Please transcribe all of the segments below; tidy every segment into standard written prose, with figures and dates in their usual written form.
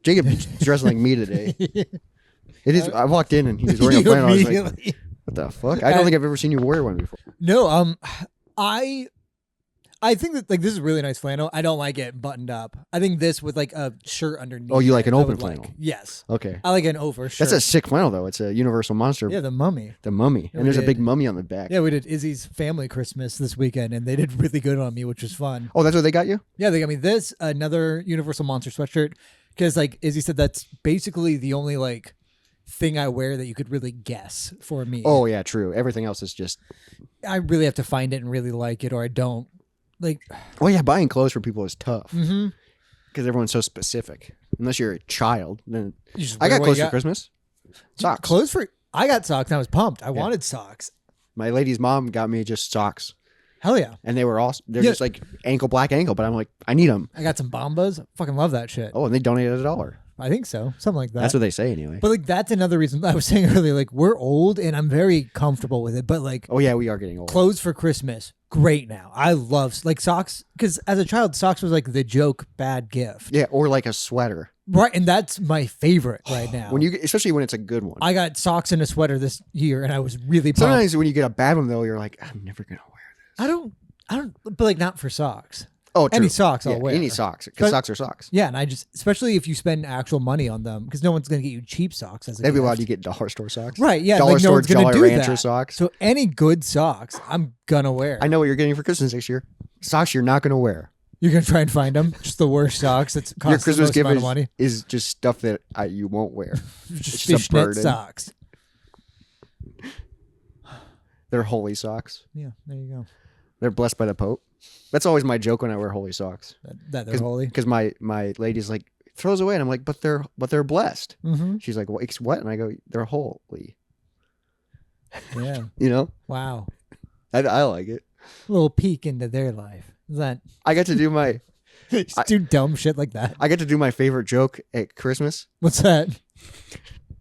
Jacob's dressed like me today. It is. I walked in and he was wearing a flannel. I was like, what the fuck? I don't think I've ever seen you wear one before. No, I think that like this is a really nice flannel. I don't like it buttoned up. I think this with like a shirt underneath. Oh, you like an open flannel? Yes. Okay. I like an over shirt. That's a sick flannel though. It's a Universal Monster. Yeah, the mummy. The mummy. Yeah, and there's a big mummy on the back. Yeah, we did Izzy's family Christmas this weekend, and they did really good on me, which was fun. Oh, that's what they got you? Yeah, they got me this, another Universal Monster sweatshirt, because like Izzy said, that's basically the only like thing I wear that you could really guess for me. Oh yeah, true. Everything else is just. I really have to find it and really like it, or I don't. Like, well, yeah, buying clothes for people is tough because mm-hmm. everyone's so specific. Unless you're a child, then I got clothes for Christmas. Socks. Clothes for I got socks. And I was pumped. I wanted socks. My lady's mom got me just socks. Hell yeah! And they were all just like black ankle, but I'm like, I need them. I got some Bombas. Fucking love that shit. Oh, and they donated $1. I think so, something like that. That's what they say anyway. But like that's another reason I was saying earlier. Like we're old, and I'm very comfortable with it. But like, oh yeah, we are getting old. Clothes for Christmas, great now. I love like socks because as a child, socks was like the joke bad gift. Yeah, or like a sweater. Right, and that's my favorite right now. Especially when it's a good one. I got socks and a sweater this year, and I was really pumped. Sometimes when you get a bad one though, you're like, I'm never gonna wear this. I don't, but like not for socks. Oh, true. Any socks I'll wear. Any socks, because socks are socks. Yeah, and I just, especially if you spend actual money on them, because no one's going to get you cheap socks as a Maybe gift. why do you get dollar store socks? Right, yeah. Dollar like store, no one's going to Jolly do Rancher that. socks. So any good socks, I'm going to wear. I know what you're getting for Christmas next year. Socks you're not going to wear. You're going to try and find them? Just the worst socks that cost the most amount of money? Is just stuff that you won't wear. Just fishnet socks. They're holy socks. Yeah, there you go. They're blessed by the Pope. That's always my joke when I wear holy socks. That they're holy? Because my lady's like, throws away, and I'm like, but they're blessed. Mm-hmm. She's like, what? And I go, they're holy. Yeah. You know? Wow. I like it. A little peek into their life. Is that? I got to do my... do dumb shit like that. I get to do my favorite joke at Christmas. What's that?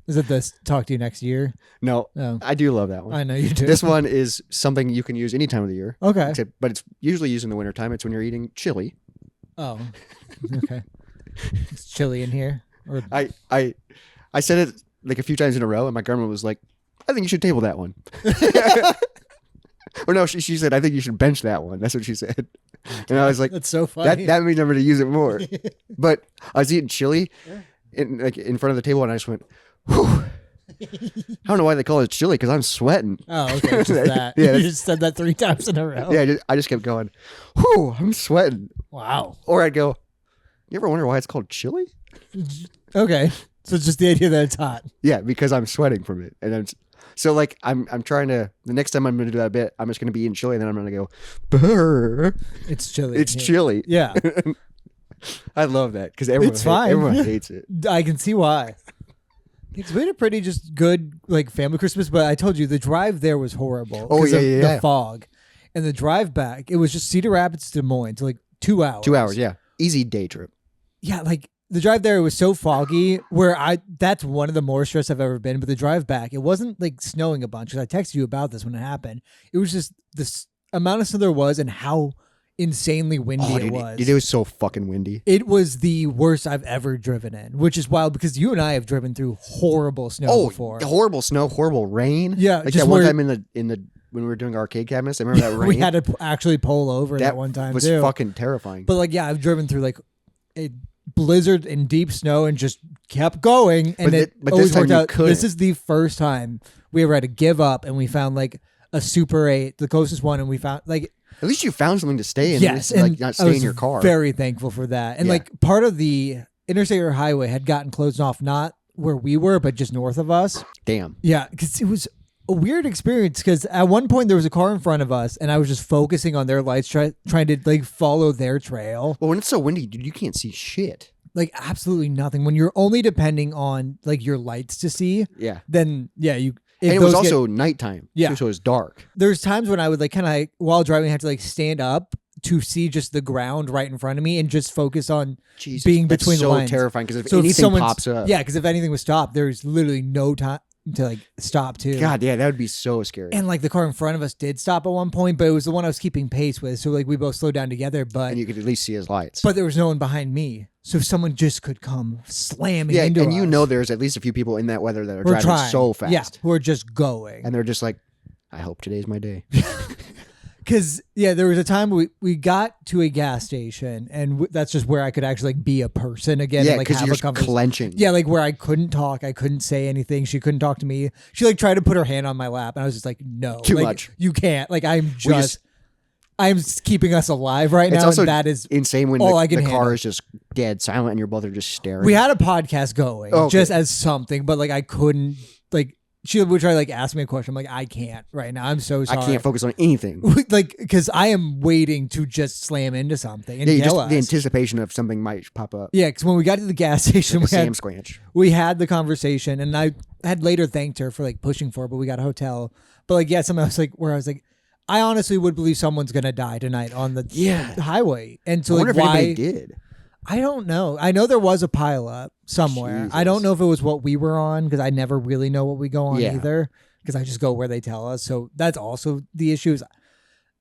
Is it this talk to you next year? No, I do love that one. I know you do. This one is something you can use any time of the year. Okay. But it's usually used in the wintertime. It's when you're eating chili. Oh, okay. It's chilly in here. Or... I said it like a few times in a row, and my grandma was like, I think you should table that one. Or no, she said, I think you should bench that one. That's what she said. And I was like, that's so funny. That made me to use it more. But I was eating chili in front of the table, and I just went, whew. I don't know why they call it chili, because I'm sweating. Oh, okay. Just that. Yeah, you just said that 3 times in a row. Yeah, I just kept going, whew, I'm sweating. Wow. Or I'd go, you ever wonder why it's called chili? Okay. So it's just the idea that it's hot. Yeah, because I'm sweating from it. And so like I'm trying to, the next time I'm going to do that bit, I'm just going to be eating chili, and then I'm going to go, brr. It's chili. It's chili. Yeah. I love that because everyone hates it. I can see why. It's been a pretty just good like family Christmas, but I told you the drive there was horrible. Oh yeah. The fog, and the drive back, it was just Cedar Rapids to Des Moines, like 2 hours. 2 hours, yeah, easy day trip. Yeah, like the drive there was so foggy. That's one of the more stressed I've ever been. But the drive back, it wasn't like snowing a bunch. Because I texted you about this when it happened. It was just this amount of snow there was, and how insanely windy it was. It was so fucking windy. It was the worst I've ever driven in, which is wild because you and I have driven through horrible snow before. Horrible snow, horrible rain. Yeah, like that one time in the when we were doing arcade cabinets. I remember that rain. We had to actually pull over that one time. Was too. Fucking terrifying. But like, yeah, I've driven through like a blizzard and deep snow and just kept going, and but always worked out. This is the first time we ever had to give up, and we found like a Super 8, the closest one, and we found like. At least you found something to stay in. Yes, and like not stay in your car. Very thankful for that. And like part of the interstate or highway had gotten closed off, not where we were, but just north of us. Damn. Yeah, because it was a weird experience. Because at one point there was a car in front of us, and I was just focusing on their lights, trying to like follow their trail. Well, when it's so windy, dude, you can't see shit. Like absolutely nothing. When you're only depending on like your lights to see. Yeah. Then you. And it was also nighttime. Yeah. So it was dark. There's times when I would like kind of while driving, I had to like stand up to see just the ground right in front of me and just focus on being between the lines. So terrifying because if anything pops up. Yeah, because if anything was stopped, there's literally no time. to like stop too. God, yeah, that would be so scary. And like the car in front of us did stop at one point, but it was the one I was keeping pace with. So like we both slowed down together, but And you could at least see his lights. there was no one behind me. So someone just could come slamming into and us. you know there's at least a few people in that weather that are driving so fast. Yeah, who are just going. And they're just like, I hope today's my day. Because, there was a time we got to a gas station, and that's just where I could actually like be a person again. Yeah, and, like, because have you're a conversation. clenching. Yeah, like where I couldn't talk. I couldn't say anything. She couldn't talk to me. She like tried to put her hand on my lap, and I was just like, no. Too like, much. You can't. Like, I'm keeping us alive right now. Also and that is insane when all I the can car handle. is just dead silent and you're both are just staring. We had a podcast going just Okay. as something, but like I couldn't like she would try to like ask me a question. I'm like, I can't right now. I'm so sorry. I can't focus on anything. Like because I am waiting to just slam into something and yell us. The anticipation of something might pop up. Yeah, because when we got to the gas station, Like Sam Squanch. we had the conversation, and I had later thanked her for like pushing for it, but we got a hotel. But like, something I was like, where I was like, I honestly would believe someone's gonna die tonight on the highway. And so I wonder like, if why? anybody did. I don't know. I know there was a pileup somewhere. Jesus. I don't know if it was what we were on because I never really know what we go on Yeah. either because I just go where they tell us. So that's also the issue is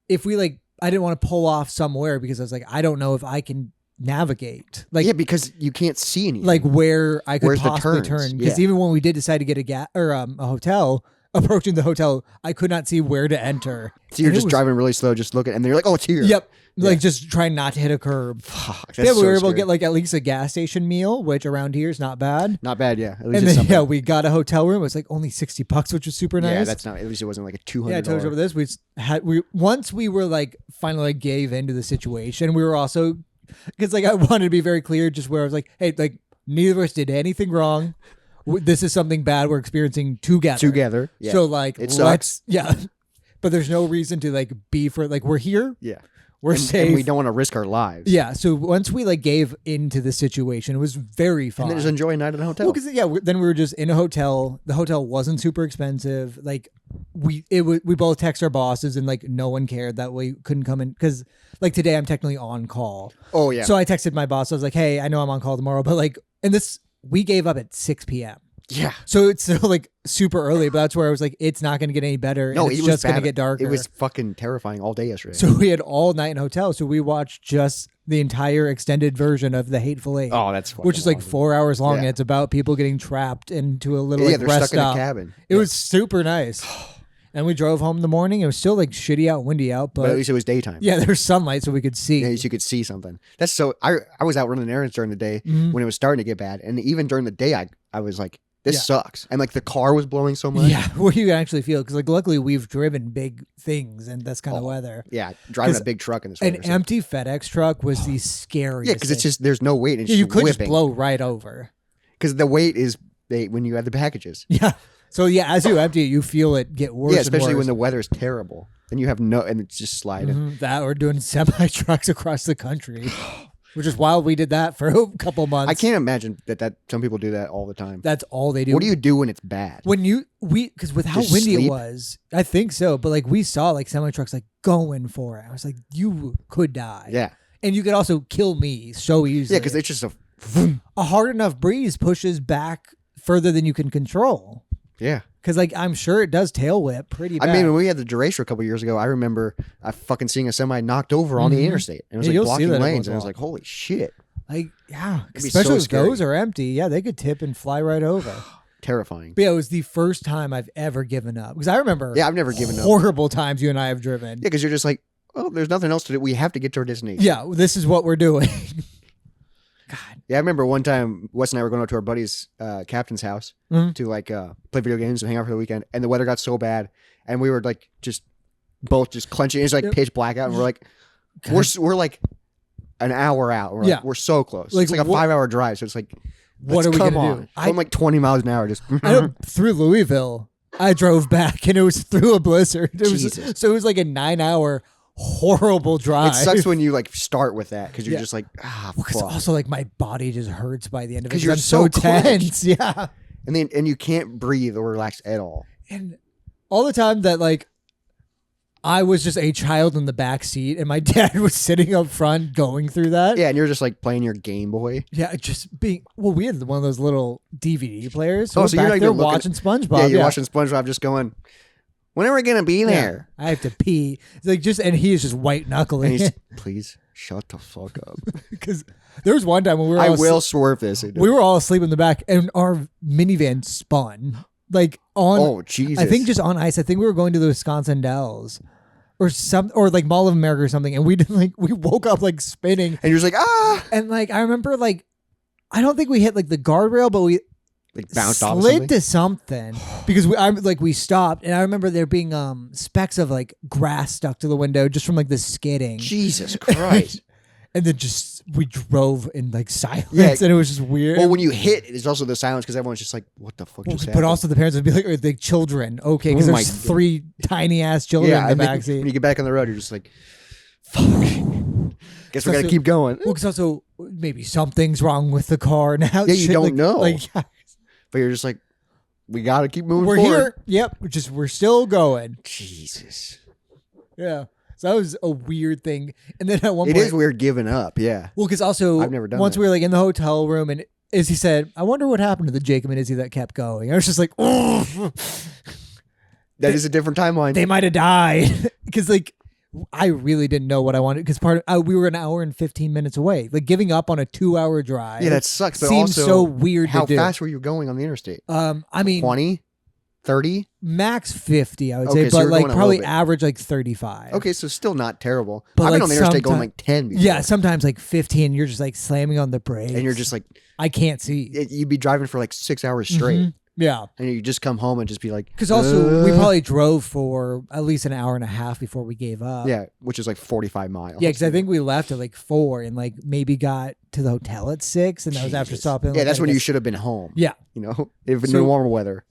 if we like, I didn't want to pull off somewhere because I was like, I don't know if I can navigate. Like, Yeah, because you can't see anything. like where I could Where's the possibly turns? turn. Because Yeah. even when we did decide to get a hotel, approaching the hotel, I could not see where to enter. So you're And it just was- driving really slow, just looking, and then you're like, oh, it's here. Yep. Yeah. Like just trying not to hit a curb. Fuck, that's Yeah, we so were able to scary. get like at least a gas station meal, which around here is not bad. Not bad, yeah. At least And it's then something. we got a hotel room. It was like only $60, which was super nice. Yeah, that's not. At least it wasn't like a $200. Yeah, I told you over this. Once we were like finally like, gave into the situation. We were also because like I wanted to be very clear, just where I was like, hey, like neither of us did anything wrong. This is something bad we're experiencing together. Yeah. So like, It let's but there's no reason to like be for like we're here. Yeah. We're safe. And we don't want to risk our lives. Yeah. So once we like gave into the situation, it was very fun. And then just enjoy a night at a hotel. Well, because then we were just in a hotel. The hotel wasn't super expensive. Like we both text our bosses and like no one cared that we couldn't come in because like today I'm technically on call. Oh yeah. So I texted my boss. I was like, hey, I know I'm on call tomorrow, but like, and this we gave up at 6 p.m. Yeah. So it's still like super early, but that's where I was like, it's not going to get any better. No, and it's it was just going to bad. get darker. It was fucking terrifying all day yesterday. So we had all night in hotel. So we watched just the entire extended version of The Hateful Eight. Oh, that's fucking which is like long. 4 hours long. Yeah. And it's about people getting trapped into a little Yeah, like they're rest stuck in a stop. cabin. It was super nice. And we drove home in the morning. It was still like shitty out, windy out, But at but least it was daytime. yeah, there was sunlight so we could see. At least you could see something. That's so. I was out running errands during the day Mhm. when it was starting to get bad, and even during the day, I was like, this Yeah. sucks, and like the car was blowing so much. Yeah, what do you actually feel? Because like luckily we've driven big things and that's kind of weather. Yeah, driving 'Cause a big truck in this An weather. empty FedEx truck was the scariest. Yeah, because it's thing. just there's no weight. And it's Yeah, you just could just whipping. blow right over. Because the weight is when you have the packages. Yeah. So yeah, as you empty it, you feel it get worse. Yeah, especially and when worse. the weather's terrible, and you have and it's just sliding. Mhm. That or doing semi trucks across the country, which is wild. We did that for a couple months. I can't imagine that some people do that all the time. That's all they do. What do you do when it's bad? When because with how Just windy sleep? it was, I think so. But like we saw like semi trucks like going for it. I was like, you could die. Yeah, And you could also kill me so easily. yeah, because it's just a hard enough breeze pushes back further than you can control. yeah. Because like I'm sure it does tail whip pretty bad. I mean, when we had the Duracer a couple years ago, I remember I fucking seeing a semi knocked over on the Mhm. interstate. And it was Yeah, like you'll see blocking that every lanes, once in and I a was like, holy shit, like yeah, It'd be especially so if scary. those are empty. Yeah, they could tip and fly right over. terrifying. But yeah, it was the first time I've ever given up. Because I remember Yeah, I've never given up. horrible times you and I have driven. Yeah, because you're just like, well, there's nothing else to do. We have to get to our destination. Yeah, this is what we're doing. God. Yeah, I remember one time Wes and I were going out to our buddy's captain's house Mhm. to like play video games and hang out for the weekend, and the weather got so bad, and we were like just both just clenching. It's like Yep. pitch black out, and we're like, we're like an hour out. We're like, Yeah. we're so close. Like, it's like a what- 5-hour drive, so it's like, What let's are we come gonna on. do? I'm like 20 miles an hour, just I know through Louisville, I drove back and it was through a blizzard. It was, Jesus. so it was like a 9-hour horrible drive. It sucks when you like start with that because you're Yeah. just like Because fuck. also like my body just hurts by the end of it. 'Cause you're I'm so tense. Yeah. and you can't breathe or relax at all. And all the time that like I was just a child in the back seat, and my dad was sitting up front going through that. Yeah, and you're just like playing your Game Boy. Yeah, just being we had one of those little DVD players. So you're back not there even watching SpongeBob. Yeah, you're watching SpongeBob, just going, when are we gonna be there? I have to pee. It's like and he is just white knuckling. And he's, please shut the fuck up. Because there was one time when we were I will swerve this. We were all asleep in the back, and our minivan spun like on. Oh Jesus! I think just on ice. I think we were going to the Wisconsin Dells. Or like Mall of America or something, and we woke up like spinning, and you're just like and like I remember like I don't think we hit like the guardrail, but we like bounced off slid to something because we stopped, and I remember there being specks of like grass stuck to the window just from like the skidding. Jesus Christ! And then just we drove in like silence, and it was just weird. Well, when you hit, it's also the silence because everyone's just like, "What the fuck just happened?" But also the parents would be like, "Are the children okay?" Because there's 3 tiny ass children in the backseat. When you get back on the road, you're just like, "Fuck." Guess we gotta keep going. Well, because also maybe something's wrong with the car now. Yeah, you don't know. Like, but you're just like, we gotta keep moving. We're forward. here. Yep. We're still going. Jesus. Yeah. So that was a weird thing. And then at one point, it is weird giving up. Yeah. Well, because also I've never done once that. we were like in the hotel room, and Izzy said, "I wonder what happened to the Jacob and Izzy that kept going." I was just like, "Oh, that is a different timeline." They might have died." Because like I really didn't know what I wanted. Because we were an hour and 15 minutes away. Like giving up on a 2-hour drive. Yeah, that sucks. But seems also, so weird. How to do. fast were you going on the interstate? I mean, 20, 30, max 50, I would Okay, say, so but you're like going a probably little bit. average like 35. Okay, so still not terrible. But I've been like on the interstate going sometime- like 10 before. Yeah, sometimes like 15. You're just like slamming on the brakes, And you're just like, I can't see. you'd be driving for like 6 hours straight. Mhm. Yeah. And you just come home and just be like, Because also we probably drove for at least an hour and a half before we gave up. yeah, which is like 45 miles. Yeah, because I think we left at like 4 and like maybe got to the hotel at 6, and that was after Jesus. stopping. Yeah, like, that's I when you guess- should have been home. Yeah. You know, if in So- warmer weather.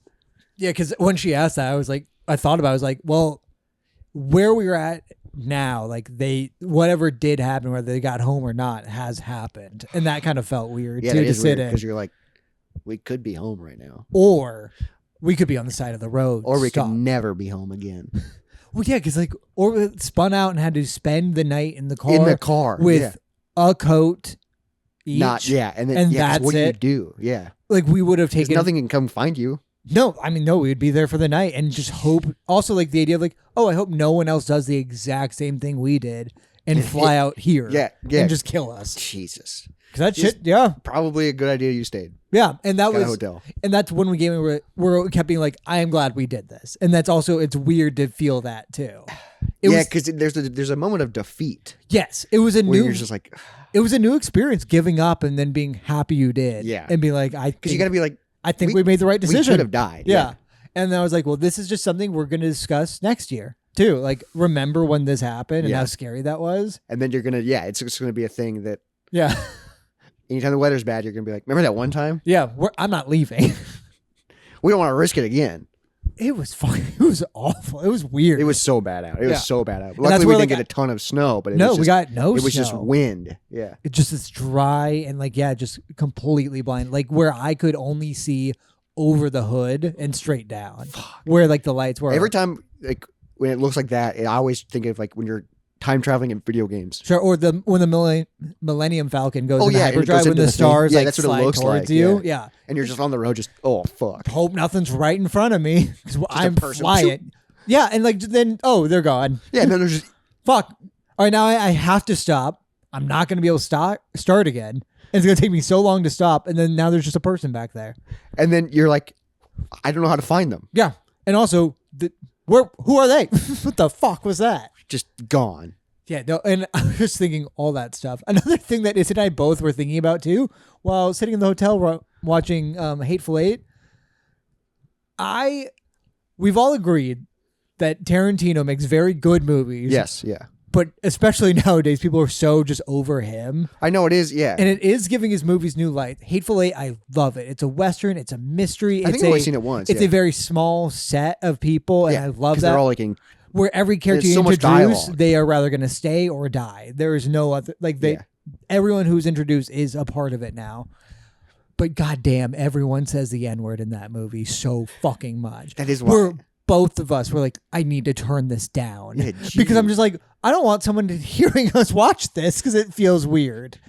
Yeah, because when she asked that, I thought about it, I was like, well, where we were at now, like whatever did happen, whether they got home or not, has happened. And that kind of felt weird Yeah, too, that to is sit weird in. because you're like, we could be home right now. Or we could be on the side of the road. Or we stop. could never be home again. Well, yeah, because like, or we spun out and had to spend the night in the car. In the car. with yeah. a coat each. And then and yeah, 'cause that's what do you it. do? Yeah. Like we would have Because taken nothing can come find you. No, I mean, no, we'd be there for the night and just hope. Also, like the idea of like, oh, I hope no one else does the exact same thing we did and fly out here. Yeah, yeah. And just kill us. Jesus. Because that Just- shit, yeah. Probably a good idea you stayed. Yeah. And that Got a was, hotel. and that's when we came in, we kept being like, I am glad we did this. And that's also, it's weird to feel that too. Yeah, because there's a moment of defeat Yes, it was a where new, you're just like, it was a new experience giving up and then being happy you did. Yeah. And being like, because you got to be like, I think we made the right decision. we could have died. Yeah. And then I was like, well, this is just something we're going to discuss next year too. Like, remember when this happened and Yeah. how scary that was? And then you're going to, it's just going to be a thing that Yeah. anytime the weather's bad, you're going to be like, remember that one time? Yeah. I'm not leaving. We don't want to risk it again. It was fucking, it was awful. It was weird. It was so bad out. It Yeah. was so bad out. that's Luckily, we where, didn't like, get a ton of snow, but it no, was just, we got no it was snow. just wind. Yeah. It just it's dry and like, yeah, just completely blind. Like where I could only see over the hood and straight down where like the lights were. Every time, like, when it looks like that, I always think of like when you're time traveling in video games. Sure, or when the Millennium Falcon goes Oh, into yeah, and it hyperdrive goes when into the the thing. stars Yeah, like that's what it slide looks towards like, you. yeah. Yeah. And you're just on the road, just, oh, fuck. Hope nothing's right in front of me because I'm person. flying. Yeah, and like then they're gone. Yeah, and then there's just, Fuck. All right, now I have to stop. I'm not going to be able to start again. And it's going to take me so long to stop. And then now there's just a person back there. and then you're like, I don't know how to find them. Yeah. And also, who are they? What the fuck was that? Just gone. Yeah, no, and I was just thinking all that stuff. Another thing that Izzy and I both were thinking about too, while sitting in the hotel watching Hateful Eight, we've all agreed that Tarantino makes very good movies. Yes, yeah. But especially nowadays, people are so just over him. I know it is, yeah. And it is giving his movies new light. Hateful Eight, I love it. It's a Western. It's a mystery. I think I've only seen it once. It's yeah. a very small set of people, and I love 'cause that. They're all like in, Where every character there's you so much introduce, dialogue. they are rather going to stay or die. There is no other, like Yeah. everyone who's introduced is a part of it now. But goddamn, everyone says the N-word in that movie so fucking much. That is why. both of us were like, I need to turn this down. Yeah, because I'm just like, I don't want someone hearing us watch this because it feels weird.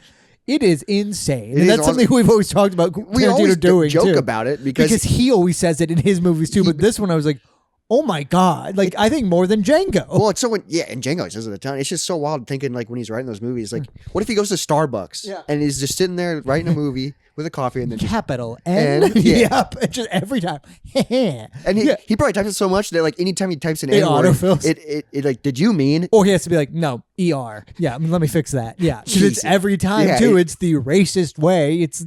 It is insane. And that's something we've always talked about we always doing joke too. about it because he always says it in his movies too. But this one I was like, oh my God. Like, I think more than Django. Well, it's so and Django he says it a ton. It's just so wild thinking like when he's writing those movies, like what if he goes to Starbucks and he's just sitting there writing a movie with a coffee and then just capital N. Yep. Just every time. And he probably types it so much that like anytime he types an N word, autofills. It like, did you mean? Or he has to be like, no, ER. Yeah, I mean, let me fix that. Yeah. Because it's every time too. It's the racist way. It's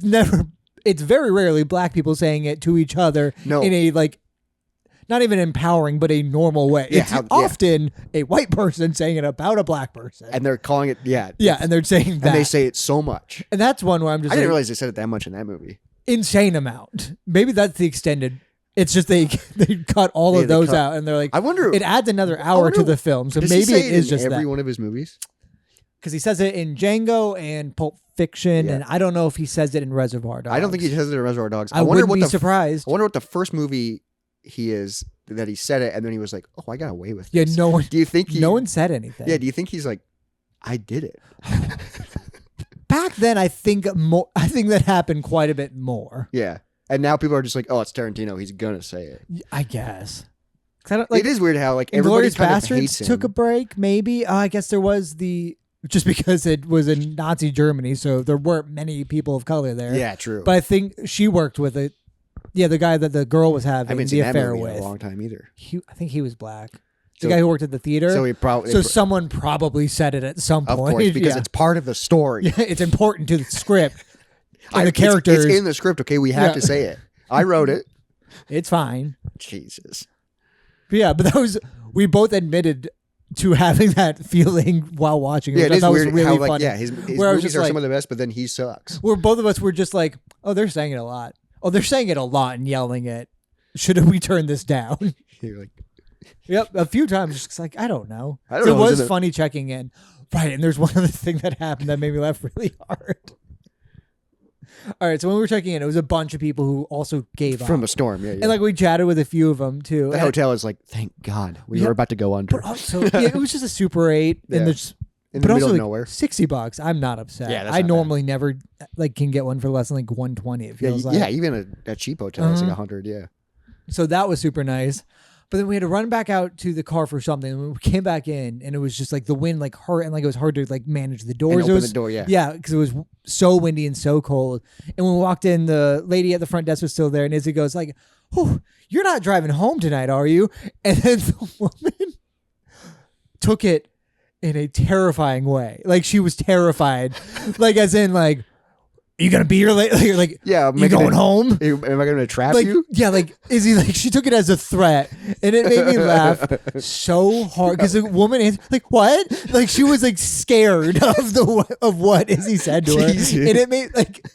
never, it's very rarely black people saying it to each other in a like, not even empowering, but a normal way. Yeah, it's often a white person saying it about a black person. And they're calling it, and they're saying that. And they say it so much. And that's one where I'm just I didn't realize they said it that much in that movie. Insane amount. Maybe that's the extended. It's just they cut all of those out, and they're like, I wonder. It adds another hour to the film, so maybe it is just every one of his movies. Because he says it in Django and Pulp Fiction, and I don't know if he says it in Reservoir Dogs. I don't think he says it in Reservoir Dogs. I wouldn't be surprised. I wonder what the first movie he is that he said it, and then he was like, "Oh, I got away with this." Yeah, no one. Do you think no one said anything? Yeah. Do you think he's like, I did it? Back then, I think more. I think that happened quite a bit more. Yeah, and now people are just like, "Oh, it's Tarantino. He's gonna say it." I guess. I don't, like, it is weird how like everybody kind of hates him. Took a break. Maybe I guess there was just because it was in Nazi Germany, so there weren't many people of color there. Yeah, true. But I think she worked with it. Yeah, the guy that the girl was having I haven't the seen affair that movie with. in a long time either. I think he was black. The guy who worked at the theater. So someone probably said it at some point. Of course, because it's part of the story. Yeah, it's important to the script. And the characters. It's in the script, okay? We have to say it. I wrote it. It's fine. Jesus. But we both admitted to having that feeling while watching it. Yeah, it is weird really how like, funny. his movies are some of the best, but then he sucks. Where both of us were just like, oh, they're saying it a lot. Oh, they're saying it a lot and yelling it. Should we turn this down? You're like, yep, a few times. Just like, I don't know. It was funny checking in. Right, and there's one other thing that happened that made me laugh really hard. All right, so when we were checking in, it was a bunch of people who also gave up. From a storm, yeah. And like we chatted with a few of them too. The hotel is like, thank God, we were about to go under. But also, it was just a Super 8. And there's... In the middle of nowhere. $60. I'm not upset. Yeah, I normally never like can get one for less than like $120. It feels like. Yeah, even a cheap hotel is like $100. Yeah. So that was super nice. But then we had to run back out to the car for something. And we came back in, and it was just like the wind like hurt, and like it was hard to like manage the doors. And open the door, yeah. Yeah, because it was so windy and so cold. And when we walked in, the lady at the front desk was still there, and Izzy goes like, "Oh, you're not driving home tonight, are you?" And then the woman took it in a terrifying way. Like she was terrified. Like as in like, you gonna be here later? Like, yeah, you going home? Am I gonna trap like, you? Yeah, like Izzy, like she took it as a threat, and it made me laugh so hard because the woman is like, "What?" Like she was like scared of what Izzy said to her, and it made like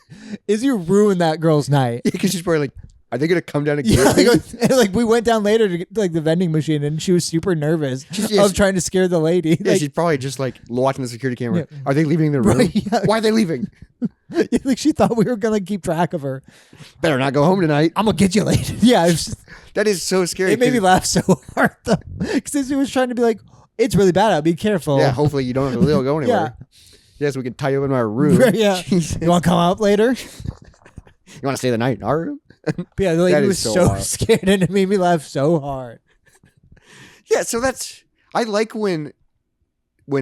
Izzy ruined that girl's night. Yeah, because she's probably like, are they gonna come down again? Yeah, like we went down later to like the vending machine, and she was super nervous of trying to scare the lady. Yeah, like, she's probably just like watching the security camera. Yeah. Are they leaving the room? Right, yeah. Why are they leaving? Like she thought we were gonna keep track of her. Better not go home tonight. I'm gonna get you later. Yeah, that is so scary. It made me laugh so hard though, because she was trying to be like, "It's really bad out. Be careful." Yeah, hopefully you don't have to go anywhere. Yes, we can tie you in our room. Yeah, you want to come out later? You want to stay the night in our room? But yeah, the lady was so scared, and it made me laugh so hard. Yeah, so I like when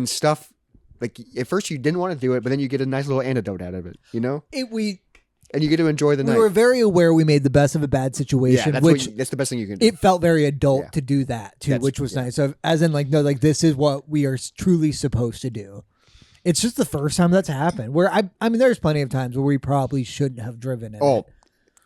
stuff like at first you didn't want to do it, but then you get a nice little antidote out of it, you know? And you get to enjoy the night. We were very aware we made the best of a bad situation, that's the best thing you can do. It felt very adult to do that too, which was nice. So as in like, no, like this is what we are truly supposed to do. It's just the first time that's happened. Where I mean, there's plenty of times where we probably shouldn't have driven it. Oh,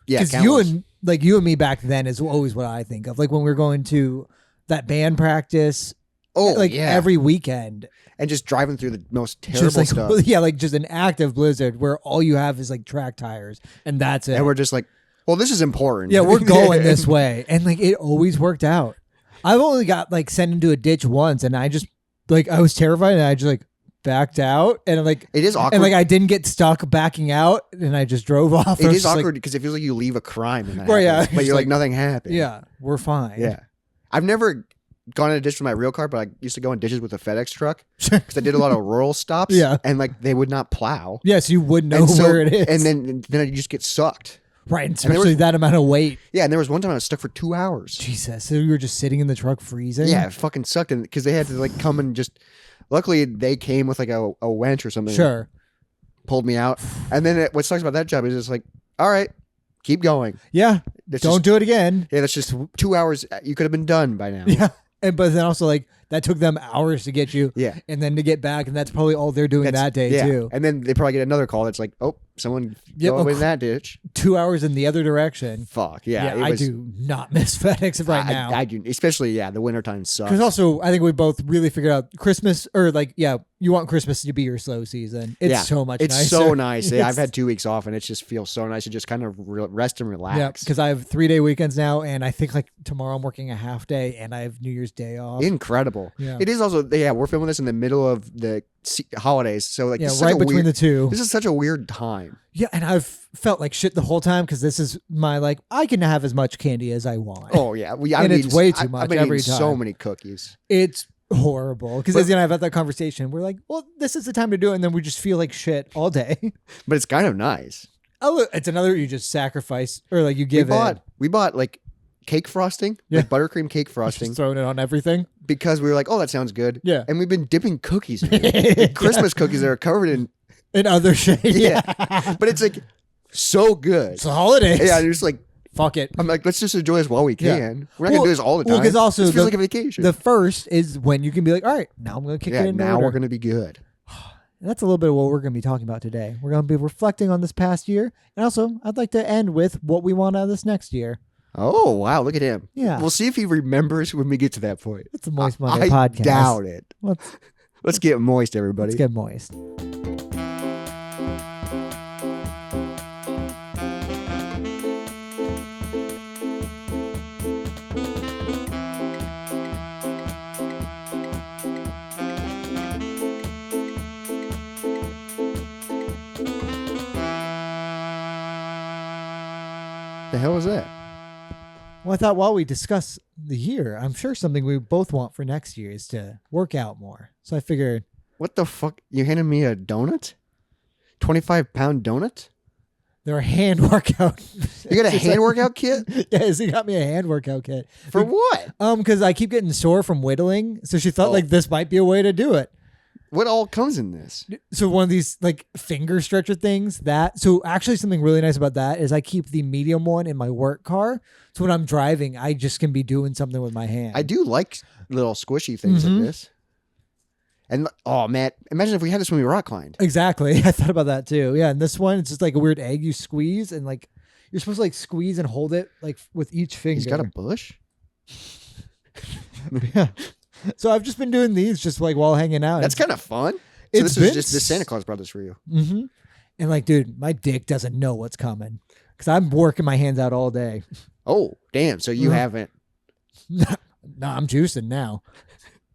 yeah, because you and me back then is always what I think of. Like when we were going to that band practice. Oh, like every weekend. And just driving through the most terrible stuff. Yeah, like just an active blizzard where all you have is like track tires, and that's it. And we're just like, well, this is important. Yeah, we're going this way, and like it always worked out. I've only got like sent into a ditch once, and I just like I was terrified, and I just like backed out, and like it is awkward. And like I didn't get stuck backing out, and I just drove off. It is awkward because it feels like you leave a crime, and but you're like nothing happened. Yeah, we're fine. Yeah, I've never gone in a ditch with my real car, but I used to go in ditches with a FedEx truck because I did a lot of rural stops. Yeah, and like they would not plow. Yes, you would know where it is, and then you just get sucked. Right, especially that amount of weight. Yeah, and there was one time I was stuck for 2 hours. Jesus, so you were just sitting in the truck freezing? Yeah, it fucking sucked because they had to like come and just. Luckily, they came with like a winch or something. Sure. Pulled me out, and then what sucks about that job is it's like, all right, keep going. Yeah, don't do it again. Yeah, that's just 2 hours. You could have been done by now. Yeah, but then also like that took them hours to get you. Yeah, and then to get back, and that's probably all they're doing that day too. And then they probably get another call that's like, oh, someone go in that ditch. 2 hours in the other direction. Fuck yeah! I do not miss FedEx right now. I do, especially the wintertime sucks. Because also, I think we both really figured out Christmas, or like, you want Christmas to be your slow season. It's so much nicer. It's so nice. I've had 2 weeks off, and it just feels so nice to just kind of rest and relax. Yeah, because I have 3-day weekends now, and I think like tomorrow I'm working a half day, and I have New Year's Day off. Incredible. Yeah. It is also, we're filming this in the middle of the holidays, so like right between the two. This is such a weird time. Yeah, and I've felt like shit the whole time because this is my like I can have as much candy as I want. Oh yeah, it's way too much I've been every eating time. So many cookies. It's horrible because Izzy and I have had that conversation. We're like, well, this is the time to do it, and then we just feel like shit all day. But it's kind of nice. Oh, it's another you just sacrifice or like you give We bought like cake frosting, like buttercream cake frosting, just throwing it on everything because we were like, oh, that sounds good. Yeah, and we've been dipping cookies in it. Like Christmas cookies that are covered in other shit. Yeah, but it's like so good. It's the holidays. Yeah, you're just like. Fuck it. I'm like, let's just enjoy this while we can. Yeah. We're not gonna do this all the time. Well, because also it feels like a vacation. The first is when you can be like, all right, now I'm gonna kick it in. Now order. we're gonna be good. That's a little bit of what we're gonna be talking about today. We're gonna be reflecting on this past year, and also I'd like to end with what we want out of this next year. Oh wow, look at him. Yeah, we'll see if he remembers when we get to that point. It's a Moist Monday podcast. I doubt it. Let's get moist, everybody. Let's get moist. The hell is that? Well, I thought while we discuss the year, I'm sure something we both want for next year is to work out more. So I figured... What the fuck? You handed me a donut? 25-pound donut? They're a hand workout. You got a hand workout kit? Yes, he got me a hand workout kit. For what? Because I keep getting sore from whittling. So she thought like this might be a way to do it. What all comes in this? So one of these like finger stretcher things so actually something really nice about that is I keep the medium one in my work car. So when I'm driving, I just can be doing something with my hand. I do like little squishy things like this. And oh man, imagine if we had this when we rock climbed. Exactly. I thought about that too. Yeah. And this one, it's just like a weird egg you squeeze and like you're supposed to like squeeze and hold it like with each finger. He's got a bush? Yeah. So I've just been doing these just like while hanging out. That's kind of fun. So this is just the Santa Claus brought this for you. Mm-hmm. And like, dude, my dick doesn't know what's coming because I'm working my hands out all day. Oh, damn. So you haven't. No, I'm juicing now.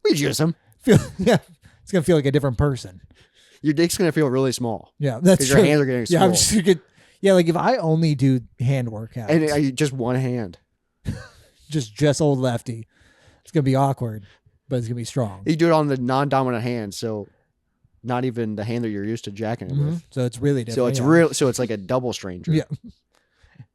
We juice them. Yeah. It's going to feel like a different person. Your dick's going to feel really small. Yeah, that's true. Your hands are getting small. Yeah, I'm just going to get... Yeah, like if I only do hand workouts. And are you just one hand? just old lefty. It's going to be awkward, but it's going to be strong. You do it on the non-dominant hand, so not even the hand that you're used to jacking it with. So it's really different. So it's real. So it's like a double stranger. Yeah.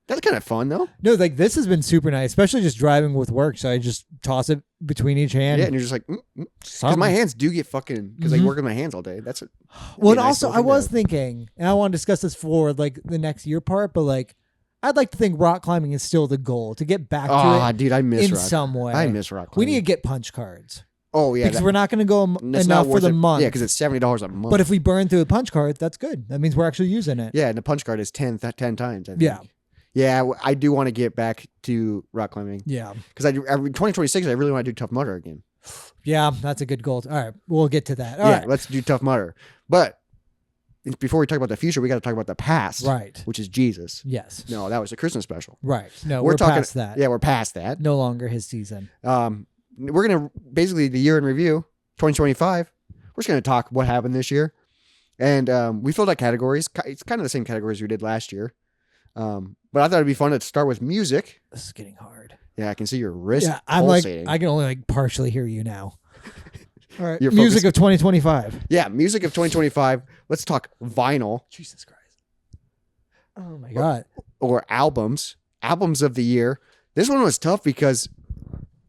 That's kind of fun, though. No, like this has been super nice, especially just driving with work. So I just toss it between each hand. Yeah, and you're just like, because my hands do get fucking, because I work with my hands all day. Well, and also I was thinking, and I want to discuss this for like the next year part, but like I'd like to think rock climbing is still the goal to get back to it. Oh, dude, I miss in rock. some way. I miss rock We climbing. need to get punch cards. Oh yeah, because we're not going to go enough for the month. Yeah, because it's $70 a month. But if we burn through a punch card, that's good. That means we're actually using it. Yeah, and the punch card is 10 times. I think. Yeah. Yeah, I do want to get back to rock climbing. Yeah. Because 2026, I really want to do Tough Mudder again. Yeah, that's a good goal. All right, we'll get to that. All right, let's do Tough Mudder. But before we talk about the future, we got to talk about the past. Right. Which is Jesus. Yes. No, that was a Christmas special. Right. No, we're talking past that. Yeah, we're past that. No longer his season. We're going to, basically, the year in review, 2025, we're we're just going to talk what happened this year. And we filled out categories. It's kind of the same categories we did last year. But I thought it'd be fun to start with music. This is getting hard. Yeah, I can see your wrist. Yeah, I'm pulsating. I can only partially hear you now. All right, You're music focused. of 2025. Yeah, music of 2025. Let's talk vinyl. Jesus Christ. Oh my God. Or albums of the year. This one was tough because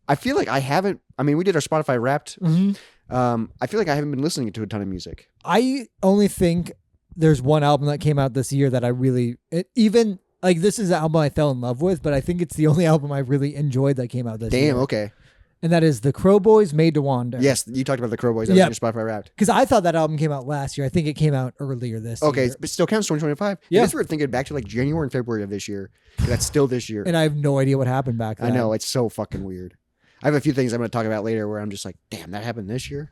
I feel like we did our Spotify Wrapped. Mm-hmm. I feel like I haven't been listening to a ton of music. I only think there's one album that came out this year that I really, this is an album I fell in love with, but I think it's the only album I really enjoyed that came out this year. Damn, okay. And that is the Crow Boys, Made to Wander. Yes, you talked about the Crow Boys. That was your Spotify Wrapped. Because I thought that album came out last year. I think it came out earlier this year. Okay, but still counts 2025. Yeah. I guess we're thinking back to like January and February of this year. That's still this year. And I have no idea what happened back then. I know, it's so fucking weird. I have a few things I'm going to talk about later where I'm just like, damn, that happened this year?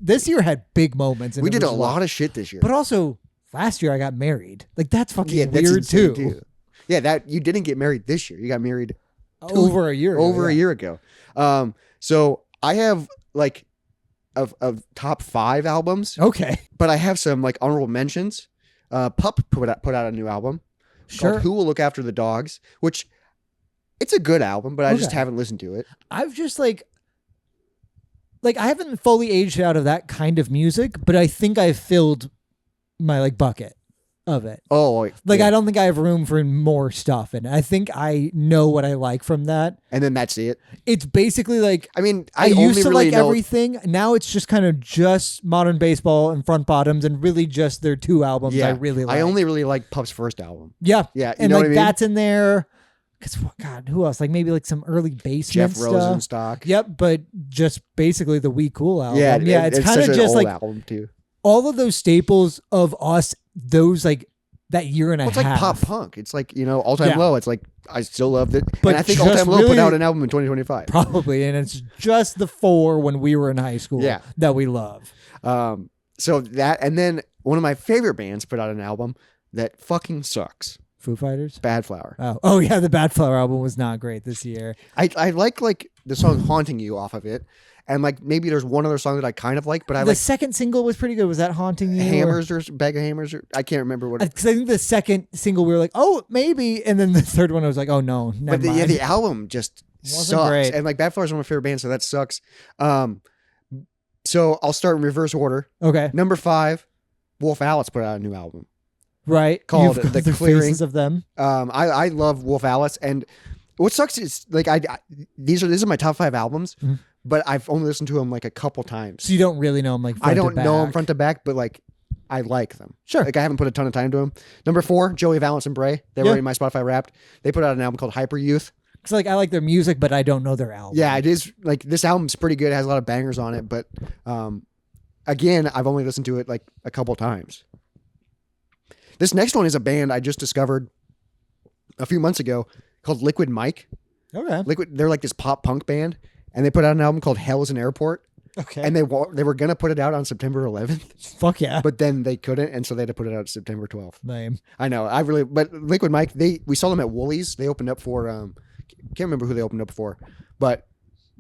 This year had big moments. We did a lot of shit this year. But also, last year I got married. Like, that's fucking that's weird insane, too. Yeah, that you didn't get married this year. You got married over a year ago. A year ago. So I have like of top 5 albums. Okay. But I have some like honorable mentions. Pup put out a new album called Who Will Look After the Dogs, which it's a good album, but I just haven't listened to it. I've just like I haven't fully aged out of that kind of music, but I think I've filled my like bucket of it. Oh, I don't think I have room for more stuff, and I think I know what I like from that. And then that's it. It's basically like I used to really like know everything. Now it's just kind of just Modern Baseball and Front Bottoms, and really just their 2 albums. I really like. I only really like Pup's first album. Yeah, yeah, you and know like what I mean? that's in there. Because God, who else? Like maybe like some early Basement Jeff stuff. Rosenstock. Yep, but just basically the We Cool album. Yeah, it's kind of such an just old like album too. all of those staples of us. Those like that year and a half. It's like pop punk. It's like All Time Low. It's like I still love it. But and I think All Time Low put out an album in 2025. Probably, and it's just the 4 when we were in high school. That we love. So that, and then one of my favorite bands put out an album that fucking sucks. Foo Fighters? Bad Flower. Oh yeah, the Bad Flower album was not great this year. I like the song Haunting You off of it. And like maybe there's one other song that I kind of like, but the second single was pretty good. Was that Haunting You? Hammers or Bag of Hammers? I can't remember what. Because I think the second single we were like, oh maybe, and then the third one I was like, oh no, never mind. The album just sucks. Great. And like Bad Flower is one of my favorite bands, so that sucks. So I'll start in reverse order. Okay. Number 5, Wolf Alice put out a new album. Right. Called The Clearing. Faces of them. I love Wolf Alice, and what sucks is like these are my top 5 albums, but I've only listened to them like a couple times. So you don't really know them like front I don't to back. know them front to back, but like I like them. Sure. Like I haven't put a ton of time to them. Number 4, Joey Valance and Bray. They were in my Spotify Wrapped. They put out an album called Hyper Youth. Because like I like their music, but I don't know their album. Yeah, it is like this album's pretty good. It has a lot of bangers on it, but again, I've only listened to it like a couple times. This next one is a band I just discovered a few months ago called Liquid Mike. Okay. They're like this pop punk band, and they put out an album called Hell is an Airport. Okay. And they were going to put it out on September 11th. Fuck yeah. But then they couldn't, and so they had to put it out September 12th. Lame. I know. But Liquid Mike, we saw them at Woolies. They opened up for, can't remember who they opened up for, but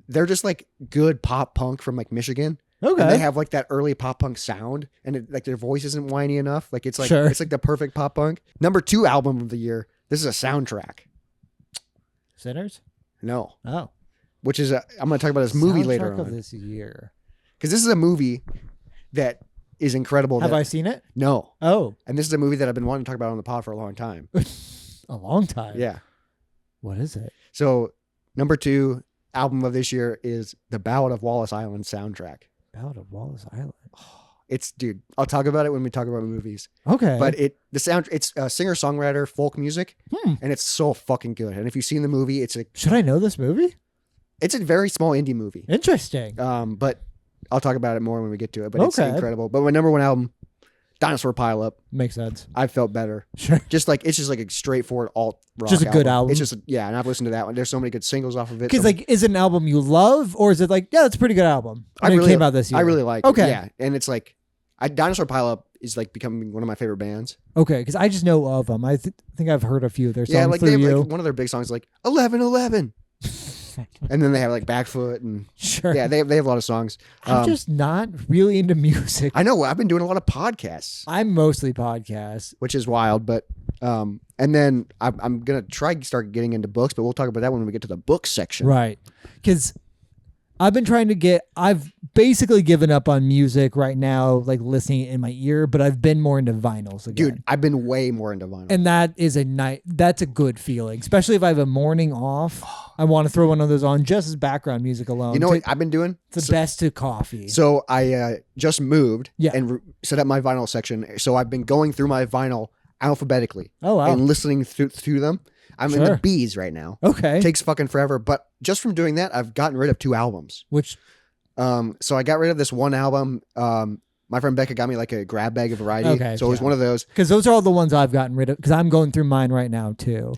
they're just like good pop punk from like Michigan. Okay. And they have like that early pop punk sound, and like their voice isn't whiny enough. Like it's like it's like the perfect pop punk. Number 2 album of the year. This is a soundtrack. Sinners? No. Oh. Which is I'm going to talk about this movie later on. Of this year. Because this is a movie that is incredible. Have I seen it? No. Oh. And this is a movie that I've been wanting to talk about on the pod for a long time. A long time? Yeah. What is it? So number 2 album of this year is the Ballad of Wallace Island soundtrack. Ballad of Wallace Island. It's dude. I'll talk about it when we talk about movies. Okay. But it's a singer-songwriter folk music, and it's so fucking good. And if you've seen the movie, it's a. Should I know this movie? It's a very small indie movie. Interesting. But I'll talk about it more when we get to it. But it's incredible. But my number 1 album, Dinosaur Pile Up. Makes sense. I felt better. Sure. It's just like a straightforward alt rock. Just a good album. It's just and I've listened to that one. There's so many good singles off of it. Because like, is it an album you love, or is it like, yeah, that's a pretty good album? It came out this year. I really like. Okay. It. Yeah, and it's like, Dinosaur Pile Up is like becoming one of my favorite bands. Okay, because I just know of them. I think I've heard a few of their songs. Yeah, like through they have you. like one of their big songs, like 1111. And then they have like Backfoot and Sure. yeah, they have a lot of songs. I'm just not really into music. I know I've been doing a lot of podcasts, I'm mostly podcasts. which is wild, but and then I'm gonna start getting into books, but we'll talk about that when we get to the book section. Right. Because I've basically given up on music right now, like listening in my ear, but I've been more into vinyls again. Dude, I've been way more into vinyl. And that's a good feeling, especially if I have a morning off. I want to throw one of those on just as background music alone. You know what I've been doing? It's the best to coffee. So I just moved Yeah. and set up my vinyl section. So I've been going through my vinyl alphabetically. Oh, wow. And listening through them. I'm in the B's right now. Okay. It takes fucking forever, but just from doing that, I've gotten rid of 2 albums. Which, so I got rid of this one album. My friend Becca got me like a grab bag of variety. Okay, So it was one of those. because those are all the ones I've gotten rid of, because I'm going through mine right now too.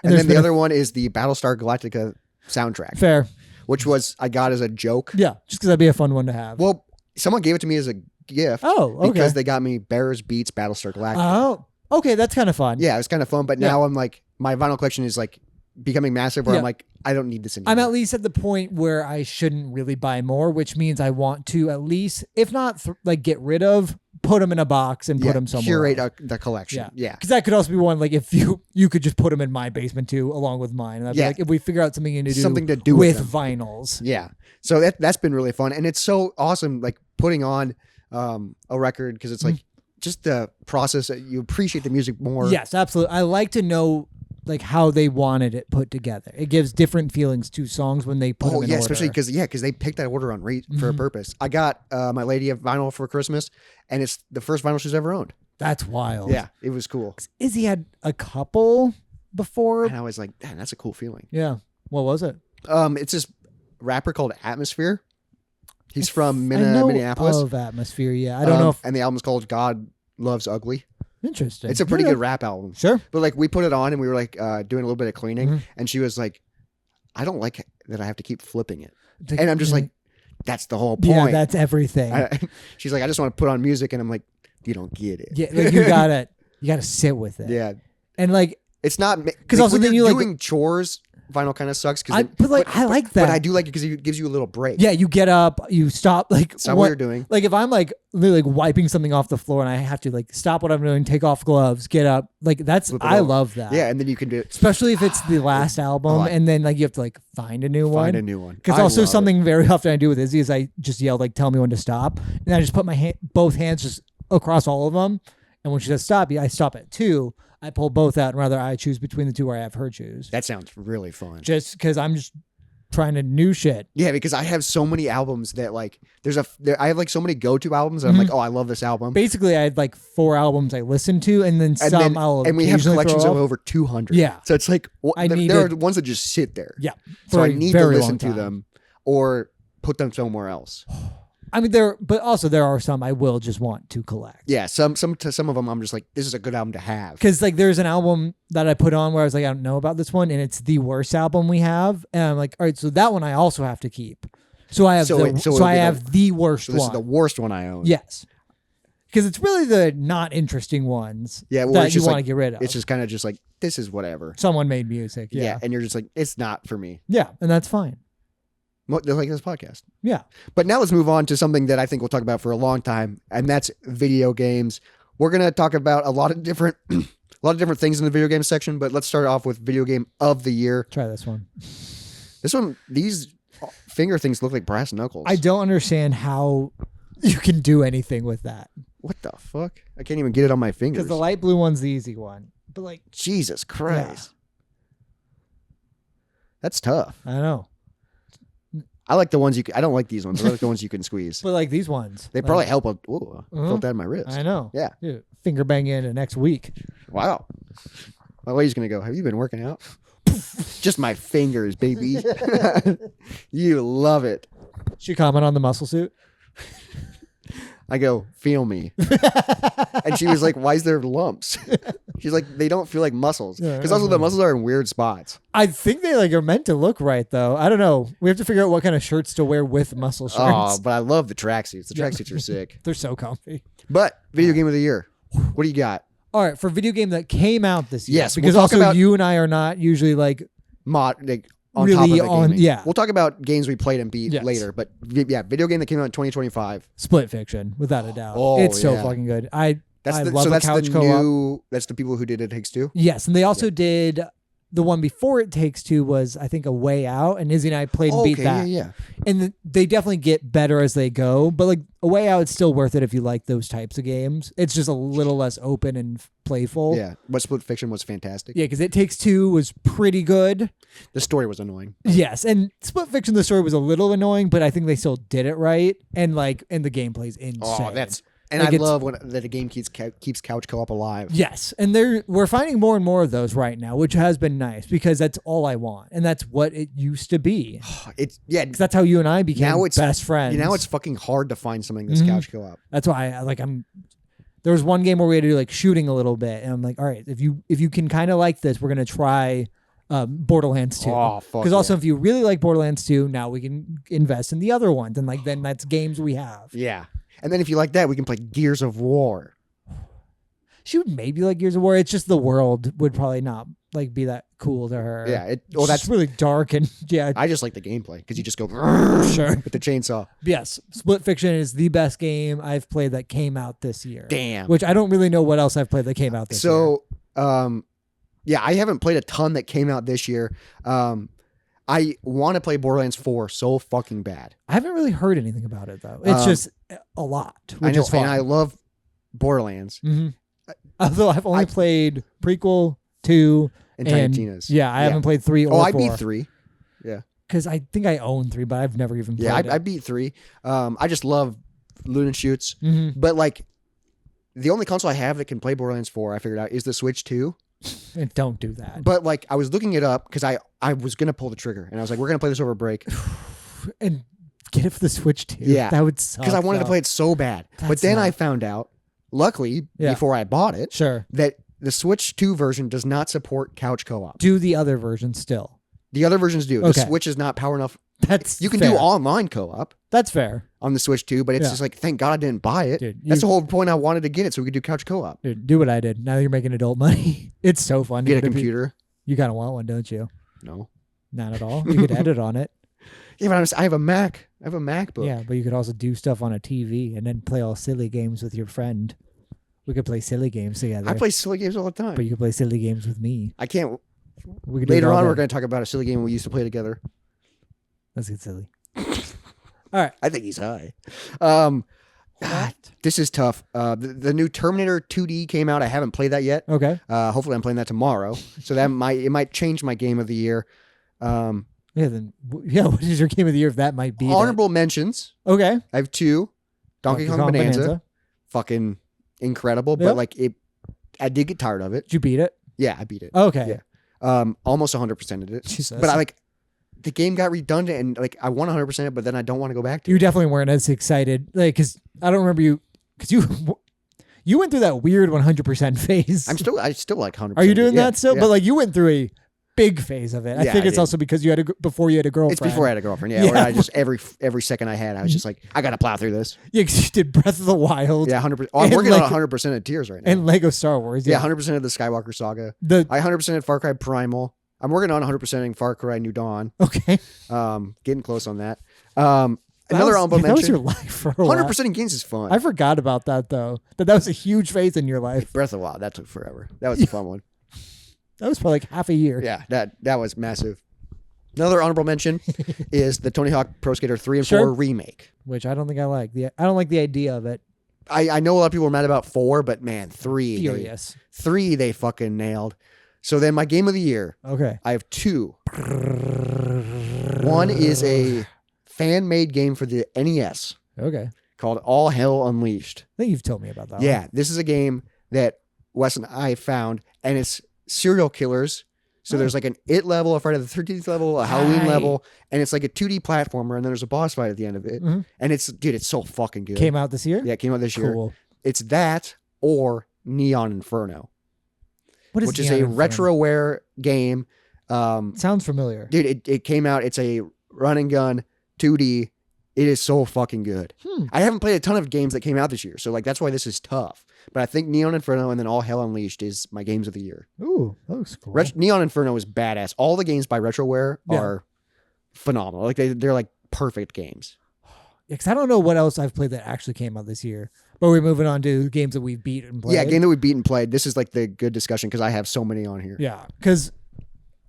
And there's then the been other one is the Battlestar Galactica soundtrack, fair. which I got as a joke. Yeah. Just because that'd be a fun one to have. Well, someone gave it to me as a gift. Oh, okay. Because they got me Bears Beats Battlestar Galactica. Oh, okay. That's kind of fun. Yeah, it was kind of fun. But now I'm like, my vinyl collection is like becoming massive where I'm like, I don't need this anymore. I'm at least at the point where I shouldn't really buy more, which means I want to at least, if not like get rid of, put them in a box and put them somewhere. Curate the collection. Yeah. Because that could also be one, like if you could just put them in my basement too, along with mine. And I'd be like, if we figure out something to do with vinyls. Yeah. So that's been really fun. And it's so awesome, like putting on a record, because it's like just the process that you appreciate the music more. Yes, absolutely. I like to know like how they wanted it put together. It gives different feelings to songs when they put them in order. Especially because they picked that order on for a purpose. I got my lady a vinyl for Christmas, and it's the first vinyl she's ever owned. That's wild. Yeah, it was cool. Izzy had a couple before. And I was like, damn, that's a cool feeling. Yeah. What was it? It's this rapper called Atmosphere. He's from Minneapolis. Of Atmosphere, yeah. I don't know if... And the album's called God Loves Ugly. Interesting. It's a pretty good rap album. Sure. But like we put it on and we were like doing a little bit of cleaning, and she was like, I don't like that I have to keep flipping it. And I'm just like, that's the whole point. Yeah, that's everything. She's like, I just want to put on music, and I'm like, you don't get it. Yeah, like you gotta sit with it. Yeah. And like, it's not because also then you doing chores. Vinyl kind of sucks I like that. But I do like it because it gives you a little break. Yeah, you get up, you stop. Like that's what you're doing. Like if I'm like literally like wiping something off the floor and I have to like stop what I'm doing, take off gloves, get up. Like I love that. Yeah, and then you can do it. Especially if it's the last album, and then like you have to like find a new one. Because also something very often I do with Izzy is I just yell like, "Tell me when to stop," and I just put my both hands just across all of them. And when she says stop, I stop at 2. I pull both out, and rather I choose between the 2, or I have her choose. That sounds really fun. Just because I'm just trying to new shit. Yeah, because I have so many albums that like I have like so many go-to albums that I'm like, oh, I love this album. Basically, I had like 4 albums I listened to, and then some and we have collections of over 200. Yeah, so it's like there are ones that just sit there. Yeah, so I need to listen to them or put them somewhere else. I mean, but also there are some I will just want to collect. Yeah, some of them I'm just like, this is a good album to have. Because like there's an album that I put on where I was like, I don't know about this one, and it's the worst album we have, and I'm like, all right, so that one I also have to keep. So I have the worst one. This is the worst one I own. Yes, because it's really the not interesting ones. Yeah, that you want to get rid of. It's just kind of just like, this is whatever. Someone made music. Yeah, and you're just like, it's not for me. Yeah, and that's fine. Like this podcast. Yeah. But now let's move on to something that I think we'll talk about for a long time, and that's video games. We're going to talk about a lot of different things in the video game section, but let's start off with video game of the year. Try this one. These finger things look like brass knuckles. I don't understand how you can do anything with that. What the fuck? I can't even get it on my fingers. Because the light blue one's the easy one. But like, Jesus Christ. Yeah. That's tough. I know. I like the ones I don't like these ones. I like the ones you can squeeze. But like these ones. They probably help. Felt that in my wrist. I know. Yeah. Dude, finger bang into next week. Wow. My lady's going to go, have you been working out? Just my fingers, baby. You love it. She comment on the muscle suit? I go, feel me. And she was like, why is there lumps? She's like, they don't feel like muscles. Because also the muscles are in weird spots. I think they like are meant to look right though. I don't know. We have to figure out what kind of shirts to wear with muscle shirts. Oh, but I love the tracksuits. The tracksuits are sick. They're so comfy. But video game of the year. What do you got? All right, for video game that came out this year. Yes, because also you and I are not usually like on top of really the on. gaming. Yeah, We'll talk about games we played and beat Yes. later, but yeah, video game that came out in 2025. Split Fiction, without a doubt. Oh, It's so yeah. fucking good. That's I the, love so a that's couch the co-op. new. That's the people who did It Takes Two. Yes, and they also did the one before It Takes Two was I think A Way Out, and Izzy and I played and beat that. Yeah. And they definitely get better as they go, but like A Way Out, it's still worth it if you like those types of games. It's just a little less open and playful. Yeah, but Split Fiction was fantastic. Yeah, because It Takes Two was pretty good. The story was annoying. Yes, and Split Fiction, the story was a little annoying, but I think they still did it right, and the gameplay's insane. Oh, that's and Like, I it's- love when that a game keeps couch co-op alive. Yes, and we're finding more and more of those right now, which has been nice because that's all I want, and that's what it used to be. It's yeah. 'Cause that's how you and I became Now it's best friends. Now it's fucking hard to find something that's Mhm. couch co-op. That's why there was one game where we had to do like shooting a little bit, and I'm like, all right, if you can kind of like this, we're gonna try Borderlands 2. Oh, fuck Because also yeah. if you really like Borderlands 2, now we can invest in the other ones, and then that's games we have. Yeah, and then if you like that, we can play Gears of War. She would maybe like Gears of War. It's just the world would probably not like be that cool to her. Yeah, It's that's just really dark and yeah. I just like the gameplay because you just go Sure. with the chainsaw. Yes, Split Fiction is the best game I've played that came out this year. Damn. Which I don't really know what else I've played that came out this year. So, yeah, I haven't played a ton that came out this year. I want to play Borderlands 4 so fucking bad. I haven't really heard anything about it though. It's just a lot, which I know, is fun. and I love Borderlands Mhm. Although I've only played prequel, 2, and Tarantino's. Yeah, I haven't played 3 or 4. I beat 3. Because I think I own 3, but I've never even played Yeah, it. I beat 3. I just love loot and shoots. Mhm. But like, the only console I have that can play Borderlands 4, I figured out, is the Switch 2. And don't do that. But like, I was looking it up because I was gonna pull the trigger, and I was like, we're gonna play this over break And get it for the Switch too. Yeah. That would suck. because I wanted to though. play it so bad. But That's then I not- found out, luckily, Yeah. before I bought it, Sure. that the Switch 2 version does not support couch co-op. Do the other version still. The other versions do. Okay. The Switch is not power enough. That's You can fair. do online co-op That's fair. on the Switch 2, but it's Yeah. just like, thank God I didn't buy it. Dude, That's the whole point. I wanted to get it so we could do couch co-op. Dude, do what I did. Now that you're making adult money. It's so fun. to Get a get computer. You kind of want one, don't you? No. Not at all. You could edit on it. Yeah, but I have a Mac. I have a MacBook. Yeah, but you could also do stuff on a TV and then play all silly games with your friend. We could play silly games together. I play silly games all the time. But you could play silly games with me. I can't. We could do it Later all on, day. we're going to talk about a silly game we used to play together. Let's get silly. All right. I think he's high. God, What? this is tough. The new Terminator 2D came out. I haven't played that yet. Okay. Hopefully, I'm playing that tomorrow. So that might change my game of the year. Yeah. Then. Yeah. What is your game of the year? If that might be Honorable mentions. that? Okay. I have 2. Donkey Kong Bonanza. Fucking incredible. Yep. But like I did get tired of it. Did you beat it? Yeah, I beat it. Okay. Yeah. Almost 100%ed it. Jesus. But I like the game got redundant and like I want 100%, but then I don't want to go back to You it. definitely weren't as excited, like, because I don't remember you, because you went through that weird 100% phase. I still like 100%. Are you doing Yeah, that still? yeah. But like you went through a big phase of it. I Yeah, think I it's did. also because you had before you had a girlfriend. It's before I had a girlfriend. Yeah, Yeah. where I just every second I had, I was just like, I gotta plow through this. Yeah, 'cause you did Breath of the Wild. Yeah, 100%. Oh, I'm And working like- on 100% of Tears right now. And Lego Star Wars. yeah, Yeah. 100% of the Skywalker Saga. The I 100% Far Cry Primal. I'm working on 100% Far Cry New Dawn. okay. Getting close on that. Another honorable That was mention. your life for a while. 100% in games is fun. I forgot about that though. That was a huge phase in your life. Breath of the Wild, that took forever. That was a fun one. That was probably like half a year. Yeah, that was massive. Another honorable mention is the Tony Hawk Pro Skater 3 and Sure. 4 remake. Which I don't think I like. I don't like the idea of it. I know a lot of people are mad about 4, but man, 3. Furious. 3 they fucking nailed. So then my game of the year, Okay. I have 2. One is a fan-made game for the NES Okay. called All Hell Unleashed. I think you've told me about that. Yeah, this is a game that Wes and I found, and it's serial killers. So Oh. there's like an It level, a Friday the 13th level, a Halloween Right. level, and it's like a 2D platformer, and then there's a boss fight at the end of it. Mhm. And it's, dude, it's so fucking good. Came out this year? Yeah, it came out this year. Cool. It's that or Neon Inferno, What is which is Neon a Inferno? retroware game. Sounds familiar. Dude, it came out. It's a run and gun 2D. It is so fucking good. I haven't played a ton of games that came out this year, so like that's why this is tough. But I think Neon Inferno and then All Hell Unleashed is my games of the year. Ooh, that looks cool. Neon Inferno is badass. All the games by Retroware Yeah. are phenomenal. Like they're like perfect games. Because I don't know what else I've played that actually came out this year. But we're moving on to games that we've beat and played. Yeah, game that we beat and played. This is like the good discussion because I have so many on here. Yeah, because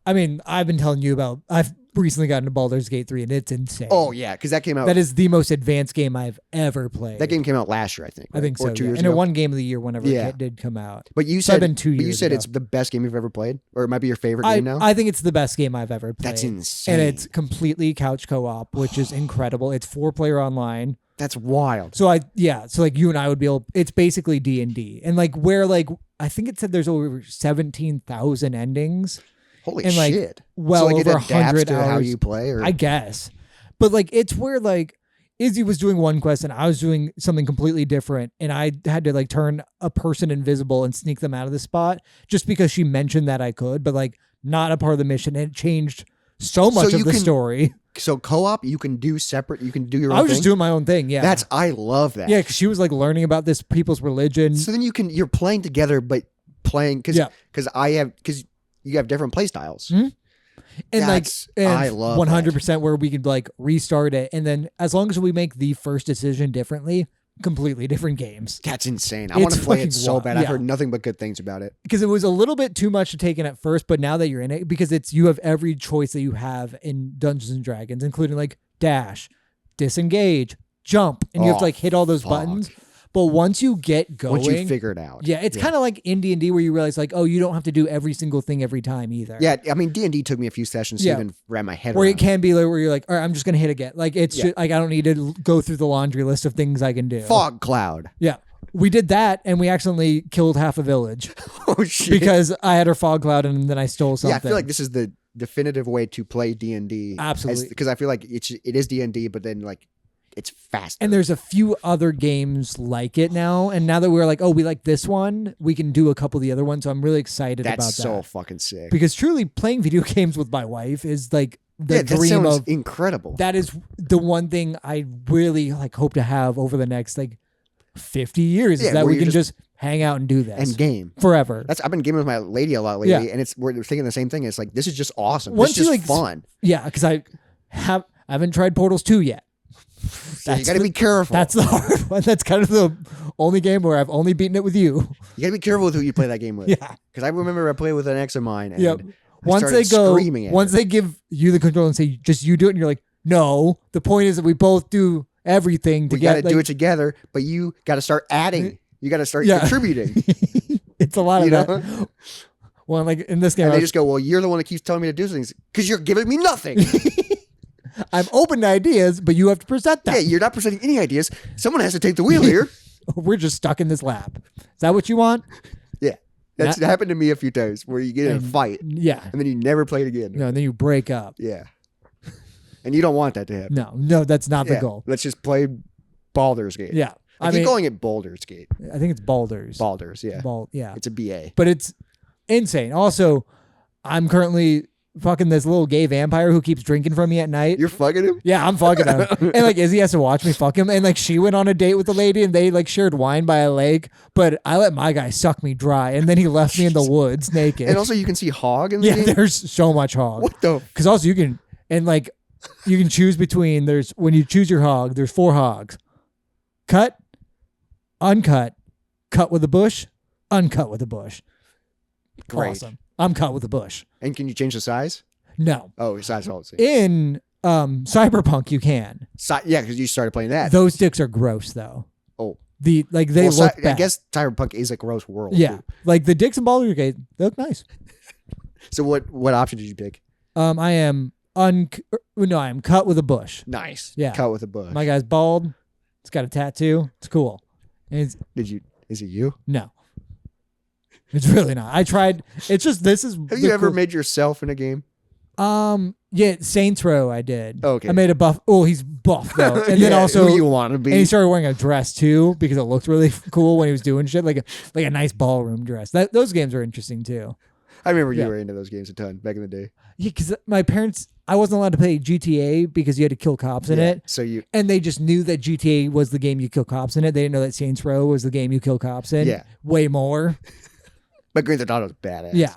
I mean, I've been telling you about. I've recently gotten to Baldur's Gate 3, and it's insane. Oh yeah, because that came out. That is the most advanced game I've ever played. That game came out last year, I think. Right? I think so. Or 2 yeah. years And ago. it won Game of the Year whenever it did come out. But you So said I've been 2 but you years said ago. it's the best game you've ever played, or it might be your favorite game now. I think it's the best game I've ever played. That's insane. And it's completely couch co-op, which is incredible. It's 4-player online. That's wild. So like you and I would be able. It's basically D&D, and like where like I think it said there's over 17,000 endings. Holy and like shit! well so like over it adapts 100 to hours. how you play, or I guess, but like it's where like Izzy was doing one quest and I was doing something completely different, and I had to like turn a person invisible and sneak them out of the spot just because she mentioned that I could, but like not a part of the mission. And it changed so much of the story. So co-op, you can do separate. You can do your own I was thing? just doing my own thing. Yeah, I love that. Yeah, because she was like learning about this people's religion. So then you're playing together, but playing because you have different play styles. Mm-hmm. And I love 100% where we could like restart it, and then as long as we make the first decision differently, completely different games. That's insane. I want to play it so wild. bad. I've heard nothing but good things about it. Because it was a little bit too much to take in at first, but now that you're in it, because you have every choice that you have in Dungeons and Dragons, including like dash, disengage, jump, and you have to like hit all those buttons. But once you get going, once you figure it out, it's kind of like in D&D where you realize like, oh, you don't have to do every single thing every time either. Yeah, I mean D&D took me a few sessions to even wrap my head around. Where it can be like where you're like, all right, I'm just gonna hit again. Like it's just, like I don't need to go through the laundry list of things I can do. Fog cloud. Yeah. We did that and we accidentally killed half a village. Oh shit. Because I had her fog cloud and then I stole something. Yeah, I feel like this is the definitive way to play D&D. Absolutely. Because I feel like it is D&D, but then like it's faster. And there's a few other games like it now. And now that we're like, oh, we like this one, we can do a couple of the other ones. So I'm really excited about that. That's so fucking sick. Because truly playing video games with my wife is like the dream that sounds of incredible. That is the one thing I really like hope to have over the next like 50 years is that we can just hang out and do this. And game. Forever. I've been gaming with my lady a lot lately, and we're thinking the same thing. It's like, this is just awesome. This is just fun. Yeah, because I haven't tried Portals 2 yet. You got to be careful. That's the hard one. That's kind of the only game where I've only beaten it with you. You got to be careful with who you play that game with. Yeah. Because I remember I played with an ex of mine. And Once they give you the control and say, just you do it, and you're like, no, the point is that we both do everything together. We got to do it together, but you got to start adding. You got to start contributing. It's a lot of that. Well, like in this game, and they just go, well, you're the one that keeps telling me to do things because you're giving me nothing. I'm open to ideas, but you have to present them. Yeah, you're not presenting any ideas. Someone has to take the wheel here. We're just stuck in this lab. Is that what you want? Yeah. That's happened to me a few times where you get in a fight. Yeah. And then you never play it again. No, and then you break up. Yeah. And you don't want that to happen. No, that's not the goal. Let's just play Baldur's Gate. Yeah. I keep calling it Baldur's Gate. I think it's Baldur's. Baldur's, yeah. Yeah. It's a BA. But it's insane. Also, I'm currently fucking this little gay vampire who keeps drinking from me at night. You're fucking him? Yeah, I'm fucking him. And like Izzy has to watch me fuck him. And like she went on a date with a lady and they like shared wine by a lake. But I let my guy suck me dry. And then he left me in the woods naked. And also you can see hog in the game? There's so much hog. What the? Because also you can choose between, when you choose your hog, there's 4 hogs. Cut, uncut, cut with a bush, uncut with a bush. Great. Awesome. I'm cut with a bush. And can you change the size? No. Oh, size all the same. In Cyberpunk, you can. Yeah, because you started playing that. Those dicks are gross, though. Oh. They look bad. I guess Cyberpunk is a gross world. Yeah. Too. Like the dicks in Baldur's Gate, they look nice. So what option did you pick? I am I am cut with a bush. Nice. Yeah. Cut with a bush. My guy's bald. It's got a tattoo. It's cool. And is it you? No. It's really not. I tried. It's just this is. Have you ever made yourself in a game? Yeah, Saints Row. I did. Okay. I made a buff. Oh, he's buff though, and then also who you want to be. And he started wearing a dress too because it looked really cool when he was doing shit, like a nice ballroom dress. Those games are interesting too. I remember you were into those games a ton back in the day. Yeah, because my parents, I wasn't allowed to play GTA because you had to kill cops in it. And they just knew that GTA was the game you kill cops in it. They didn't know that Saints Row was the game you kill cops in. Yeah. Way more. But Grand Theft Auto was badass. Yeah.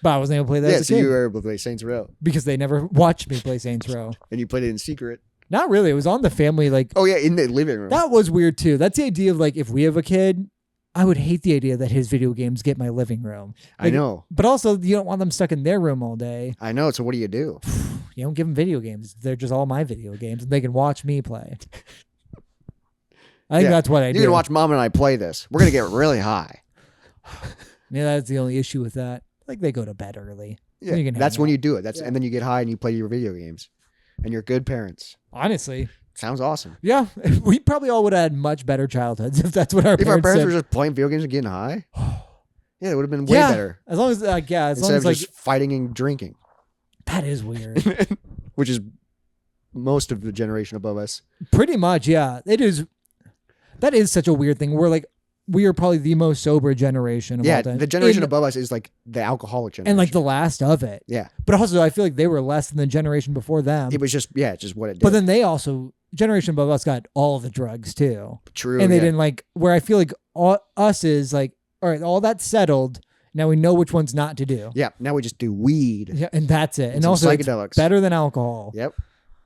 But I wasn't able to play that Yeah, as a so kid you were able to play Saints Row. because they never watched me play Saints Row. And you played it in secret. Not really. It was on the family. Like, Oh, yeah, in the living room. that was weird too. That's the idea of like, if we have a kid, I would hate the idea that his video games get my living room. Like, I know. But also, you don't want them stuck in their room all day. I know. So what do you do? You don't give them video games. They're just all my video games, and they can watch me play. I think that's what I do. You can watch Mom and I play this. We're going to get really high. Yeah, that's the only issue with that. Like, they go to bed early. Yeah, You can that's hang when out. you do it. And then you get high and you play your video games. And you're good parents. Honestly. Sounds awesome. Yeah, we probably all would have had much better childhoods if that's what our If our parents said. were just playing video games and getting high, yeah, it would have been way Yeah, better. as long as, as Instead long of as like, just fighting and drinking, that is weird. which is most of the generation above us. Pretty much, yeah. That is such a weird thing. We're like, we are probably the most sober generation of Yeah, all time. the generation above us is like the alcoholic generation. and like the last of it. Yeah. But also, I feel like they were less than the generation before them. It was just what it did. But then they also, generation above us got all the drugs too. True. And they yeah. didn't like, where I feel like us is like, all right, all that's settled. Now we know which ones not to do. Yeah, now we just do weed. Yeah, and that's it. And some also, it's psychedelics. better than alcohol. Yep.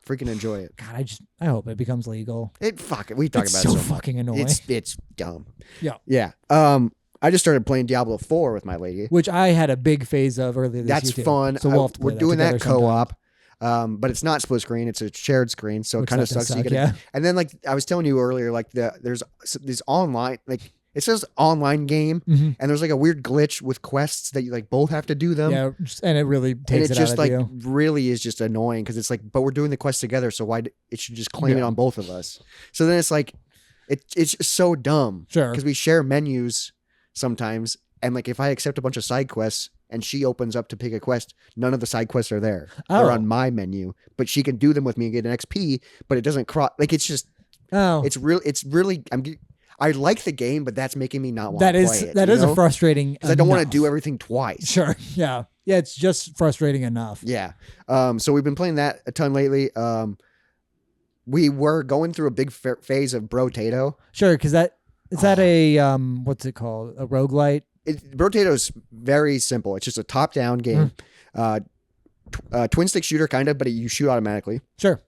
Freaking enjoy it. God, I hope it becomes legal. We talk It's about so it so fucking much. annoying. It's dumb. Yeah. Yeah. I just started playing Diablo 4 with my lady. Which I had a big phase of earlier this That's year. Too. fun. So we'll have to play we're doing that together sometime. co-op. But it's not split screen. It's a shared screen. So Which it kind of that does sucks. suck, yeah. And then like I was telling you earlier, like there's this online, like it says online game Mhm. and there's like a weird glitch with quests that you like both have to do them. Yeah, and it really And takes it it just out like of you. really is just annoying because it's like, but we're doing the quest together, so it should just claim it Yeah. on both of us. So then it's like, it's just so dumb. Sure. Because we share menus sometimes, and like if I accept a bunch of side quests and she opens up to pick a quest, none of the side quests are there. Oh. They're on my menu, but she can do them with me and get an XP, but it doesn't cross. Like it's just, Oh, it's really. I like the game, but that's making me not want that to is play it. that you is know? a frustrating. Because I don't want to enough. do everything twice. Sure. Yeah. Yeah. It's just frustrating enough. Yeah. So we've been playing that a ton lately. We were going through a big phase of Brotato. Sure. Because is that a what's it called? A roguelite? Brotato is very simple. It's just a top-down game. Twin stick shooter kind of, but you shoot automatically. Sure.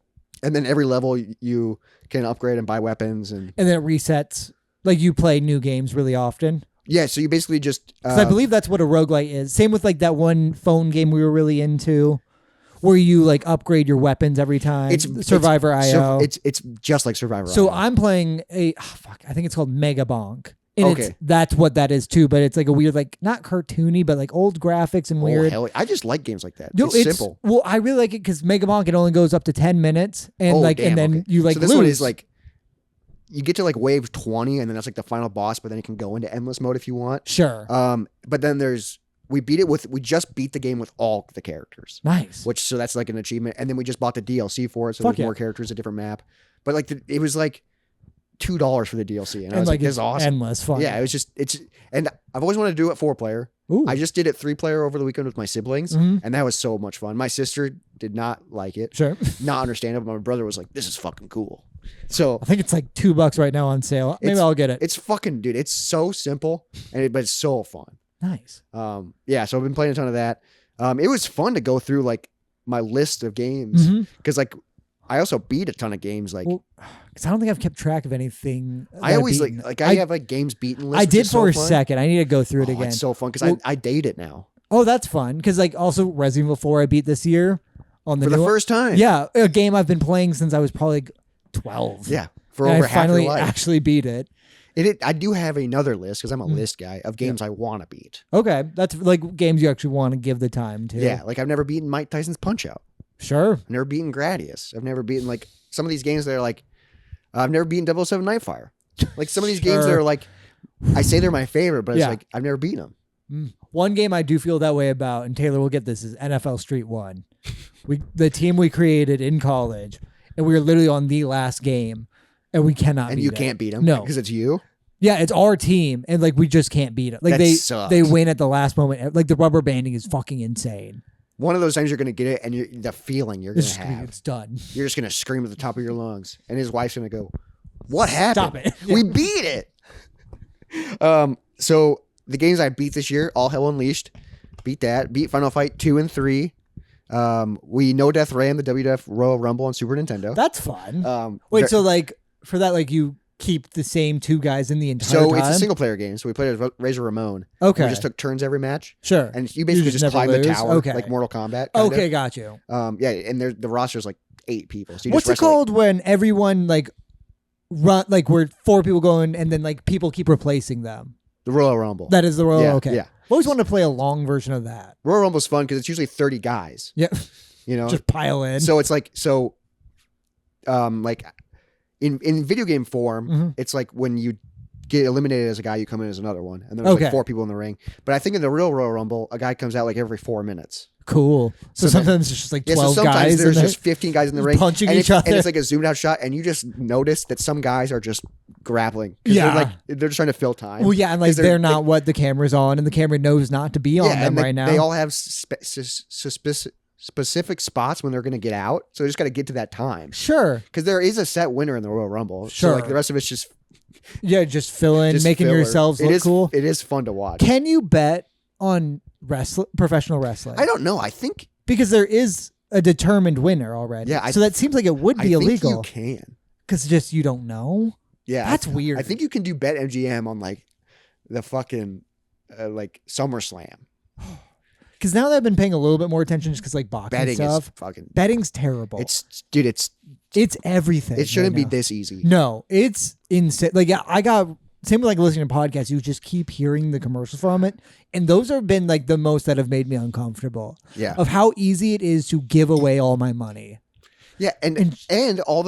And then every level you can upgrade and buy weapons and And then it resets. Like you play new games really often. yeah. So you basically just 'Cause I believe that's what a roguelite is. Same with like that one phone game we were really into, where you like upgrade your weapons every time. Survivor IO. It's just like Survivor. So IO. I'm playing I think it's called Mega Bonk. And Okay. that's what that is too, but it's like a weird, like not cartoony, but like old graphics and Oh, weird. hell, I just like games like that. No, it's simple. Well, I really like it because Mega Bonk, it only goes up to 10 minutes, and Oh, like, damn, and then okay. you like so this lose. one is like you get to like wave 20 and then that's like the final boss, but then you can go into endless mode if you want. Sure, But then we just beat the game with all the characters, nice. so that's like an achievement. And then we just bought the DLC for it. So Fuck there's yeah. more characters, a different map. But like it was like $2 for the DLC. And I And was like, this it's is awesome. endless fun. Yeah, and I've always wanted to do it 4-player. Ooh. I just did it 3-player over the weekend with my siblings, Mhm. and that was so much fun. My sister did not like it, Sure. not understand it, but my brother was like, this is fucking cool. So I think it's like $2 right now on sale. Maybe I'll get it. it's fucking, dude, it's so simple, but it's so fun. Nice. Yeah, so I've been playing a ton of that. It was fun to go through like my list of games because like I also beat a ton of games. Like Because I don't think I've kept track of anything. I always beaten. I have like games beaten list. I which did is so for a fun. second. I need to go through it again. It's so fun because I date it now Oh, that's fun. Because like also Resident Evil 4 I beat this year on the for the new first time. Yeah, a game I've been playing since I was probably like 12. Yeah, for And over I half finally your life. actually beat it. I do have another list because I'm a list guy of games I want to beat. Okay, that's like games you actually want to give the time to. Yeah, like I've never beaten Mike Tyson's Punch Out. Sure. I've never beaten Gradius. I've never beaten like some of these games that are like I've never beaten 007 Nightfire. Like some of these games that Sure. are like I say they're my favorite, but it's Yeah. like I've never beaten them. One game I do feel that way about, and Taylor will get this, is NFL Street 1. The team we created in college, and we were literally on the last game, and we cannot And beat you it. can't beat them No. because it's you. Yeah, it's our team, and like we just can't beat it. Like That sucks. they win at the last moment. Like the rubber banding is fucking insane. One of those times you're going to get it, and the feeling you're going to have, It's done. you're just going to scream at the top of your lungs, and his wife's going to go, "What happened? Stop it." We beat it." So the games I beat this year, All Hell Unleashed, beat that. Beat Final Fight 2 and 3. We No Death ran the WWF Royal Rumble on Super Nintendo. That's fun. Wait, so like for that, like you keep the same 2 guys in the entire so time? it's a single player game. So we played as Razor Ramon. Okay. We just took turns every match. Sure. And you basically just never climb lose? the tower Okay. like Mortal Kombat. Okay, got you. Yeah, and the roster's like 8 people. So you What's just it called when everyone like run like we're 4 people going and then like people keep replacing them? The Royal Rumble. That is the Royal. Yeah, okay. yeah. I always wanted to play a long version of that. Royal Rumble's fun because it's usually 30 guys. Yeah. You know, Just pile in. so it's like like in video game form, it's like when you get eliminated as a guy, you come in as another one, and there's like 4 people in the ring. But I think in the real Royal Rumble, a guy comes out like every 4 minutes. Cool. So sometimes it's just like 12 sometimes guys. there's just 15 guys in the ring punching and each other. and it's like a zoomed out shot, and you just notice that some guys are just grappling. Yeah. they're just trying to fill time. Well, yeah, and like they're not what the camera's on, and the camera knows not to be on them right now. They all have specific spots when they're going to get out, so they just got to get to that time. Sure. Because there is a set winner in the Royal Rumble. Sure. So like the rest of it's just just fill in, making filler. yourselves look cool. It is fun to watch. Can you bet on professional wrestling? I don't know. I think because there is a determined winner already. Yeah, so that seems like it would be illegal. You can. Because just you don't know. Yeah, that's weird. I think you can do bet MGM on like the fucking like SummerSlam. Because now that I've been paying a little bit more attention, just because like boxing Betting stuff, is fucking. betting's terrible. It's everything. It shouldn't right be now. this easy. No, it's insane. Like I got same with like listening to podcasts. You just keep hearing the commercials from it, and those have been like the most that have made me uncomfortable. Yeah, of how easy it is to give away all my money. Yeah, and all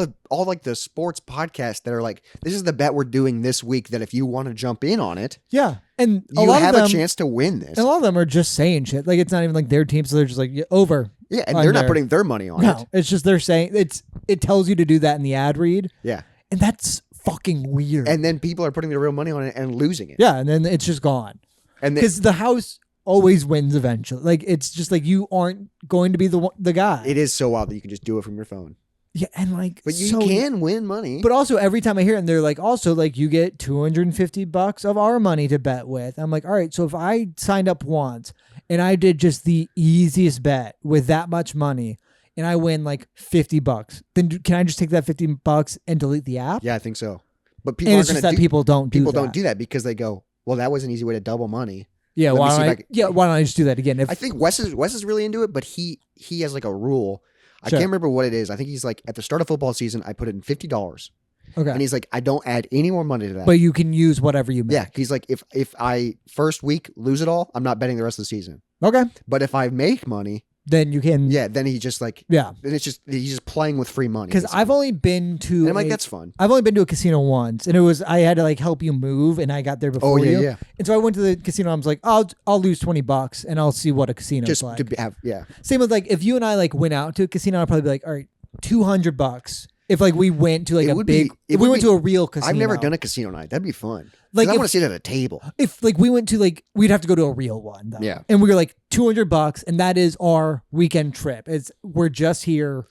like the sports podcasts that are like, this is the bet we're doing this week, that if you want to jump in on it, yeah, and you have a chance to win this. And a lot of them are just saying shit. Like it's not even like their team, so they're just like over. Yeah, and they're not putting their money on No, it. it's just they're saying it tells you to do that in the ad read. Yeah, and that's fucking weird. And then people are putting their real money on it and losing it. Yeah, and then it's just gone. And because the house always wins eventually. Like it's just like you aren't going to be the guy. It is so wild that you can just do it from your phone. Yeah, and like, but you can win money. But also, every time I hear it, and they're like, also like, you get $250 of our money to bet with. I'm like, all right, so if I signed up once and I did just the easiest bet with that much money, and I win like $50, then can I just take that $50 and delete the app? Yeah, I think so. But people, people don't do that. Don't do that because they go, well, that was an easy way to double money. Yeah, why don't I just do that again? I think Wes is really into it, but he has like a rule. I can't remember what it is. I think he's like, at the start of football season, I put in $50. Okay. And he's like, I don't add any more money to that. But you can use whatever you make. Yeah. He's like, if I first week lose it all, I'm not betting the rest of the season. Okay. But if I make money, then you can. Yeah. Then he just like. Yeah. Then he's just playing with free money. Because I've only been to. And I'm like, that's fun. I've only been to a casino once, and I had to like help you move, and I got there before you. Yeah. And so I went to the casino. I was like, I'll lose $20, and I'll see what a casino is like. Just to have, yeah. Same with like, if you and I like went out to a casino, I'd probably be like, all right, $200. If like we went to like if we went to a real casino. I've never done a casino night. That'd be fun. Like I want to sit at a table. If like we went to like, we'd have to go to a real one though. Yeah. And we were like $200, and that is our weekend trip. We're just here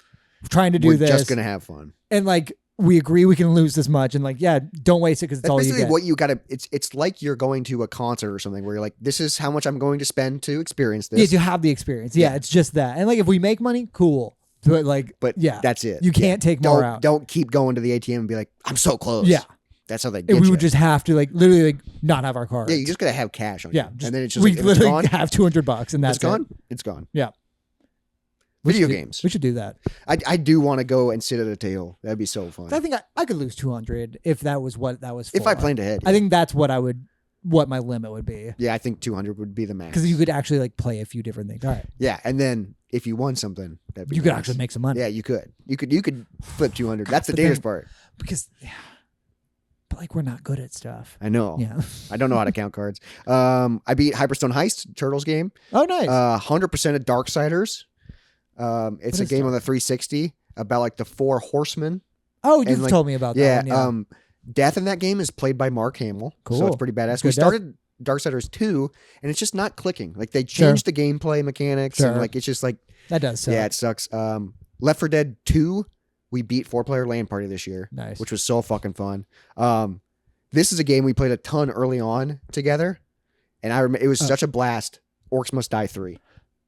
trying to do this. We're just gonna have fun. And like we agree we can lose this much, and like don't waste it because it's all you get. What you gotta. It's like you're going to a concert or something where you're like, this is how much I'm going to spend to experience this. Yeah, to have the experience. Yeah, it's just that. And like if we make money, cool. But yeah, that's it. You can't take more out. Don't keep going to the ATM and be like, I'm so close. Yeah. That's how they get and we you. would just have to like literally like not have our cards. Yeah, you just gotta have cash on you. And then it's just we like, literally have $200 and that's gone. It's gone. Yeah. Video games. We should do that. I do want to go and sit at a table. That'd be so fun. I think I could lose 200 if that was what that was for. If I planned ahead. I think that's what my limit would be. Yeah, I think 200 would be the max. Because you could actually like play a few different things. All right. Yeah, and then if you won something, you could actually make some money. Yeah, you could. You could flip 200. That's the dangerous part. Because but like we're not good at stuff. I know. Yeah. I don't know how to count cards. I beat Hyperstone Heist Turtles game. Oh, nice. 100% of Darksiders. It's a game on the 360 about like the 4 horsemen. Oh, you've told me about that. Yeah. Death in that game is played by Mark Hamill. Cool. So it's pretty badass. We started Darksiders 2 and it's just not clicking. Like they changed the gameplay mechanics and like it's just like that does suck. Yeah, it sucks. Left 4 Dead 2, we beat 4-player LAN party this year. Nice. Which was so fucking fun. This is a game we played a ton early on together. And I remember it was such a blast. Orcs Must Die 3.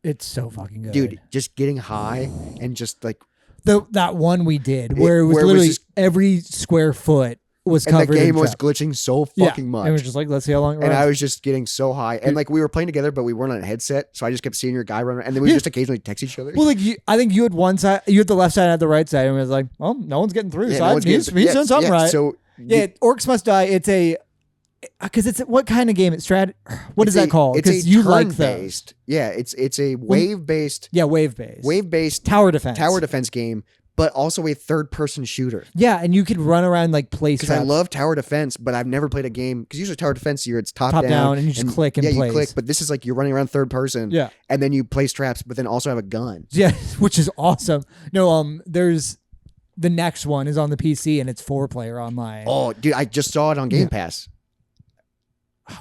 It's so fucking good. Dude, just getting high and just like that one we did where it was where it was literally just- every square foot was and covered the game in was traps. glitching so fucking And much. it was just like, let's see how long it And runs. I was just getting so high. And like we were playing together, but we weren't on a headset. So I just kept seeing your guy run around. And then we would just occasionally text each other. Well, like I think you had one side, you had the left side, I had the right side, and it was like, oh, no one's getting through. Yeah, So no one's he's getting- doing something right. So Yeah, Orcs Must Die. It's a because it's what kind of game? It's What is that called? It's a Because you like those. turn-based. Yeah, it's a wave-based Yeah, wave-based tower defense. defense game, but also a third-person shooter. Yeah, and you could run around like place Because I traps. love tower defense, but I've never played a game because usually tower defense here it's top down and you just click and yeah, place. you click. But this is like you're running around third person. Yeah. and then you place traps, but then also have a gun. Yeah, which is awesome. No, there's the next one is on the PC and it's 4-player online. Oh, dude, I just saw it on Game Pass.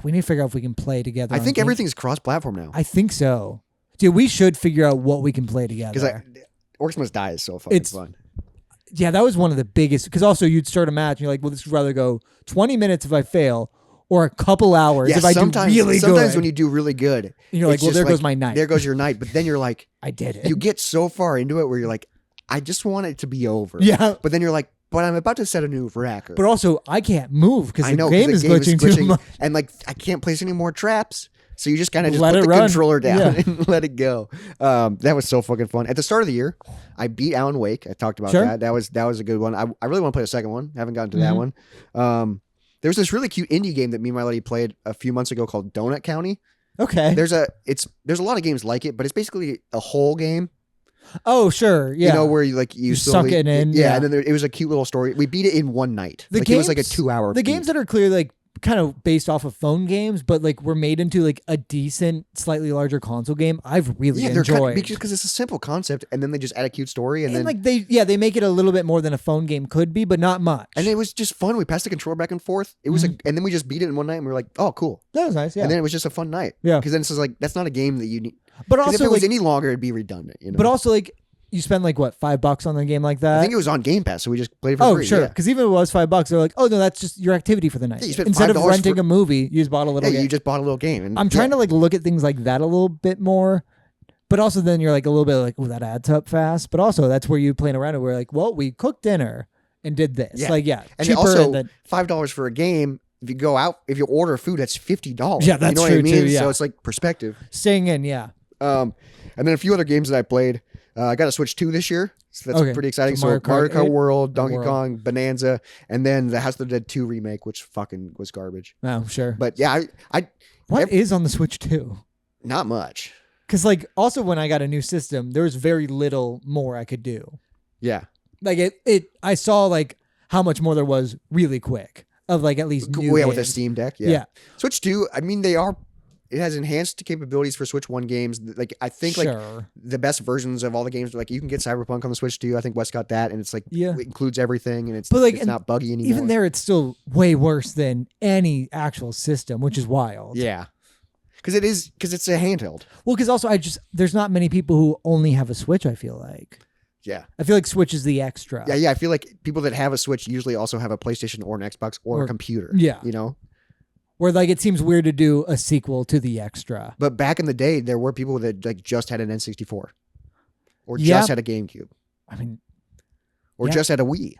We need to figure out if we can play together. I on think Game- everything's cross-platform now. I think so. Dude, we should figure out what we can play together. Because Orcs Must Die is so fucking It's- fun. Yeah, that was one of the biggest. Because also you'd start a match and you're like, well, this would rather go 20 minutes if I fail or a couple hours Yeah, if I do really sometimes good. when you do really good, And you're like, it's well, just there goes my night. There goes your night. But then you're like, I did it. you get so far into it where you're like, I just want it to be over. Yeah. But then you're like, but I'm about to set a new record. But also, I can't move because I the know game 'cause is the game glitching too much. and like I can't place any more traps. So you just kind of just Let put it the run. controller down Yeah. and let it go. That was so fucking fun. At the start of the year, I beat Alan Wake. I talked about Sure. that. That was a good one. I really want to play the second one. Haven't gotten to Mm-hmm. that one. There's this really cute indie game that me and my lady played a few months ago called Donut County. Okay. There's a lot of games like it, but it's basically a whole game. Oh, sure. Yeah. You know, where you suck slowly, it in, Yeah, yeah. and then it was a cute little story. We beat it in one night. The It was like a games- 2-hour. the games that are clearly like kind of based off of phone games, but like were made into like a decent, slightly larger console game, I've really they're enjoyed. because it's a simple concept, and then they just add a cute story, and And then like they make it a little bit more than a phone game could be, but not much. and it was just fun. We passed the controller back and forth. It was and then we just beat it in one night, and we were like, oh, cool. That was nice, yeah. And then it was just a fun night. Yeah. Because then it's just like that's not a game that you need. but 'Cause if also it was like, any longer, it'd be redundant. You know. but also like you spend like what, $5 on a game like that? I think it was on Game Pass, so we just played it for Oh, free. sure. Yeah. Because even if it was $5, they're like, oh no, that's just your activity for the night. Yeah, you spent Instead of $5 renting for- a movie, you just bought a little Yeah, game. you just bought a little game. And I'm trying to like look at things like that a little bit more. But also then you're like a little bit like, oh, that adds up fast. But also that's where you playing around and we're like, well, we cooked dinner and did this. Yeah. Like, yeah. And cheaper also and then, $5 for a game. If you go out, if you order food, that's $50. Yeah, that's you know true what I mean? too, yeah. So it's like perspective. staying in, yeah. And then a few other games that I played. I got a Switch 2 this year, so that's Okay. pretty exciting. So So Mario Mario Kart Kart World, Donkey World. Kong, Bonanza, and then the House of the Dead 2 remake, which fucking was garbage. Oh, sure. But yeah, I What is on the Switch 2? not much. Because like also when I got a new system, there was very little more I could do. Yeah, Like I saw like how much more there was really quick of like at least new yeah, with a games. Steam Deck. Yeah. Yeah. Switch 2. I mean, it has enhanced capabilities for Switch 1 games. Like I think like Sure. the best versions of all the games. Like you can get Cyberpunk on the Switch 2. I think Wes got that, and it's like Yeah. it includes everything, and it's But, like, it's and not buggy anymore. Even there, it's still way worse than any actual system, which is wild. yeah, because it's a handheld. Well, because also there's not many people who only have a Switch. I feel like Switch is the extra. Yeah. I feel like people that have a Switch usually also have a PlayStation or an Xbox or a computer. Yeah. You know? Where like it seems weird to do a sequel to the extra. But back in the day, there were people that like just had an N64 or Yeah. just had a GameCube I mean, or Yeah. just had a Wii.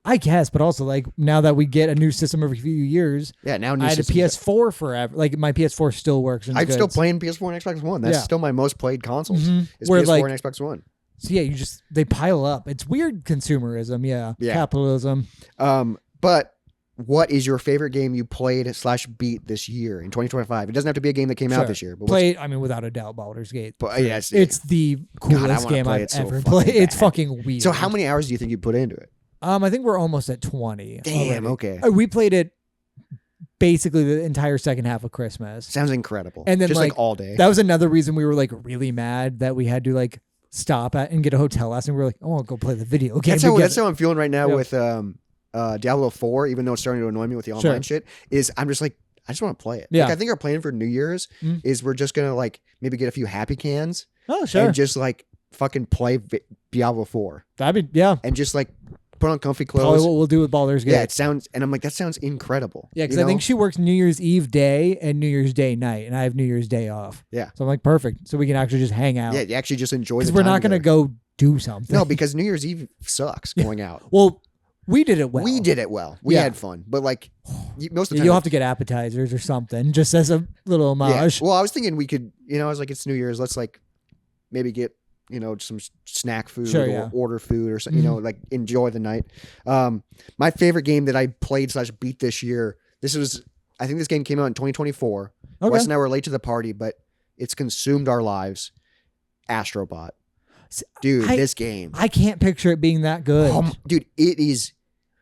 I guess, but also like now that we get a new system every few years, Yeah. Now new I had a systems- PS4 forever. Like my PS4 still works. And I'm it's still good. playing PS4 and Xbox One. That's Yeah. still my most played consoles. Mhm. Is Where, PS4 like- and Xbox One. So yeah, they pile up. It's weird consumerism. Yeah. Yeah. Capitalism. But what is your favorite game you played / beat this year in 2025? It doesn't have to be a game that came out Sure. this year. But Play. I mean, without a doubt, Baldur's Gate. yes, It's the coolest wanna game play I've it so ever fucking played. It's bad. fucking weird. So how many hours do you think you put into it? I think we're almost at 20. Damn. already. Okay. We played it basically the entire second half of Christmas. Sounds incredible. And then, just like like, all day. That was another reason we were like really mad that we had to like stop at and get a hotel last, and we were like, oh, I'll go play the video game. That's how I'm feeling right now Yeah. with Diablo 4, even though it's starting to annoy me with the online shit, is I'm just like, I just want to play it. Yeah. Like, I think our plan for New Year's Mm. is we're just going to like maybe get a few happy cans Oh, sure. and just like fucking play Diablo 4 That'd be, yeah. and just like put on comfy Probably clothes. what we'll do with Baldur's Gate. Yeah, it sounds, and I'm like, that sounds incredible. Yeah, because You I think know? she works New Year's Eve day and New Year's Day night, and I have New Year's Day off. Yeah. So I'm like, perfect. So we can actually just hang out. Yeah, you actually just enjoy the Because time we're not going to together. go do something. No, because New Year's Eve sucks going out. Well, we did it well. We did it well. We Yeah. had fun. But like, most of the time. You'll have to get appetizers or something, just as a little homage. Well, I was thinking we could, I was like, it's New Year's. Let's like maybe get, some snack food Sure, or yeah. order food or something, like enjoy the night. My favorite game that I played / beat this year, I think this game came out in 2024. Okay. Wes and I were late to the party, but it's consumed our lives. Astrobot. Dude, this game. I can't picture it being that good. Dude, it is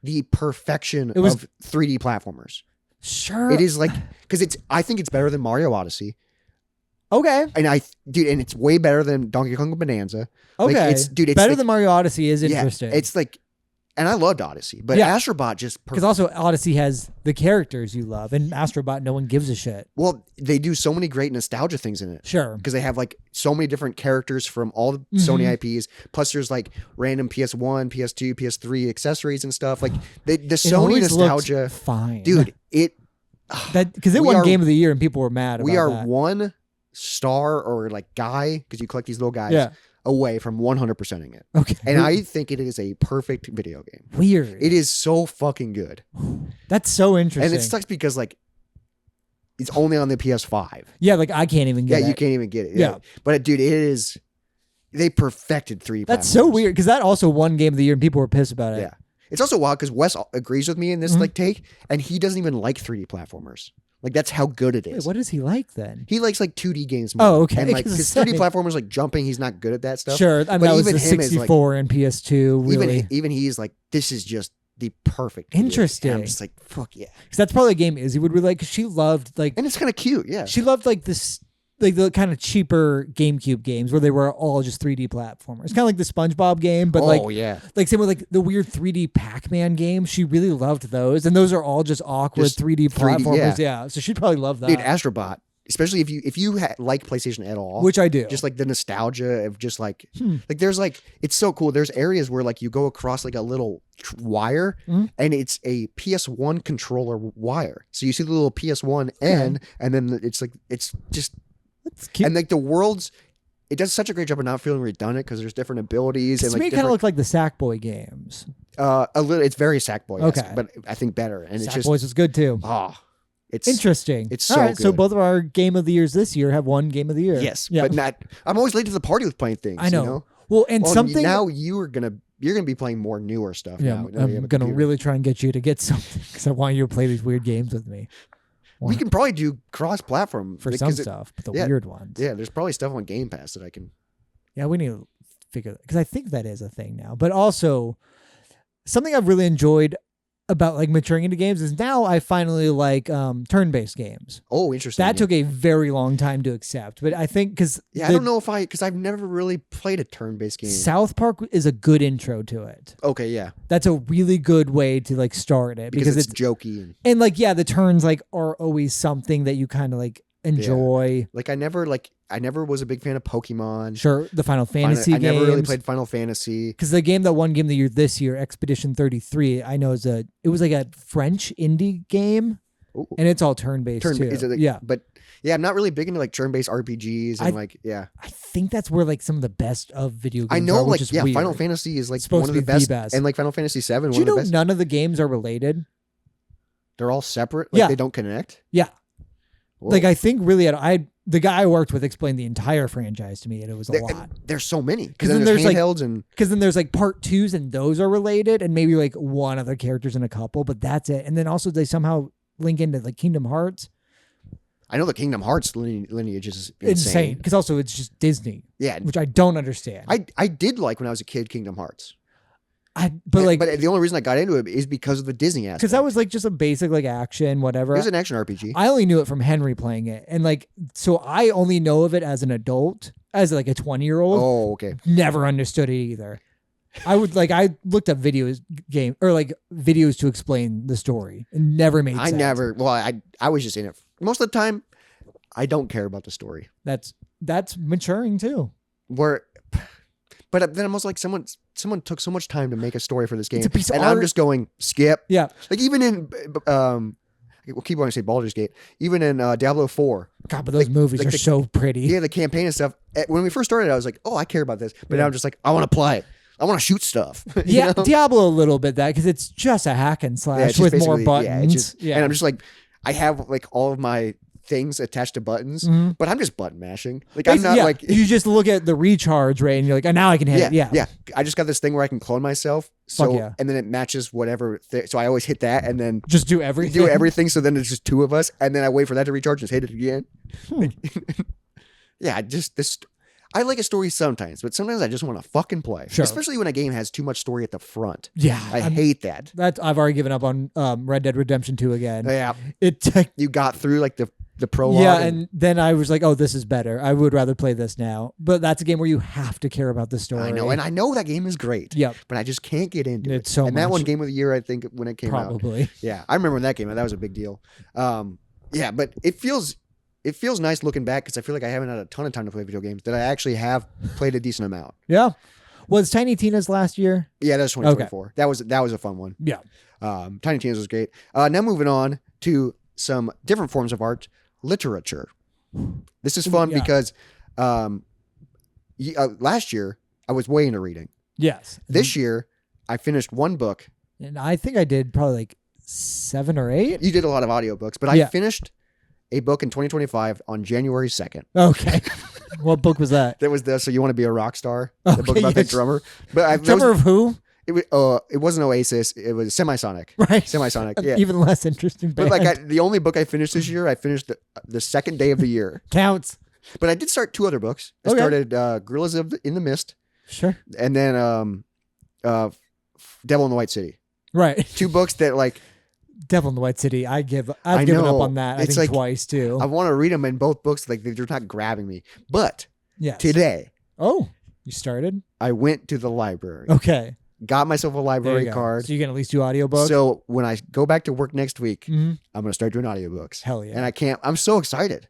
the perfection of 3D platformers. Sure. It is like, because I think it's better than Mario Odyssey. Okay. And and it's way better than Donkey Kong Bonanza. Okay. Like, it's better like, than Mario Odyssey is interesting. It's like, and I loved Odyssey, but Yeah. Astrobot just because also Odyssey has the characters you love, and Astrobot, no one gives a shit. well, they do so many great nostalgia things in it. Sure. Because they have like so many different characters from all the Sony IPs. Plus, there's like random PS1, PS2, PS3 accessories and stuff. Like the Sony always nostalgia, looks fine. dude. Because it we won are- Game of the Year, and people were mad. We about are that. one star or like guy, because you collect these little guys, Yeah. away from 100%ing it. Okay. And I think it is a perfect video game. Weird. It is so fucking good. That's so interesting. And it sucks because like it's only on the PS5. Yeah, like I can't even get it. You can't even get it. Yeah. But dude, they perfected 3D That's so platformers. weird because that also won Game of the Year, and people were pissed about it. Yeah. It's also wild because Wes agrees with me in this Mhm. like take, and he doesn't even like 3D platformers. Like that's how good it Wait, is. what does he like then? He likes like 2D games more. Oh, okay. And like Because his 3D it's platformers like jumping, he's not good at that stuff. Sure, I mean, But that was even the him is, like- 64 and PS2. Really, Even he's like, this is just the perfect video game. Interesting. And I'm just like, fuck yeah. because that's probably a game Izzy would really like. Cause she loved like And it's kind of cute, yeah. she loved like this. Like the kind of cheaper GameCube games where they were all just 3D platformers. Kind of like the SpongeBob game, but yeah. like same with like the weird 3D Pac-Man game. She really loved those, and those are all just awkward Just 3D 3D, platformers. Yeah, so she'd probably love that. Dude, Astrobot, especially if you like PlayStation at all, which I do. just like the nostalgia of just like Hmm. like there's like it's so cool. There's areas where like you go across like a little wire Mhm. and it's a PS1 controller wire. So you see the little PS1 N and then it's like it's just That's cute. and like the worlds. It does such a great job of not feeling redundant because there's different abilities and to me, like it kind of looked like the Sackboy games. a little. It's very Sackboy, Okay. but I think better. And it's just Sackboys was good too. it's Interesting. it's All so right, so good. both of our Game of the Years this year have one Game of the Year. yes, Yeah. but not. I'm always late to the party with playing things. I know. You know? Well, and Well, something. now you're gonna be playing more newer stuff. yeah, now that you I'm have a gonna computer. really try and get you to get something because I want you to play these weird games with me. We can probably do cross-platform For some stuff, but the yeah. weird ones. Yeah, there's probably stuff on Game Pass that I can. Yeah, we need to figure because I think that is a thing now. But also, something I've really enjoyed about like maturing into games is now I finally like turn-based games. Oh, interesting. That yeah. took a very long time to accept, but I think because Yeah, I don't know because I've never really played a turn-based game. South Park is a good intro to it. Okay, yeah, That's a really good way to like start it because it's jokey and like yeah, the turns like are always something that you kind of like enjoy. like I never was a big fan of Pokemon. Sure, the Final Fantasy I never really games. played Final Fantasy. Because the game that won Game of the Year this year, Expedition 33, I know it was like a French indie game, Ooh. and it's all turn-based too. Is it like, yeah, but yeah, I'm not really big into like turn-based RPGs and I think that's where like some of the best of video games I know are, which like is yeah, weird. Final Fantasy is like Supposed one of to the be the best, best. and like Final Fantasy 7, Do one you of the know best. none of the games are related? They're all separate. Like Yeah. they don't connect. Yeah. Whoa. Like I think really, the guy I worked with explained the entire franchise to me, and it was a lot. There's so many Because because then there's there's, like- handhelds and Because then there's like part twos, and those are related, and maybe like one other characters in a couple, but that's it. And then also they somehow link into like Kingdom Hearts. I know the Kingdom Hearts lineage is Insane. Because also it's just Disney, Yeah, which I don't understand. I did like when I was a kid Kingdom Hearts. But the only reason I got into it is because of the Disney aspect. because that was like just a basic like action, whatever. It was an action RPG. I only knew it from Henry playing it, and like so I only know of it as an adult, as like a 20-year-old. Oh, okay. Never understood it either. I looked up videos to explain the story. It never made sense. I was just in it. Most of the time, I don't care about the story. That's maturing too. But But then I'm also like, someone took so much time to make a story for this game, a piece of and art. I'm just going skip. Yeah. Like even in we'll keep wanting to say Baldur's Gate, even in Diablo 4. God, but those movies like are the- so pretty. Yeah, the campaign and stuff. When we first started, I was like, oh, I care about this. But now I'm just like, I want to play. I want to shoot stuff. you Yeah, know? Diablo a little bit that because it's just a hack and Yeah, slash it's just with more basically- buttons. it's just- Yeah, And I'm just like, I have like all of my things attached to buttons, but I'm just button mashing. Like I'm not yeah, like you just look at the recharge rate and you're like, oh, now I can hit it. Yeah, I just got this thing where I can clone myself. So Fuck yeah. and then it matches whatever. So I always hit that and then just do everything. do everything. So then it's just two of us, and then I wait for that to recharge and just hit it again. Yeah, I like a story sometimes, but sometimes I just want to fucking play. Sure. Especially when a game has too much story at the front. Yeah, I hate that. I've already given up on Red Dead Redemption 2 again. Yeah, It took you got through like the prologue. yeah, and then I was like, oh, this is better. I would rather play this now. But that's a game where you have to care about the story. I know, and I know that game is great. Yep. But I just can't get into it. It's so and that much. one game of the year, I think, when it came out. Probably. Yeah, I remember when that came out. That was a big deal. Yeah, but it feels nice looking back because I feel like I haven't had a ton of time to play video games. That I actually have played a decent amount. Yeah. Was Tiny Tina's last year? Yeah, that was 2024. That was a fun one. Yeah. Tiny Tina's was great. Now moving on to some different forms of art, literature. This is fun Yeah. because last year I was way into reading. Yes. This year I finished one book. And I think I did probably like 7 or 8. You did a lot of audiobooks, but I Yeah. finished a book in 2025 on January 2nd. Okay. What book was that? That was the So You Want to Be a Rock Star, the book Okay, about the yes. drummer. But Drummer of who? it wasn't Oasis. It was Semisonic. Right. Semisonic. An Yeah. even less interesting band. But like the only book I finished this year, I finished the second day of the year. Counts. But I did start 2 other books. I Okay. started Gorillas in the Mist, Sure. and then Devil in the White City. Right. 2 books that like Devil in the White City. I've given up know. on that. I It's think like- twice too. I want to read them, and both books like they're not grabbing me. But Yes. today Oh, you started? I went to the library, Okay. got myself a There library you go. card. So you can at least do audiobooks? So when I go back to work next week, Mhm. I'm going to start doing audiobooks. Hell yeah. And I'm so excited.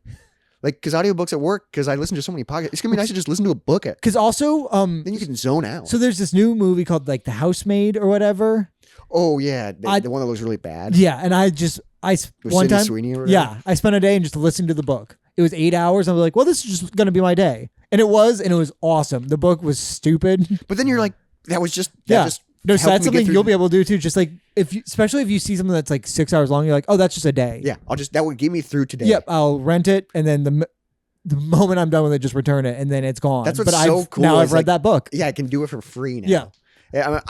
Like, because audiobooks at work, because I listen to so many podcasts, it's going to be nice to just listen to a book. Because also, Then you can zone out. so there's this new movie called like The Housemaid or whatever. Oh, yeah. The one that looks really bad. Yeah, and With one Sydney time, Sweeney or whatever? yeah, I spent a day and just listened to the book. It was 8 hours. I was like, well, this is just gonna be my day, and it was awesome. The book was stupid. But then you're like, that was just, Yeah. just No, so helped that's me get something through- you'll be able to do too. Just like especially if you see something that's like 6 hours long, you're like, oh, that's just a day. Yeah, that would get me through today. Yep, I'll rent it, and then the moment I'm done with it, just return it, and then it's gone. That's what's but so cool Now is, I've read like, that book. Yeah, I can do it for free now. Yeah.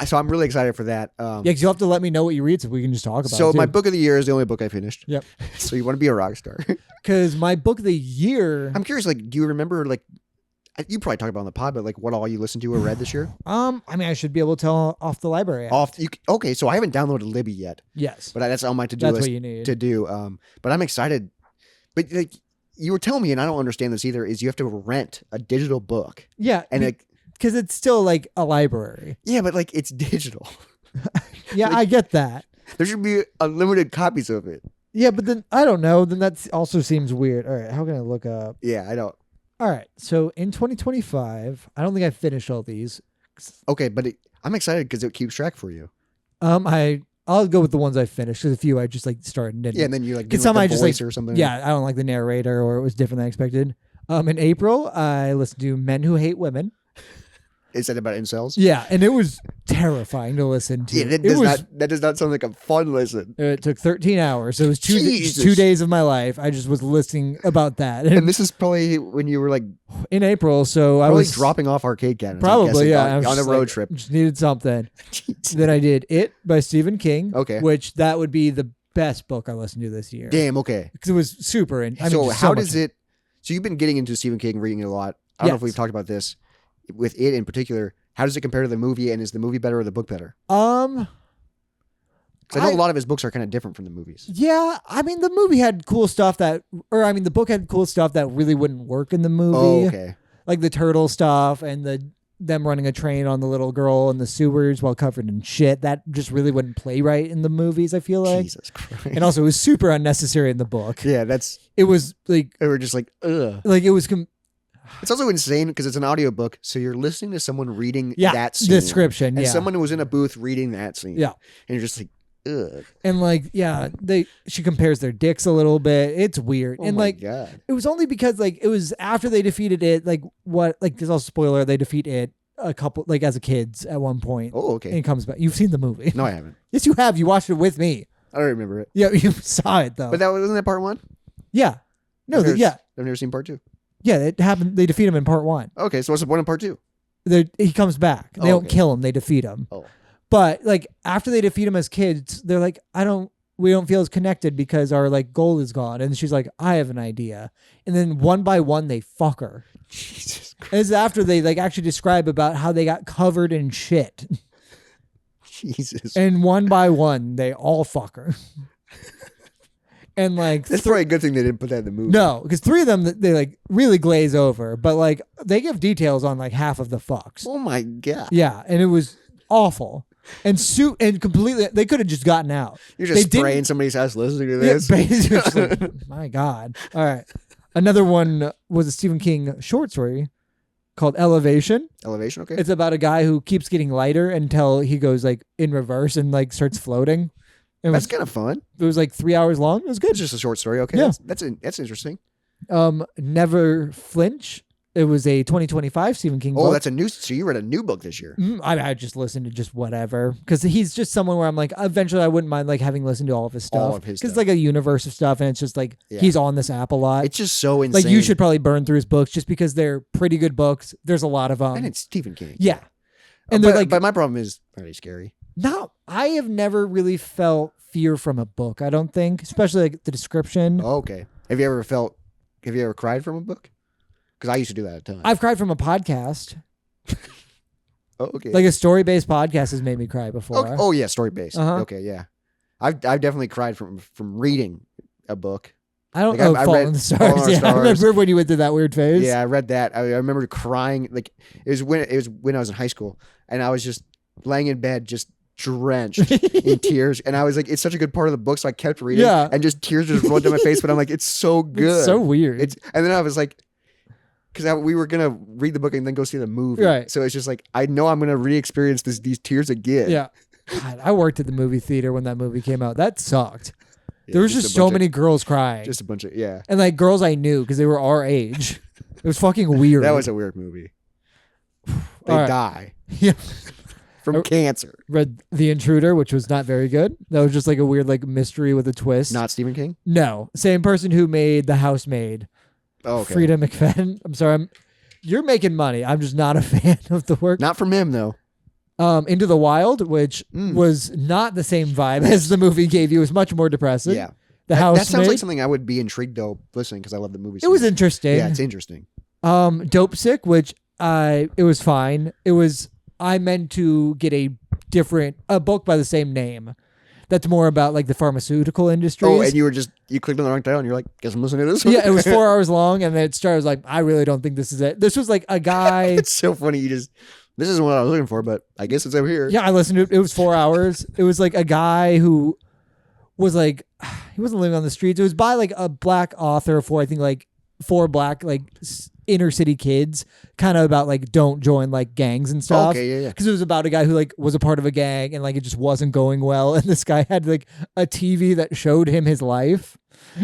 So I'm really excited for that. Yeah, because you'll have to let me know what you read so we can just talk about So it. my book of the year is the only book I finished. Yep. So You Want to Be a Rock Star. Because my book of the year, I'm curious, like, do you remember, like, you probably talked about it on the pod, but like what all you listened to or read this year? I mean, I should be able to tell off the library app. Okay, so I haven't downloaded Libby yet, Yes. but that's on my to-do That's list what you need. to do. But I'm excited. But like you were telling me, and I don't understand this either, is you have to rent a digital book. Yeah. And like, because it's still like a library. yeah, but like it's digital. Yeah, I get that. There should be unlimited copies of it. Yeah, but then I don't know. Then that also seems weird. All right, how can I look up? Yeah, I don't. All right, so in 2025, I don't think I finished all these. Okay, but I'm excited because it keeps track for you. I'll go with the ones I finished. Because a few I just like started and didn't. Yeah, and then you like Because do some like I the just like voice or something. Yeah, I don't like the narrator, or it was different than I expected. In April, I listened to Men Who Hate Women. Is that about incels? Yeah, and it was terrifying to listen to. Yeah, that does not sound like a fun listen. It took 13 hours. So it was Jesus. 2 days of my life. I just was listening about that. And this is probably when you were like In April, so I probably was dropping off arcade cabinets. I'm probably, guessing, yeah. I was on a just road like, trip. Just needed something. Then I did It by Stephen King. Okay. Which that would be the best book I listened to this year. Damn. Okay. Because it was super. And I mean, So just how so does much- it? So you've been getting into Stephen King, reading it a lot. I don't know if Yes. we've talked about this with it in particular. How does it compare to the movie? And is the movie better or the book better? 'Cause I know a lot of his books are kind of different from the movies. Yeah, I mean, the movie had cool stuff the book had cool stuff that really wouldn't work in the movie. Oh, okay. Like the turtle stuff and them running a train on the little girl in the sewers while covered in shit. That just really wouldn't play right in the movies, I feel like. Jesus Christ. And also, it was super unnecessary in the book. yeah, It was like, they were just like, ugh. it was. It's also insane because it's an audiobook, so you're listening to someone reading Yeah, that scene. description. And Yeah. someone who was in a booth reading that scene. Yeah. And you're just like, ugh. And like, yeah, she compares their dicks a little bit. It's weird. Oh and my like, God. it was only because like it was after they defeated it. Like what? Like there's also spoiler. They defeat it a couple like as a kids at one point. Oh, okay. And it comes back. You've seen the movie? No, I haven't. Yes, you have. You watched it with me. I don't remember it. Yeah, you saw it though. But that wasn't that part 1? Yeah. No. I've Yeah. never seen part 2. Yeah. It happened. They defeat him in part 1. Okay, so what's the point in part 2? He comes back. They don't kill him. They defeat him. Oh. But like after they defeat him as kids, they're like, we don't feel as connected because our like goal is gone. And she's like, I have an idea. And then one by one they fuck her. Jesus Christ. And it's after they like actually describe about how they got covered in shit. Jesus. And one by one they all fuck her. And like That's probably a good thing they didn't put that in the movie. no, because 3 of them they like really glaze over, but like they give details on like half of the fucks. Oh my God. Yeah, and it was awful. And completely they could have just gotten out. You're They just didn't- spraying somebody's house listening to Yeah, this. basically. My God. All right. Another one was a Stephen King short story called Elevation. Elevation, okay. It's about a guy who keeps getting lighter until he goes like in reverse and like starts floating. That's kind of fun. It was like 3 hours long. It was good. It's just a short story. Okay, Yeah. that's interesting. Never Flinch. It was a 2025 Stephen King Oh, book. that's a new. So you read a new book this year. I just listened to just whatever because he's just someone where I'm like, eventually I wouldn't mind like having listened to all of his stuff. All of his because it's stuff. like a universe of stuff, and it's just like Yeah. he's on this app a lot. It's just so insane. Like you should probably burn through his books just because they're pretty good books. There's a lot of them. And it's Stephen King. Yeah, and they're like, but my problem is, are they scary? no, I have never really felt fear from a book. I don't think, especially like the description. Oh, okay. Have you ever cried from a book? Because I used to do that a ton. I've cried from a podcast. Oh, okay. Like a story-based podcast has made me cry before. Oh yeah, story based. Uh-huh. Okay, yeah. I've definitely cried from reading a book. I don't Like, know. I Fault read in the Fault Stars. in the Yeah, I Stars. remember when you went through that weird phase. Yeah, I read that. I remember crying. Like it was when I was in high school, and I was just laying in bed, just drenched in tears. And I was like, it's such a good part of the book, so I kept reading. Yeah. And just tears just rolled down my face. But I'm like, it's so good. It's so weird. And then I was like, because we were gonna read the book and then go see the movie. Right. So it's just like I know I'm gonna re-experience these tears again. Yeah. God, I worked at the movie theater when that movie came out. That sucked. Yeah, There was a just so bunch of- many girls crying. Just a bunch of And like girls I knew because they were our age. It was fucking weird. That was a weird movie. They All right. die Yeah. from cancer. Read The Intruder, which was not very good. That was just like a weird like mystery with a twist. Not Stephen King. No. Same person who made The Housemaid. Oh, okay. Frida McFadden. I'm sorry. You're making money. I'm just not a fan of the work. Not from him though. Into the Wild, which was not the same vibe as the movie gave you. It was much more depressing. Yeah. The That Housemaid. sounds like something I would be intrigued though listening because I love the movie. It was interesting. Yeah, it's interesting. Dope Sick, which it was fine. I meant to get a book by the same name. That's more about like the pharmaceutical industry. Oh, and you clicked on the wrong title and you're like, guess I'm listening to this one. Yeah, it was 4 hours long, and then it started. I was like, I really don't think this is it. This was like a guy. It's so funny. This isn't what I was looking for, but I guess it's over here. Yeah, I listened to it. It was 4 hours. It was like a guy who was like, he wasn't living on the streets. It was by like a black author for, I think, like 4 black like inner city kids, kind of about like don't join like gangs and stuff. Okay, yeah. Because it was about a guy who like was a part of a gang and like it just wasn't going well, and this guy had like a TV that showed him his life,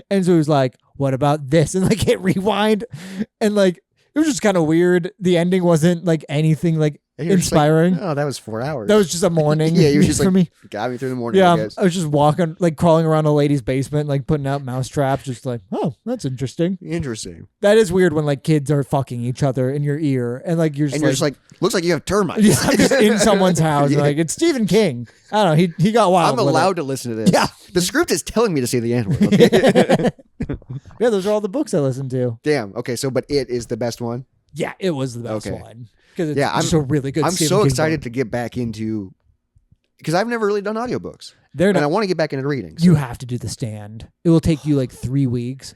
and so he was like, "What about this?" and like hit rewind, and like it was just kind of weird. The ending wasn't like anything like And you're just like, inspiring. oh, that was 4 hours. That was just a morning. Yeah, you were just for like, me. got me through the morning. Yeah, I guess. I was just walking, like crawling around a lady's basement, like putting out mouse traps, just like, oh, that's interesting. Interesting. That is weird when like kids are fucking each other in your ear, and like you're just And you're just like, looks like you have termites. yeah, I'm just in someone's house. Yeah. Like it's Stephen King. I don't know. He got wild. I'm with allowed to listen to this. Yeah. The script is telling me to say the N word. it. Okay? Yeah, those are all the books I listened to. Damn. Okay. So, but it is the best one. Yeah, it was the best Okay. one because it's Yeah, just a really good. I'm Stephen so King excited book. to get back into because I've never really done audiobooks. They're And I not. want to get back into reading. So. You have to do The Stand. It will take you like 3 weeks.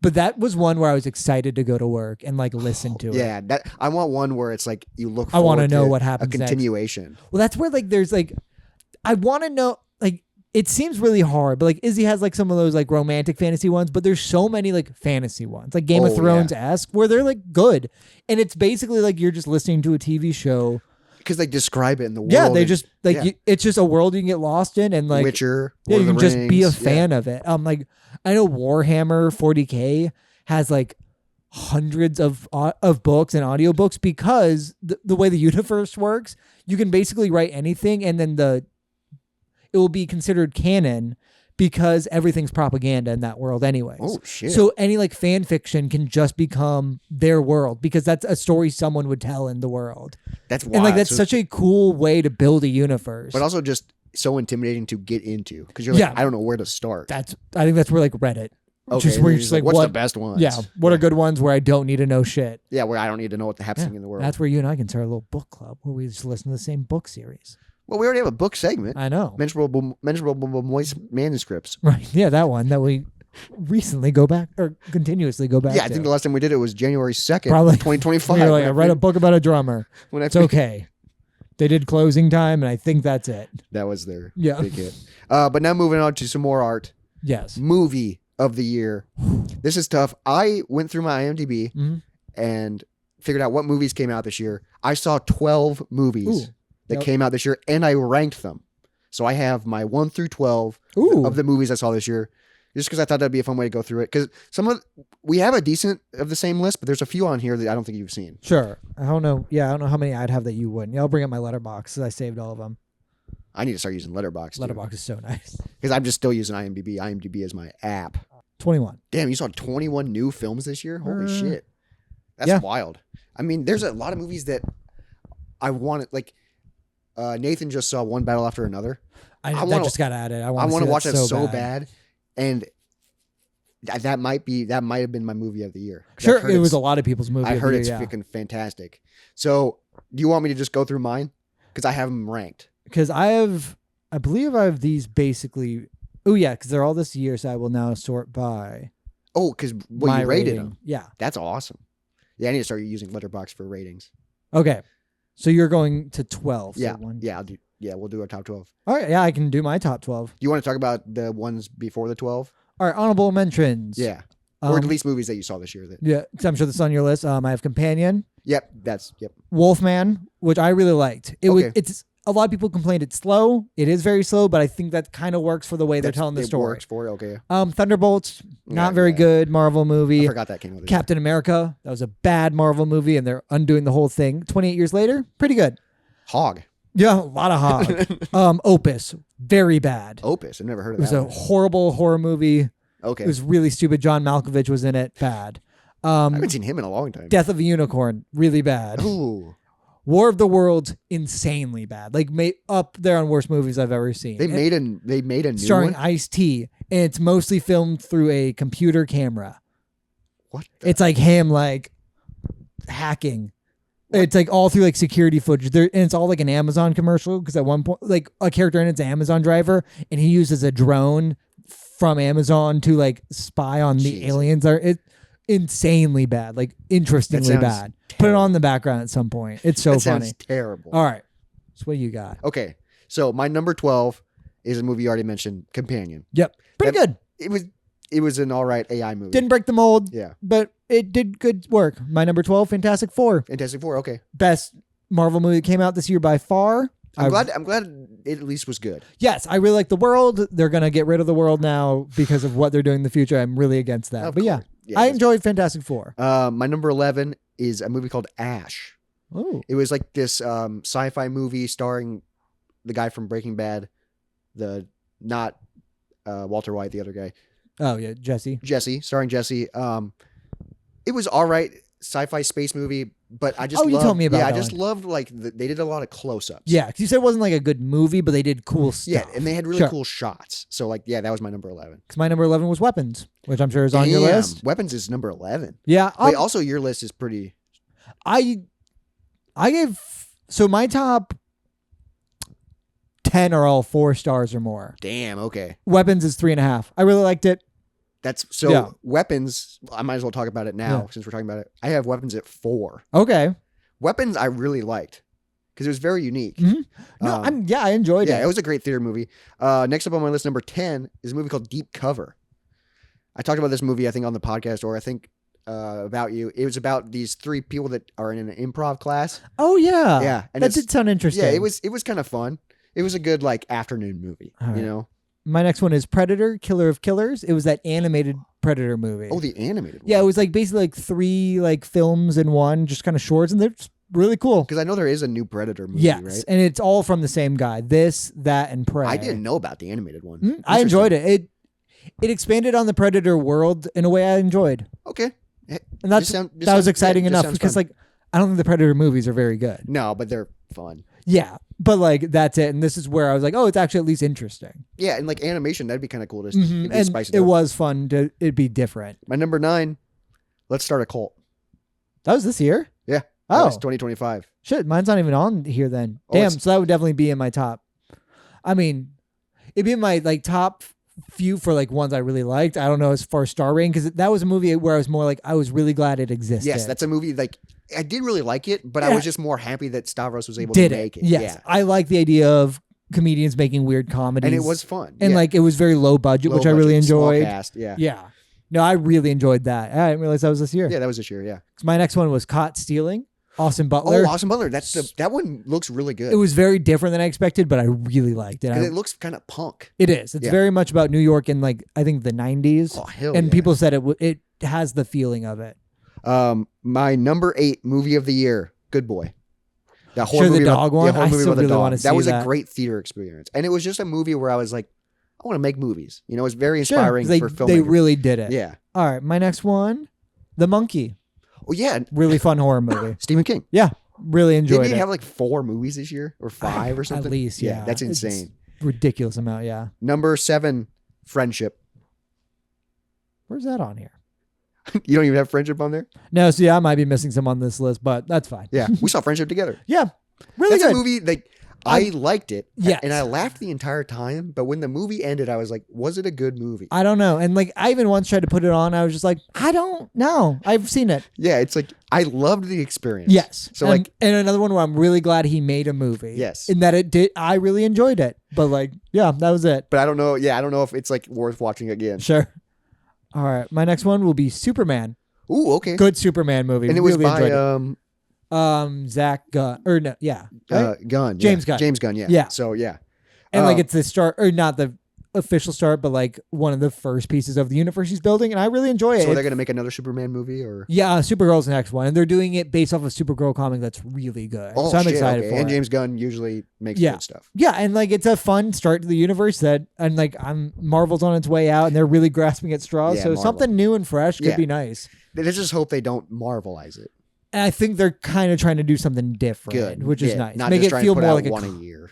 But that was one where I was excited to go to work and like listen to it. Yeah, that I want one where it's like you look. I wanna forward know to what A happens next. continuation. Well, that's where like there's like I want to know like it seems really hard, but like Izzy has like some of those like romantic fantasy ones, but there's so many like fantasy ones, like Game of Thrones-esque, where they're like good. And it's basically like you're just listening to a TV show. Because they describe it in the world. Yeah, they just like it's just a world you can get lost in, and like Witcher, yeah, you can just be a Rings, fan of it. Like I know Warhammer 40K has like hundreds of books and audiobooks because the way the universe works, you can basically write anything, and then it will be considered canon because everything's propaganda in that world anyways. Oh, shit. So any like fan fiction can just become their world because that's a story someone would tell in the world. That's wild. And like that's such a cool way to build a universe. But also just so intimidating to get into because you're like, I don't know where to start. I think that's where like Reddit. Okay, just where you're just like, what's what the best ones? Yeah, what are good ones where I don't need to know shit? Yeah, where I don't need to know what's happening in the world. That's where you and I can start a little book club where we just listen to the same book series. Well, we already have a book segment. I know. Mentionable moist manuscripts. Right. Yeah, that one that we recently go back or continuously go back Yeah, I to. think the last time we did it was January 2nd, Probably 2025. You're like, I read a book about a drummer. It's okay. They did Closing Time, and I think that's it. That was their Yeah. big hit. But now moving on to some more art. Yes. Movie of the year. This is tough. I went through my IMDb and figured out what movies came out this year. I saw 12 movies that came out this year, and I ranked them. So I have my 1 through 12 of the movies I saw this year, just because I thought that'd be a fun way to go through it. Because we have a decent of the same list, but there's a few on here that I don't think you've seen. Sure. I don't know. Yeah, I don't know how many I'd have that you wouldn't. Yeah, I'll bring up my letterbox because I saved all of them. I need to start using Letterboxd. Letterbox is so nice. Because I'm just still using IMDb. IMDb is my app. 21. Damn, you saw 21 new films this year? Holy shit. That's wild. I mean, there's a lot of movies that I wanted, like Nathan just saw One Battle After Another. I just got added. I want to watch that so bad. And that might have been my movie of the year. Sure, it was a lot of people's movie. I heard it's freaking fantastic. So, do you want me to just go through mine? Because I have them ranked. Because I believe I have these basically. Oh yeah, because they're all this year, so I will now sort by. Oh, because you rated rating. them. Yeah, that's awesome. Yeah, I need to start using Letterboxd for ratings. Okay, so you're going to 12. Yeah, so I'll do. Yeah, we'll do our top 12. All right, yeah, I can do my top 12. Do you want to talk about the ones before the 12? All right, honorable mentions. Yeah, or at least movies that you saw this year. Yeah, because I'm sure that's on your list. I have Companion. Yep. Wolfman, which I really liked. It's a lot of people complained it's slow. It is very slow, but I think that kind of works for the way they're telling the story. It works for it, okay. Thunderbolts, not very good Marvel movie. I forgot that came with it. Captain America, that was a bad Marvel movie, and they're undoing the whole thing. 28 years later, pretty good. Hog. Yeah, a lot of hog. Opus, very bad. Opus, I've never heard of that. It was a horrible horror movie. Okay. It was really stupid. John Malkovich was in it. Bad. I haven't seen him in a long time. Death of a Unicorn, really bad. Ooh. War of the Worlds, insanely bad. Like up there on worst movies I've ever seen. They made a new starring one? Ice-T, and it's mostly filmed through a computer camera. What? It's like him like hacking. It's like all through like security footage. And it's all like an Amazon commercial because at one point, like a character in it's an Amazon driver, and he uses a drone from Amazon to like spy on the aliens. It's insanely bad, like interestingly bad. Put it on the background at some point. It's so funny. Sounds terrible. All right, so what do you got? Okay, so my number 12 is a movie you already mentioned, Companion. Yep, pretty good. It was an all right AI movie. Didn't break the mold. Yeah, but it did good work. My number 12, Fantastic Four. Fantastic Four. Okay, best Marvel movie that came out this year by far. I'm glad it at least was good. Yes, I really like the world. They're gonna get rid of the world now because of what they're doing in the future. I'm really against that. But yeah, I enjoyed Fantastic Four. My number 11 is a movie called Ash. Oh, it was like this sci-fi movie starring the guy from Breaking Bad, not Walter White, the other guy. Oh yeah, Jesse, starring Jesse. It was all right, sci-fi space movie. But I just you told me about that I just one. loved like they did a lot of close-ups. Yeah, because you said it wasn't like a good movie, but they did cool stuff. Yeah, and they had really cool shots. So like, yeah, that was my number 11. Because my number 11 was Weapons, which I'm sure is on your list. Weapons is number 11. Yeah. Wait, also your list is pretty. I gave my top 10 are all 4 stars or more. Damn. Okay. Weapons is 3.5. I really liked it. That's so Yeah. Weapons. I might as well talk about it now since we're talking about it. I have Weapons at 4. Okay. Weapons I really liked. because it was very unique. No, I enjoyed Yeah, it. it was a great theater movie. Next up on my list, number 10 is a movie called Deep Cover. I talked about this movie, I think, on the podcast, or I think about you. It was about these 3 people that are in an improv class. Oh yeah, Yeah, and that did sound interesting. Yeah, it was kind of fun. It was a good like afternoon movie. All right. You know. My next one is Predator, Killer of Killers. It was that animated Predator movie. Oh, the animated one. Yeah, it was like basically like 3 like films in one, just kind of shorts, and they're just really cool. Because I know there is a new Predator movie, Yes, right? and it's all from the same guy. This, that, and Prey. I didn't know about the animated one. I enjoyed it. It expanded on the Predator world in a way I enjoyed. Okay. And that was exciting enough because like I don't think the Predator movies are very good. No, but they're fun. Yeah, but like that's it. And this is where I was like, oh, it's actually at least interesting. Yeah, and like animation, that'd be kind of cool to And spice it it up. was fun to it'd be different. My number 9, Let's Start a Cult. That was this year? Yeah. Oh. That was 2025. Shit, mine's not even on here then. Oh, Damn, it's- so that would definitely be in my top. I mean, it'd be in my like top few for like ones I really liked. I don't know as far as star rating because that was a movie where I was more like I was really glad it existed. Yes, that's a movie like I did really like it, but I Yeah. was just more happy that Stavros was able Did to make it. Yes, Yeah. I like the idea of comedians making weird comedies, And it was fun. and yeah. like it was very low budget, Low which I really budget, small enjoyed. cast, yeah. Yeah, no, I really enjoyed that. I didn't realize that was this year. Yeah, that was this year, yeah. My next one was Caught Stealing. Austin Butler. Oh, Austin Butler. That one looks really good. It was very different than I expected, but I really liked it. And it looks kind of punk. It is. It's Yeah. very much about New York in like I think the 90s. Oh, hell and yeah. people said it has the feeling of it. My number 8 movie of the year, Good Boy. That Sure, the movie dog about, one? Yeah, horror I movie still about the really dog. wanna see That was that. a great theater experience. And it was just a movie where I was like, I want to make movies. You know, it's very Sure, inspiring 'cause for filmmakers. they really did it. Yeah. All right, my next one, The Monkey. Oh, yeah. Really fun horror movie. Stephen King. Yeah, really enjoyed Didn't he it. have like 4 movies this year or 5 or something? At least, yeah. That's It's insane. ridiculous amount, yeah. Number 7, Friendship. Where's that on here? You don't even have Friendship on there? No, so yeah, I might be missing some on this list, but that's fine. Yeah. We saw Friendship together. Yeah, really That's good. a movie like I liked it. Yes. And I laughed the entire time. But when the movie ended, I was like, was it a good movie? I don't know. And like, I even once tried to put it on. I was just like, I don't know. I've seen it. Yeah, it's like I loved the experience. Yes. So and, like and another one where I'm really glad he made a movie. Yes. In that it did. I really enjoyed it. But like, yeah, that was it. but I don't know. Yeah, I don't know if it's like worth watching again. Sure. All right. My next one will be Superman. Ooh, okay. Good Superman movie. And it was really enjoyed by it. Zach Gunn. Or no, yeah. Right? Gunn. James yeah. Gunn. James Gunn, yeah. Yeah. So yeah. And like it's the start, or not the official start, but like one of the first pieces of the universe he's building, and I really enjoy it. So they're gonna make another Superman movie or Yeah, Supergirl's the next one, and they're doing it based off of Supergirl comic that's really good. Oh, so I'm shit, excited okay. for And it. James Gunn usually makes Yeah. good stuff. Yeah, and like it's a fun start to the universe that, and like Marvel's on its way out, and they're really grasping at straws. Yeah, So Marvel. something new and fresh could Yeah. be nice. Let's just hope they don't Marvelize it. And I think they're kind of trying to do something different, Good. which is Yeah, nice. Not Make just it trying feel to put more out like one a. a year.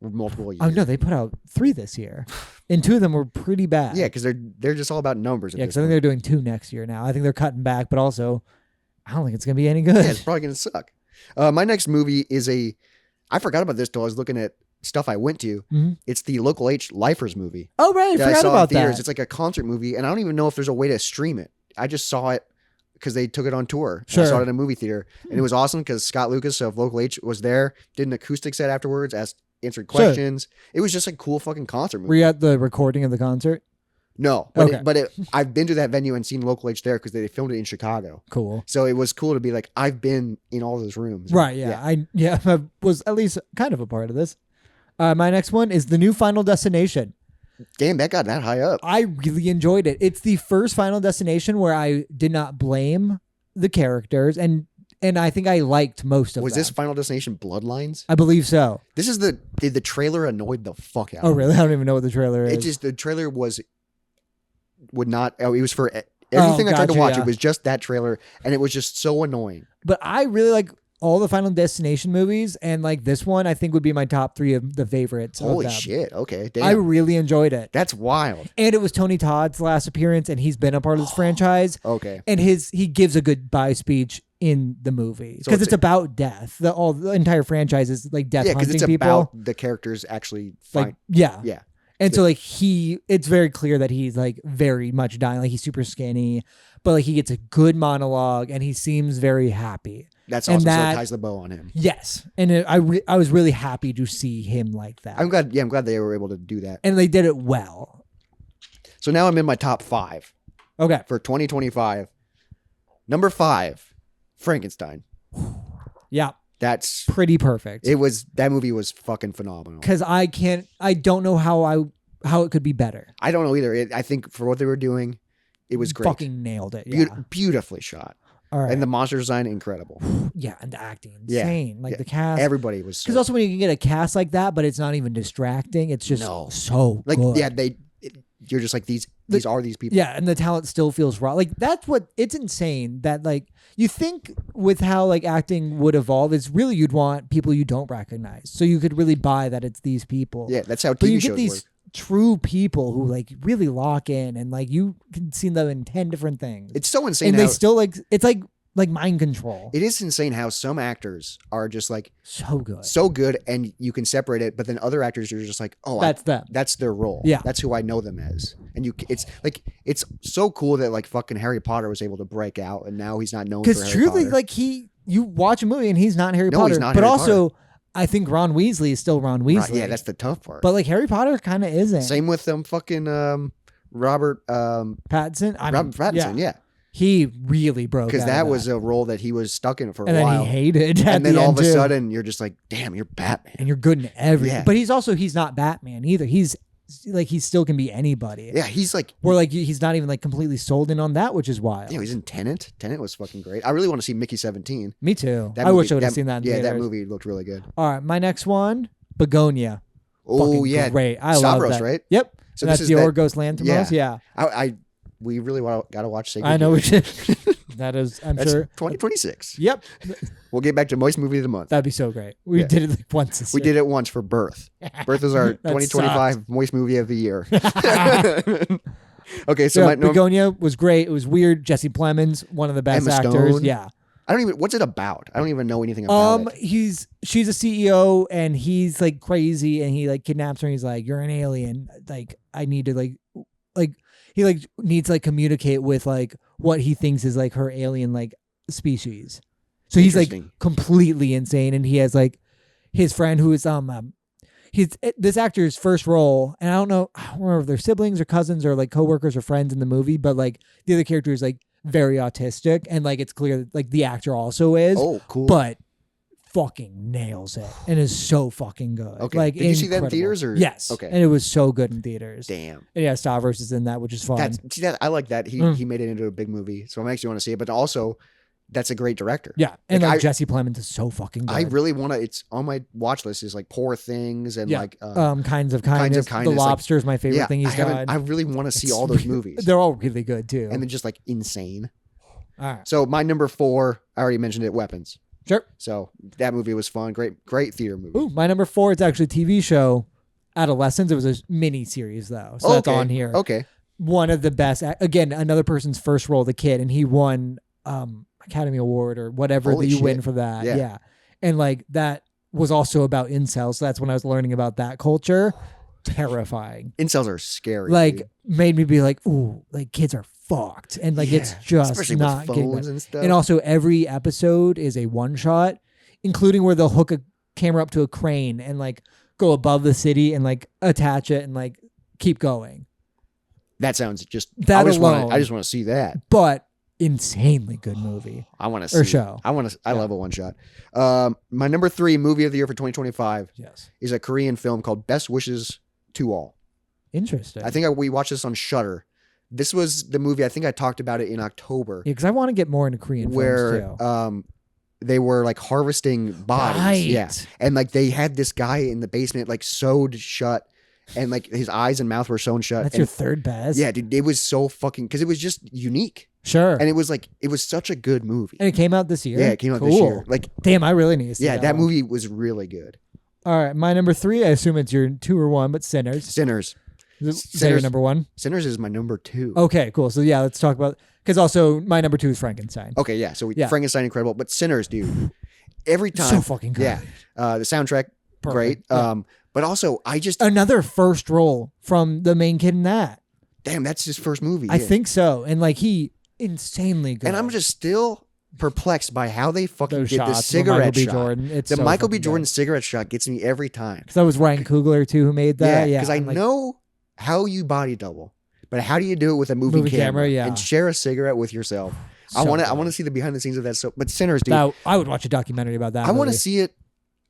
Or multiple years. Oh no, they put out 3 this year, and 2 of them were pretty bad. Yeah, because they're just all about numbers. At Yeah, this because I think point. they're doing 2 next year now. I think they're cutting back, but also, I don't think it's gonna be any good. Yeah, it's probably gonna suck. My next movie is I forgot about this till I was looking at stuff I went to. Mhm. It's the Local H Lifers movie. Oh right, I that forgot saw about in theaters. that. It's like a concert movie, and I don't even know if there's a way to stream it. I just saw it because they took it on tour. And I Sure. saw it in a movie theater, and it was awesome because Scott Lucas of Local H was there, did an acoustic set afterwards, answered Sure. questions. It was just a cool fucking concert movie. Were you at the recording of the concert? No, but Okay. I've been to that venue and seen Local H there because they filmed it in Chicago. Cool. So it was cool to be like, I've been in all those rooms. Right. Yeah. I was at least kind of a part of this. My next one is the new Final Destination. Damn, that got that high up. I really enjoyed it. It's the first Final Destination where I did not blame the characters, and I think I liked most of Was them. this Final Destination Bloodlines? I believe so. This is the trailer annoyed the fuck out. Oh of me. really? I don't even know what the trailer is. It just the trailer would not. Oh, it was for everything I tried to gotcha, watch. yeah. It was just that trailer, and it was just so annoying. But I really like all the Final Destination movies, and like this one, I think would be my top 3 of the favorites. Holy of them. shit! Okay, damn, I really enjoyed it. that's wild. And it was Tony Todd's last appearance, and he's been a part of this franchise. Okay, And he gives a goodbye speech in the movie So because it's it's about death. The entire franchise is like death yeah, because hunting it's people. about the characters actually. Like yeah. yeah, And so like it's very clear that he's like very much dying. Like he's super skinny, but like he gets a good monologue and he seems very happy. That's And awesome. So that- it ties the bow on him. Yes, and I was really happy to see him like that. I'm glad. Yeah, I'm glad they were able to do that. And they did it well. So now I'm in my top 5 Okay. for 2025. Number 5, Frankenstein. Yeah. That's Pretty perfect. that movie was fucking phenomenal. Because I don't know how it could be better. I don't know either. I think for what they were doing, it was great. Fucking nailed it. Yeah. Beautifully shot. All right. And the monster design, incredible. Yeah, and the acting, Yeah. insane. Like Yeah. the cast. Everybody was Because also when you can get a cast like that, but it's not even distracting. It's just so like good. yeah, you're just like these are these people. Yeah, and the talent still feels raw. Like that's what it's insane that like you think with how like acting would evolve, it's really you'd want people you don't recognize, so you could really buy that it's these people. Yeah, that's how But you TV get shows these work. true people who like really lock in, and like you can see them in 10 different things. It's so insane. And how, they still like it's like mind control. it is insane how some actors are just like So good. so good, and you can separate it. But then other actors are just like, oh, That's them. that's their role. Yeah. That's who I know them as. And it's so cool that like fucking Harry Potter was able to break out, and now he's not known for Because Harry truly, Potter. like you watch a movie and he's not Harry No, Potter. he's not but Harry also, I think Ron Weasley is still Ron Weasley. Right, yeah, that's the tough part. But like Harry Potter kind of isn't. Same with fucking Robert Pattinson. Robert Pattinson, yeah. He really broke Because out that of was a role that he was stuck in for a and then while. he hated. At And then the all end of a too. sudden you're just like, damn, you're Batman. and you're good in everything. Yeah. But he's not Batman either. He's like he still can be anybody. Yeah, he's like, Where like he's not even like completely sold in on that, which is wild. he's in Tenet. Tenet was fucking great. I really want to see Mickey 17. Me too. That I wish movie- I would have seen that. In Yeah, that theaters. movie looked really good. All right, my next one, Begonia. Oh Fucking yeah, great. I love Stavros, that. right? Yep. So And this that's is the that- Yorgos Lanthimos. Yeah. We really got to watch Sacred I know we Gears. should. That is, I'm That's sure. 2026. Yep. We'll get back to Moist Movie of the Month. That'd be so great. We Yeah. did it like once this We year. did it once for Birth. Birth is our 2025 Moist Movie of the Year. Okay, so Yeah, my, no, Begonia was great. It was weird. Jesse Plemons, one of the best Emma actors. Stone. Yeah. I don't even. What's it about? I don't even know anything about it. She's a CEO and he's like crazy and he like kidnaps her and he's like, you're an alien. Like I need to like he like needs to like communicate with like what he thinks is like her alien like species. So he's like Interesting. completely insane and he has like his friend who is he's this actor's first role, and I don't remember if they're siblings or cousins or like coworkers or friends in the movie, but like the other character is like very autistic, and like it's clear that like the actor also is, Oh, cool. but fucking nails it and is so fucking good. Okay. Like Did you see that in incredible. theaters or- Yes. Okay. And it was so good in theaters. Damn. And yeah, Stavros is in that, which is fun. I like that. He made it into a big movie, so I actually want to see it. But also, that's a great director. Yeah, and Like, like I- Jesse Plemons is so fucking good. I really want to. It's on my watch list. Is like Poor Things and yeah. like Kinds of Kindness. The Kindness, like- Lobster is my favorite thing he's done. I really want to see It's- all those movies. They're all really good too. And then just like insane. all right. So my number 4, I already mentioned it, Weapons. Sure. So that movie was fun. Great theater movie. Ooh, my number 4 is actually a TV show, Adolescence. It was a mini series though, so that's Okay. on here. Okay. One of the best. Again, another person's first role, the kid, and he won Academy Award or whatever Holy that you shit. win for that. Yeah. Yeah, and like that was also about incels. So that's when I was learning about that culture. Terrifying. Incels are scary. Like dude. made me be like, ooh, like kids are fucked, and like it's Yeah, just especially not with getting phones better. and stuff. And also, every episode is a one shot, including where they'll hook a camera up to a crane and like go above the city and like attach it and like keep going. that sounds just That I just alone. want to see that. But insanely good movie. I want to see Or show. I want to. I love a one shot. My number 3 movie of the year for 2025 Yes. is a Korean film called Best Wishes to All. Interesting. I think we watched this on Shudder. This was the movie. I think I talked about it in October, because I want to get more into Korean where films too. they were like harvesting bodies. Right. Yeah, and like they had this guy in the basement like sewed shut, and like his eyes and mouth were sewn shut. That's and, your third best. yeah, dude, it was so fucking because it was just unique, Sure. and it was such a good movie. And it came out this year. Yeah, it came out cool. this year. Like, Damn, I really need to see yeah, that one. movie was really good. All right, my number 3. I assume it's your 2 or 1, but Sinners. Sinners. Is that your number 1? Sinners is my number 2. Okay, cool. So yeah, let's talk about, because also my number 2 is Frankenstein. Okay, yeah. So Yeah. Frankenstein, incredible, but Sinners, dude. Every time, So fucking good. yeah. The soundtrack, great. Yeah. But also, I just Another first role from the main kid in that. damn, that's his first movie. I yeah. think so. And like he insanely good. And I'm just still perplexed by how they fucking Those did the shots with cigarette Michael B. shot. Jordan. It's The so Michael B. fucking Jordan good. cigarette shot gets me every time. So that was Ryan Coogler too who made that. Yeah, because I I'm like, know how you body double, but how do you do it with a movie camera yeah. and share a cigarette with yourself? So I want good. to see the behind the scenes of that. So, but Sinners, dude, That, I would watch a documentary about that. I want to movie. see it.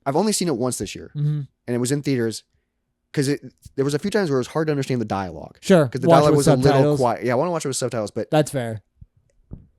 I've only seen it once this year, Mhm. and it was in theaters because there was a few times where it was hard to understand the dialogue Sure, because the watch it dialogue with was a little subtitles. quiet. Yeah, I want to watch it with subtitles, but That's fair.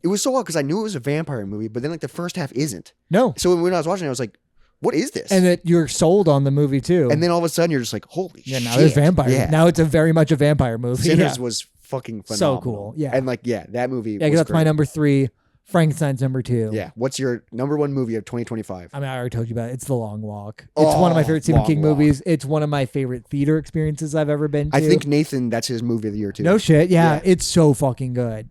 it was so odd because I knew it was a vampire movie, but then like the first half isn't. No, So when I was watching it, I was like, "What is this?" and that you're sold on the movie too. And then all of a sudden, you're just like, "Holy yeah, shit!" now there's vampires. Yeah, Now it's a very much a vampire movie. Sinners Yeah, was fucking So phenomenal. cool, yeah. and like that movie. yeah, was because that's my great. number 3. Frankenstein's number 2. Yeah, what's your number one movie of 2025? I mean, I already told you about it. It's The Long Walk. It's one of my favorite Stephen Long King Walk. movies. It's one of my favorite theater experiences I've ever been to. I think Nathan, that's his movie of the year too. No shit. Yeah, Yeah. it's so fucking good.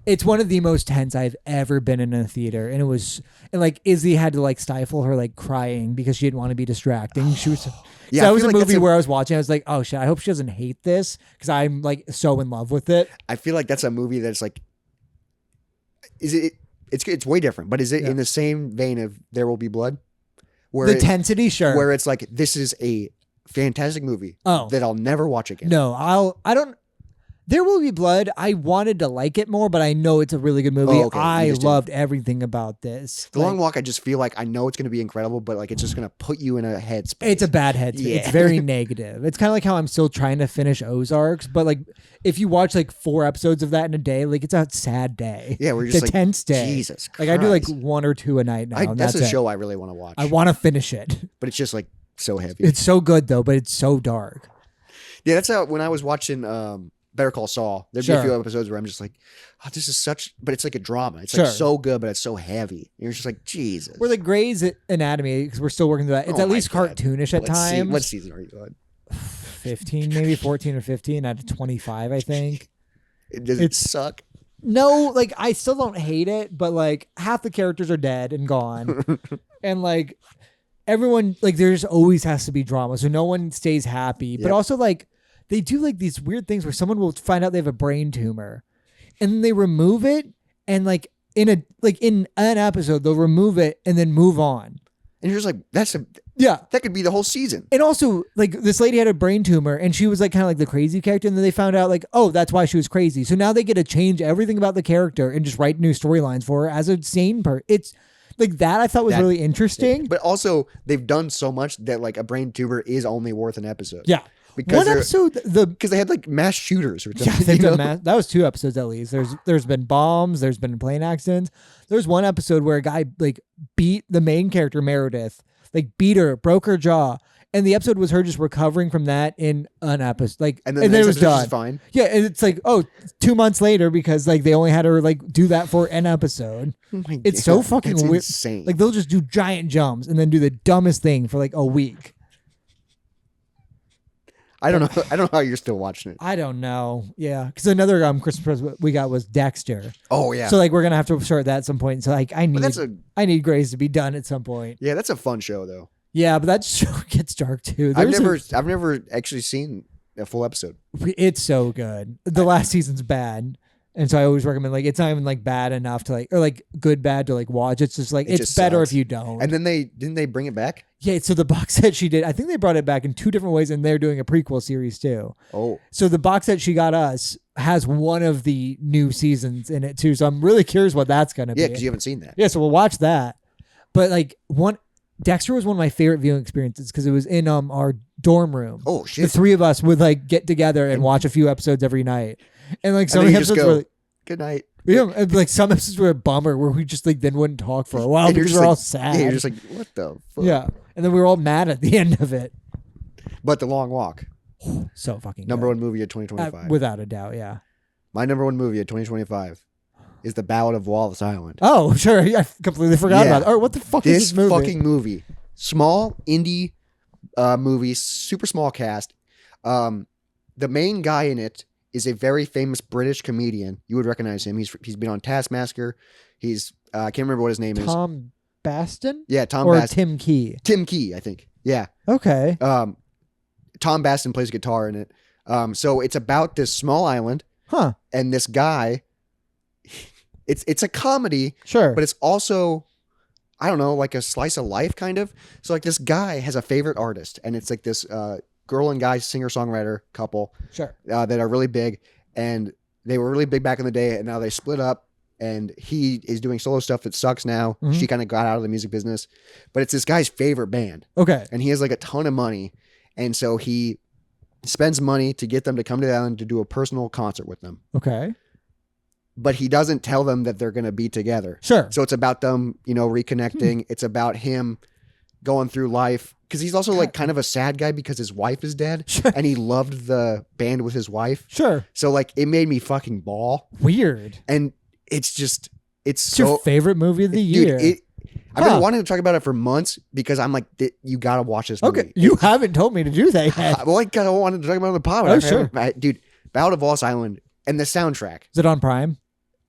It's one of the most tense I've ever been in a theater, and it was, and like Izzy had to like stifle her like crying because she didn't want to be distracting. She was. Yeah, so I that was feel a like that's movie where I was watching. I was like, oh shit, I hope she doesn't hate this because I'm like so in love with it. I feel like that's a movie that's like, is it? It's way different, but is it Yeah. in the same vein of There Will Be Blood, where The it- tensity, sure. where it's like this is a fantastic movie Oh. that I'll never watch again. No, I don't. There Will Be Blood. I wanted to like it more, but I know it's a really good movie. Oh, okay. You I just didn't. loved everything about this. The Long Walk, I just feel like I know it's going to be incredible, but like it's just going to put you in a headspace. It's a bad head. Yeah. It's very negative. It's kind of like how I'm still trying to finish Ozarks, but like if you watch like 4 episodes of that in a day, like it's a sad day. Yeah, we're It's just a like, tense day. Jesus Like I do like Christ. 1 or 2 a night now. And That's that's a it. show I really want to watch, I want to finish it. but it's just like so heavy. It's so good though, but it's so dark. Yeah, that's how when I was watching Better Call Saul, there'd be a Sure. few episodes where I'm just like, oh, this is such, but it's like a drama. It's Sure. like so good, but it's so heavy. And you're just like, Jesus. We're like Grey's Anatomy because we're still working through that. It's Oh at my least God. cartoonish at times. What season are you on? 15, maybe 14 or 15 out of 25, I think. Does it suck? No, like I still don't hate it, but like half the characters are dead and gone. And like everyone, like there's always has to be drama. So no one stays happy. But Yep. also like they do like these weird things where someone will find out they have a brain tumor and then they remove it and like in an episode they'll remove it and then move on. And you're just like, Yeah. that could be the whole season. And also, like, this lady had a brain tumor, and she was, like, kind of like the crazy character, and then they found out, like, oh, that's why she was crazy. So now they get to change everything about the character and just write new storylines for her as a sane person. It's, like, that I thought was That- really interesting. But also, they've done so much that like a brain tumor is only worth an episode. Yeah. Because One they're- episode, the... Because they had like mass shooters or Yeah, something. they've you know? done that was 2 episodes at least. There's been bombs, there's been plane accidents. There's one episode where a guy, like, beat the main character, Meredith, like, beat her, broke her jaw. And the episode was her just recovering from that in an episode. Like, And and then then the it was episode's done. just fine. Yeah, and it's like, oh, 2 months later because like they only had her like do that for an episode. Oh my It's so God, fucking that's weird. insane. Like they'll just do giant jumps and then do the dumbest thing for like a week. I don't know. I don't know how you're still watching it. I don't know. Yeah, because another Christmas present we got was Dexter. Oh yeah. So like we're gonna have to start that at some point. So like I but need Grey's to be done at some point. that's a fun show though. Yeah, but that show gets dark too. I've There's never actually seen a full episode. it's so good. The last season's bad. And so I always recommend like it's not even like bad enough to like or like good bad to like watch. It's just like It it's just better sucks. if you don't. And then didn't they bring it back? Yeah, so the box set she did, I think they brought it back in 2 different ways, and they're doing a prequel series too. Oh, So the box set she got us has one of the new seasons in it too. So I'm really curious what that's gonna yeah, be. because you haven't seen that. Yeah, so we'll watch that. But like Dexter was one of my favorite viewing experiences because it was in our dorm room. Oh The shit! 3 of us would like get together and watch a few episodes every night, and like some then of the you just episodes go, were like, Good night. yeah, and, like some episodes were a bummer where we just like then wouldn't talk for a while And you're because just we're like- all sad. Yeah, you're just like, what the fuck? Yeah. And then we were all mad at the end of it. But The Long Walk, So fucking number good. one movie of 2025. Without a doubt, yeah. My number one movie of 2025 is The Ballad of Wallace Island. Oh, sure. I completely forgot Yeah. about it. Oh, what the fuck is This this movie? fucking movie, small indie movie, super small cast. The main guy in it is a very famous British comedian. You would recognize him. He's been on Taskmaster. He's I can't remember what his name is. Tom Baston? Yeah, Tom Or Baston. Tim Key? Tim Key, I think. Yeah. Okay. Tom Baston plays guitar in it. So it's about this small island Huh. and this guy. it's a comedy, Sure. but it's also, I don't know, like a slice of life kind of. So like this guy has a favorite artist, and it's like this girl and guy singer-songwriter couple Sure. that are really big, and they were really big back in the day, and now they split up, and he is doing solo stuff that sucks now. Mhm. She kind of got out of the music business, but it's this guy's favorite band, Okay. and he has like a ton of money, and so he spends money to get them to come to the island to do a personal concert with them. Okay. But he doesn't tell them that they're going to be together. Sure. So it's about them, reconnecting. It's about him going through life. Because he's also like kind of a sad guy because his wife is dead. Sure. And he loved the band with his wife. Sure. So like it made me fucking bawl. Weird. And it's It's your favorite movie of the year. Dude, I've been wanting to talk about it for months because I'm like, you got to watch this movie. Okay. You haven't told me to do that yet. Well, I kind of wanted to talk about it on the pod. Oh, sure. Dude, Battle of Lost Island and the soundtrack. Is it on Prime?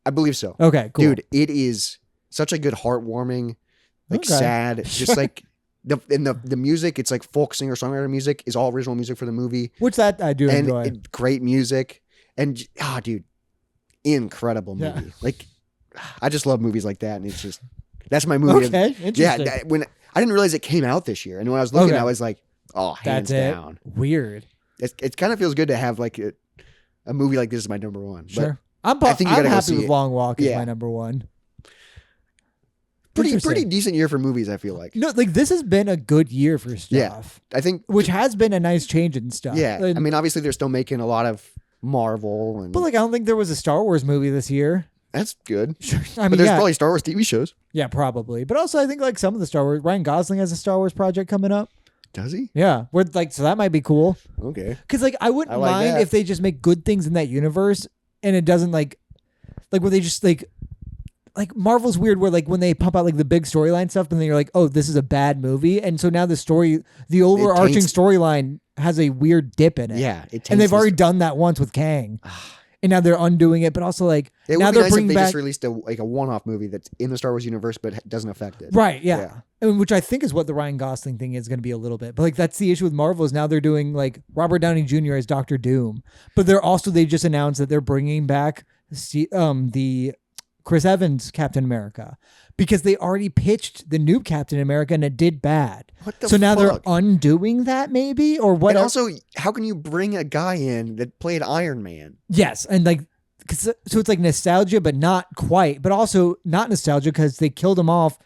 I believe so. Okay, cool. Dude, it is such a good, heartwarming, like Okay. sad, just like the music. It's like folk singer songwriter music is all original music for the movie, Which that I do and enjoy. great music, and dude, incredible Yeah. movie. Like, I just love movies like that, and it's just that's my movie. Okay, interesting. When I didn't realize it came out this year, and when I was looking, Okay. I was like, oh, hands That's it. down. Weird. It kind of feels good to have like a movie like this is my number one. But Sure. I think you I'm gotta go happy see with it. Long Walk as Yeah. my number one. pretty Interesting. decent year for movies. I feel like. No, like this has been a good year for stuff. I think Which has been a nice change in stuff. Yeah, And- I mean, obviously they're still making a lot of Marvel, and but like I don't think there was a Star Wars movie this year. that's good. Sure. I But mean, there's yeah, probably Star Wars TV shows. yeah, probably. But also, I think like some of the Star Wars. Ryan Gosling has a Star Wars project coming up. Does he? Yeah, where like so that might be cool. Okay. Because like I wouldn't I like mind that. if they just make good things in that universe, and it doesn't like where they just like Marvel's weird where like when they pump out like the big storyline stuff, and then you're like, oh, this is a bad movie, and so now the overarching taints- storyline has a weird dip in it. Yeah, it and they've taints already this- done that once with Kang, and now they're undoing it. But also like It now would be they're nice if bringing they back just released a one-off movie that's in the Star Wars universe but doesn't affect it. right, yeah. Yeah. I mean, which I think is what the Ryan Gosling thing is going to be a little bit. But like that's the issue with Marvel is now they're doing like Robert Downey Jr. as Doctor Doom, but they just announced that they're bringing back the Chris Evans Captain America because they already pitched the new Captain America and it did bad. What the So now they're fuck? undoing that maybe or what? And also, how can you bring a guy in that played Iron Man? Yes, and like so it's like nostalgia, but not quite. But also not nostalgia because they killed him off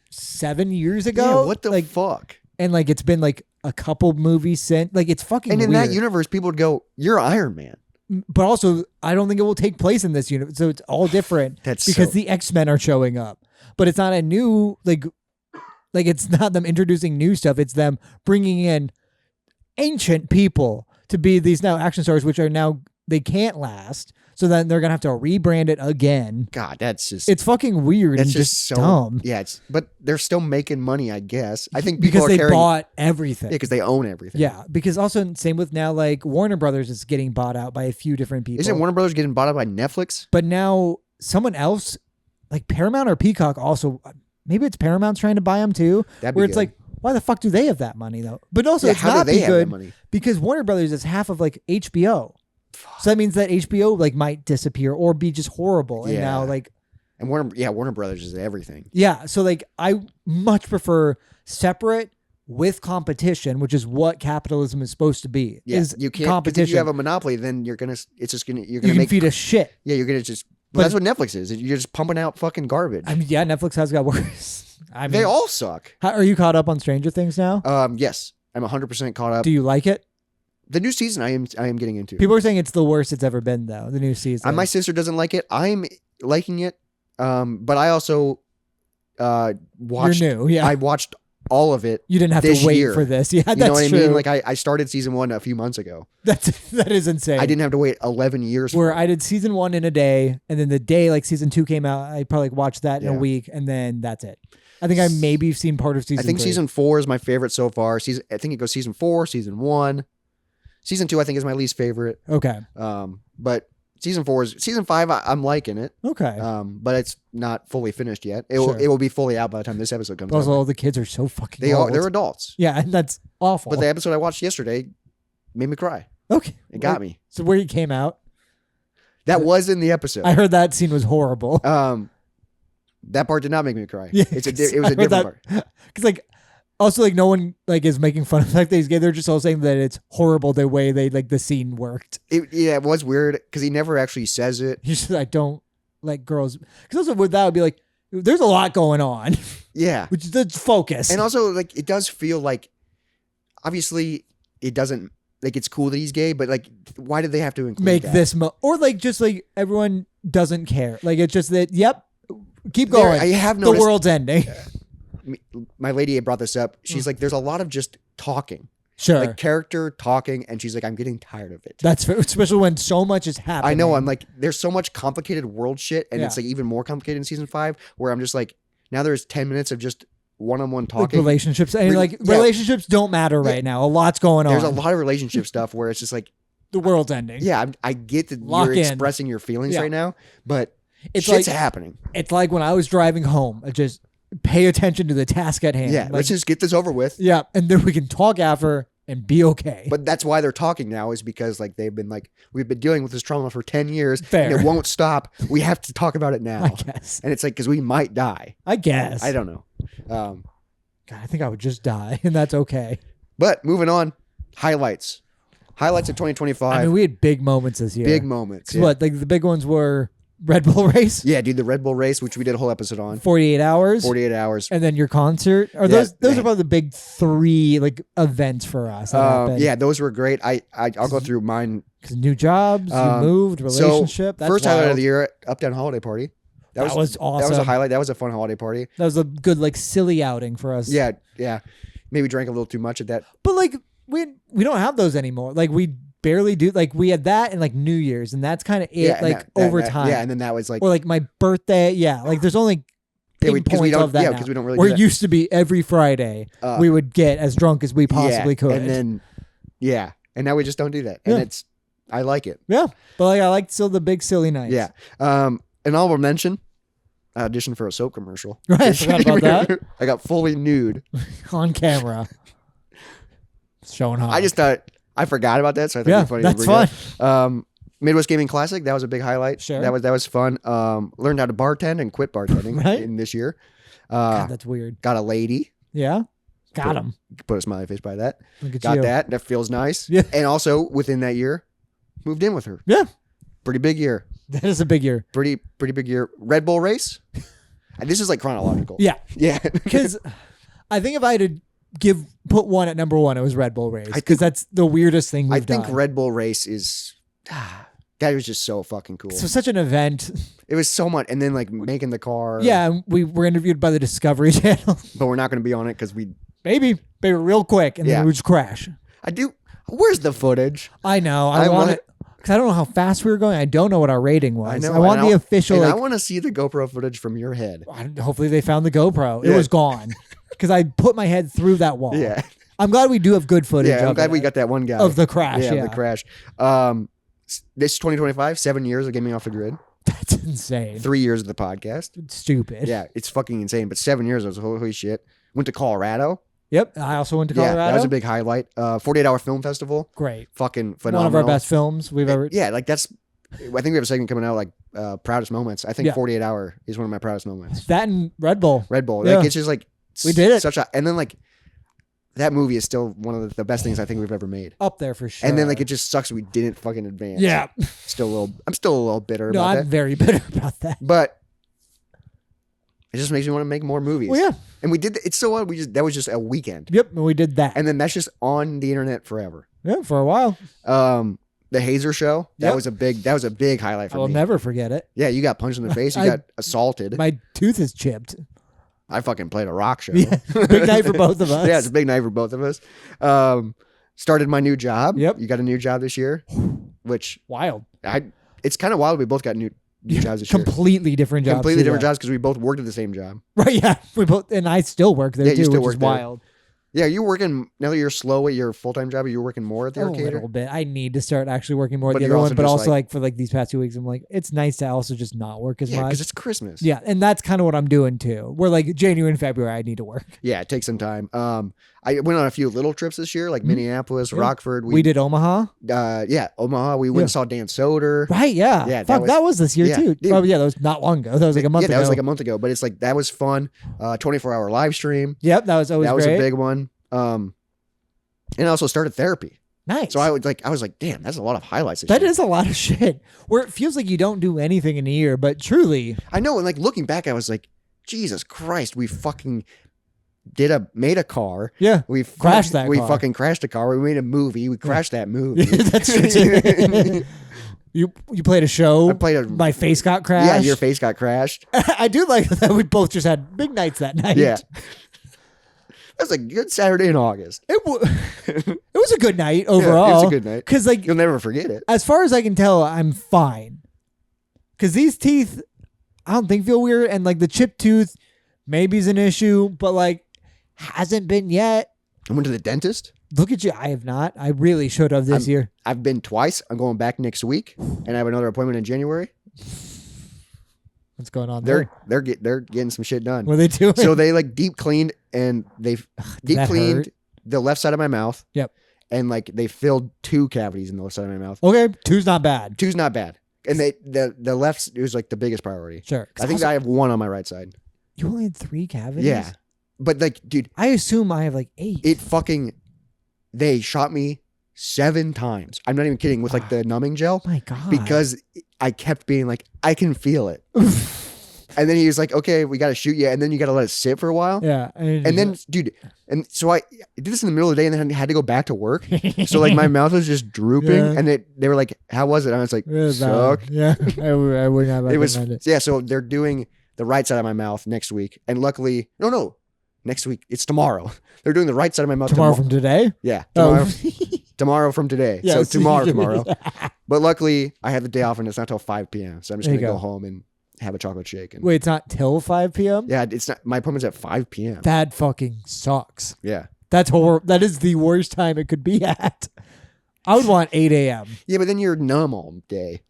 7 years ago. Yeah, what the like, fuck? and like it's been like a couple movies since. Like it's fucking. And in weird. that universe, people would go, "You're Iron Man." But also, I don't think it will take place in this universe. So it's all different. That's because so- the X-Men are showing up. But it's not a new like it's not them introducing new stuff. It's them bringing in ancient people to be these now action stars, which are now they can't last. So then they're gonna have to rebrand it again. God, that's just It's fucking weird that's and just just so dumb. Yeah, but they're still making money, I guess. I think people Because are they caring, bought everything. Yeah, because they own everything. Yeah, because also same with now like Warner Brothers is getting bought out by a few different people. Isn't Warner Brothers getting bought out by Netflix? But now someone else, like Paramount or Peacock, also maybe it's Paramount's trying to buy them too. That'd be where it's good. like, why the fuck do they have that money though? But also, Yeah, it's how do not they be have that good money? because Warner Brothers is half of like HBO. So that means that HBO like might disappear or be just horrible. And Yeah. now like And Warner Brothers is everything. yeah, so like I much prefer separate with competition, which is what capitalism is supposed to be. Yeah, is you can't. 'Cause competition. if you have a monopoly, then you're gonna you can make. feed a shit. Yeah, you're gonna just. But- That's what Netflix is. You're just pumping out fucking garbage. I mean, yeah, Netflix has got worse. I mean, They all suck. are you caught up on Stranger Things now? Yes, I'm 100% caught up. Do you like it? The new season, I am getting into. People are saying it's the worst it's ever been, though. The new season. My sister doesn't like it. I'm liking it. But I also watched. You're new, yeah. I watched all of it. You didn't have this to wait year. for this. Yeah, You that's know what true. I mean? Like I started season 1 a few months ago. that is insane. I didn't have to wait 11 years. Where I did season 1 in a day, and then the day like season 2 came out, I probably watched that in a Yeah. week, and then that's it. I think I maybe seen part of season. I think 3. season 4 is my favorite so far. I think it goes season 4, season 1, season 2. I think is my least favorite. Okay. But season 5. I'm liking it. Okay. But it's not fully finished yet. It Sure. will be fully out by the time this episode comes Also, out. all the kids are so fucking. They're old. adults. Yeah, and that's awful. But the episode I watched yesterday made me cry. okay, It got me. So where he came out. That was in the episode. I heard that scene was horrible. That part did not make me cry. Yeah, it was a different part. Because like, also like no one like is making fun of the fact that he's gay. They're just all saying that it's horrible the way they like the scene worked. It was weird because he never actually says it. He said, "I don't like girls." Because also with that would be like, there's a lot going on. Yeah, Which is focus. and also like it does feel like, obviously, it doesn't like it's cool that he's gay, but like, why did they have to include make that? this or like just like everyone doesn't care. Like it's just that. Yep, keep going. I have the noticed world's ending. my lady brought this up. She's like, there's a lot of just talking, Sure, like character talking, and she's like, I'm getting tired of it. that's fair, especially when so much is happening. I know. I'm like, there's so much complicated world shit, and it's Yeah. like even more complicated in season 5, where I'm just like, now there's 10 minutes of just one-on-one like talking. relationships and Re- yeah. relationships don't matter right now. A lot's going There's on. a lot of relationship stuff where it's just like, The world's ending. yeah, I get that Lock you're in. expressing your feelings Yeah. right now, but It's shit's like happening. it's like when I was driving home. I just pay attention to the task at hand. Yeah, Like, let's just get this over with. yeah, and then we can talk after and be okay. But that's why they're talking now, is because like we've been dealing with this trauma for 10 years Fair. and it won't stop. We have to talk about it now. I guess. And it's like, because we might die. I guess. I don't know. God, I think I would just die, and that's okay. But moving on, highlights of 2025. I mean, we had big moments this year. Big moments. 'Cause Yeah. what? Like the big ones were Red Bull race, Yeah, dude, the Red Bull race, which we did a whole episode on. 48 hours, 48 hours. and then your concert. Or Yeah, those are probably the big 3 like events for us. That happened. Yeah, those were great. I'll go through mine. 'Cause new jobs, you Um, moved, relationship. That's First highlight wild. of the year, Up Down Holiday Party. That was awesome. That was a highlight. That was a fun holiday party. That was a good like silly outing for us. Yeah. Maybe drank a little too much at that. But like we don't have those anymore. Like we barely do. Like we had that and like New Year's, and that's kind of it. Yeah, and like that- over that- time. Yeah, and then that was like, Or like my birthday. Yeah. Like there's only yeah, big because we points don't, of that yeah, now. because we don't really. Where do it that. used to be every Friday we would get as drunk as we possibly could. And then, yeah, and now we just don't do that, and Yeah. I like it. yeah. But like I like still the big silly nights. Yeah. An honorable mention. I auditioned for a soap commercial. Right, I forgot about that. I got fully nude. On camera. Showing off. I just thought I forgot about that, so I thought Yeah, it'd be funny. to that's bring it fun. up. Midwest Gaming Classic, that was a big highlight. Sure. That was fun. Learned how to bartend and quit bartending Right. in this year. God, that's weird. Got a lady. Yeah. Got him. Put a smiley face by that. Look at Got you. that. That feels nice. Yeah. And also within that year, moved in with her. Yeah. Pretty big year. That is a big year. Pretty big year. Red Bull race. And this is like chronological. Yeah. Yeah. Because I think if I had to put one at number 1, it was Red Bull Race. Because that's the weirdest thing we've I think done. Red Bull race is that was just so fucking cool. So such an event. It was so much, and then like making the car. Yeah, and we were interviewed by the Discovery Channel. But we're not going to be on it because we. Maybe real quick, and Yeah. then we just crash. I do. Where's the footage? I know. I I want want it because I don't know how fast we were going. I don't know what our rating was. I know. I want and the official. And I Like, want to see the GoPro footage from your head. hopefully they found the GoPro. It Yeah. was gone because I put my head through that wall. Yeah. I'm glad we do have good footage. Yeah. I'm of glad it. we got that one guy of the crash. Yeah, Yeah, of the crash. This 2025, 7 years of getting off the grid. That's insane. 3 years of the podcast. Stupid. Yeah, it's fucking insane. But 7 years, I was holy shit. Went to Colorado. Yep. I also went to Colorado. Yeah, that was a big highlight. 48-hour film festival. Great. Fucking phenomenal. One of our best films we've ever. Yeah, like that's. I think we have a segment coming out like Proudest Moments. I think Yeah. 48 Hour is one of my proudest moments. That and Red Bull. Red Bull. Yeah. Like it's just like We did it. Such a and then like that movie is still one of the best things I think we've ever made. Up there for sure. And then like it just sucks we didn't fucking advance. Yeah. I'm still a little bitter No, about I'm that. very bitter about that. But it just makes me want to make more movies. Well, yeah. And we did it's so odd. That was just a weekend. Yep. And we did that. And then that's just on the internet forever. Yeah, for a while. The Hazer show, that Yep. was a big highlight for I will me. never forget it. Yeah, you got punched in the face, you I- got assaulted. My tooth is chipped. I fucking played a rock show. Yeah. Big night for both of us. Yeah, it's a big night for both of us. Started my new job. Yep. You got a new job this year, which Wild. it's kind of wild. We both got new jobs this year. Completely different jobs. Completely too, different though. jobs because we both worked at the same job. Right, yeah. We both and I still work there Yeah, you too, still which work is there. wild. Yeah, you're working now that you're slow at your full time job. You're working more at the A arcade. little bit. I need to start actually working more at But the you're other also one, but just also like- like for like these past 2 weeks, I'm like, it's nice to also just not work as Yeah, much. because it's Christmas. Yeah, and that's kind of what I'm doing too. We're like January and February, I need to work. Yeah, it takes some time. I went on a few little trips this year, like Minneapolis, Yeah. Rockford. We did Omaha. Omaha. We went and saw Dan Soder. Right, yeah. Yeah, Fuck, that was this year yeah, too. dude. Oh, yeah, that was not long ago. That was like a month ago. Yeah, that was like a month ago. But it's like, that was fun. 24-hour live stream. Yep, that was always That was great. a big one. And I also started therapy. Nice. So I was like, damn, that's a lot of highlights this That year. is a lot of shit. Where it feels like you don't do anything in a year, but truly. I know. And like looking back, I was like, Jesus Christ, we fucking made a car. Yeah. We Crashed that We car. fucking crashed a car. We made a movie. We crashed that movie. That's true. You played a show. I played My face got crashed. Yeah, your face got crashed. I do like that we both just had big nights that night. Yeah. That was a good Saturday in August. It was a good night overall. Yeah, it was a good night. Because, like, You'll never forget it. as far as I can tell, I'm fine. Because these teeth, I don't think feel weird. And, like, the chipped tooth maybe is an issue, but, like, hasn't been yet. I went to the dentist. Look at you. I have not. I really should have this year. I've been twice. I'm going back next week, and I have another appointment in January. What's going on there? They're getting some shit done. What are they doing? So they like deep cleaned and they've deep that cleaned hurt? the left side of my mouth. Yep. And like they filled 2 cavities in the left side of my mouth. Okay. 2's not bad. 2's not bad. And the left it was like the biggest priority. Sure. I think I have 1 on my right side. You only had 3 cavities? Yeah. But like, dude, I assume I have like 8. they shot me 7 times. I'm not even kidding, with like the numbing gel. My God. Because I kept being like, I can feel it. And then he was like, okay, we got to shoot you. And then you got to let it sit for a while. Yeah. And then, dude, and so I did this in the middle of the day and then I had to go back to work. So like my mouth was just drooping. Yeah. And they were like, how was it? And I was like, sucked. Yeah. I would not It was, recommend it. yeah. So they're doing the right side of my mouth next week. And luckily, no, next week. It's tomorrow. They're doing the right side of my mouth Tomorrow from today? Yeah. Tomorrow, Oh. tomorrow from today. Yeah, so so tomorrow. But luckily, I have the day off and it's not till 5 p.m. So I'm just There going you to go. go home and have a chocolate shake. And, Wait, it's not till 5 p.m.? yeah, it's not. My appointment's at 5 p.m. That fucking sucks. Yeah. That's horrible. That is the worst time it could be at. I would want 8 a.m. Yeah, but then you're numb all day.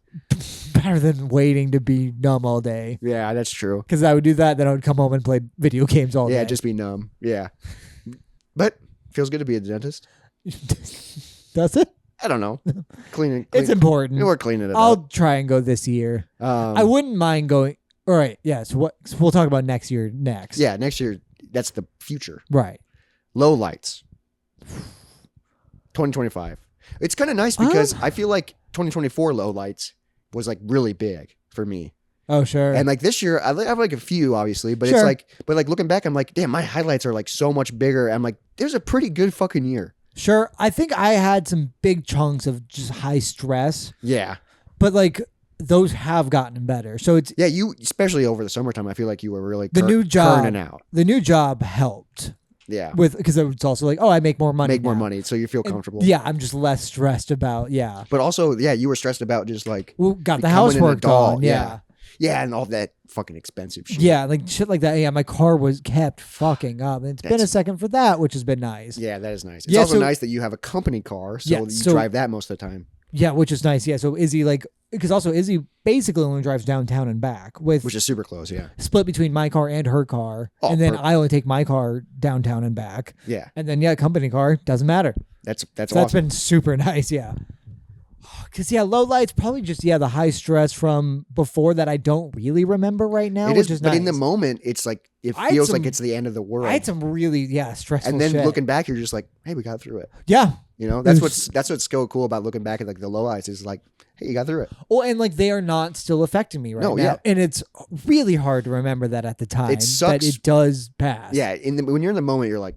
Better than waiting to be numb all day. Yeah, that's true. Because I would do that, then I would come home and play video games all day. Yeah, just be numb. Yeah. But feels good to be a dentist. Does it? I don't know. Cleaning. It's important. We're cleaning it I'll up. try and go this year. I wouldn't mind going. All right. Yeah. So we'll talk about next year next. Yeah, next year, that's the future. Right. Lowlights. 2025. It's kind of nice because I feel like 2024 lowlights was like really big for me. Oh, sure. And like this year, I have like a few, obviously, but Sure. it's like, but like looking back, I'm like, damn, my highlights are like so much bigger. I'm like, there's a pretty good fucking year. Sure. I think I had some big chunks of just high stress, Yeah. but like those have gotten better. So it's Yeah, you, especially over the summertime, I feel like you were really the new job. turning out. The new job helped Yeah. because it was also like, oh, I make more money. Make more now. money so you feel And, comfortable. yeah, I'm just less stressed about. Yeah. But also, yeah, you were stressed about just like Well, got the becoming an housework adult. done. Yeah. Yeah, and all that fucking expensive shit. Yeah, like shit like that. Yeah, my car was kept fucking up. And it's been a That's- second for that, which has been nice. Yeah, that is nice. It's Yeah, also so- nice that you have a company car, so Yeah, you so- drive that most of the time, Yeah, which is nice. Yeah, so Izzy because also Izzy basically only drives downtown and back with which is super close. Yeah, split between my car and her car, Oh, and then perfect. I only take my car downtown and back, yeah, and then company car doesn't matter. that's So that's awesome. been super nice. Yeah. Because low lights probably just the high stress from before that I don't really remember right now, It which is, is but nice. in the moment, it's like it I had feels like some- it's the end of the world. I had some really stressful and then shit. looking back, you're just like, hey, we got through it. Yeah. You know, that's was- what's so cool about looking back at like the lowlights is like, hey, you got through it. Well, and like they are not still affecting me right No, now, yeah. and it's really hard to remember that at the time. It sucks. that it does pass. Yeah, when you're in the moment, you're like,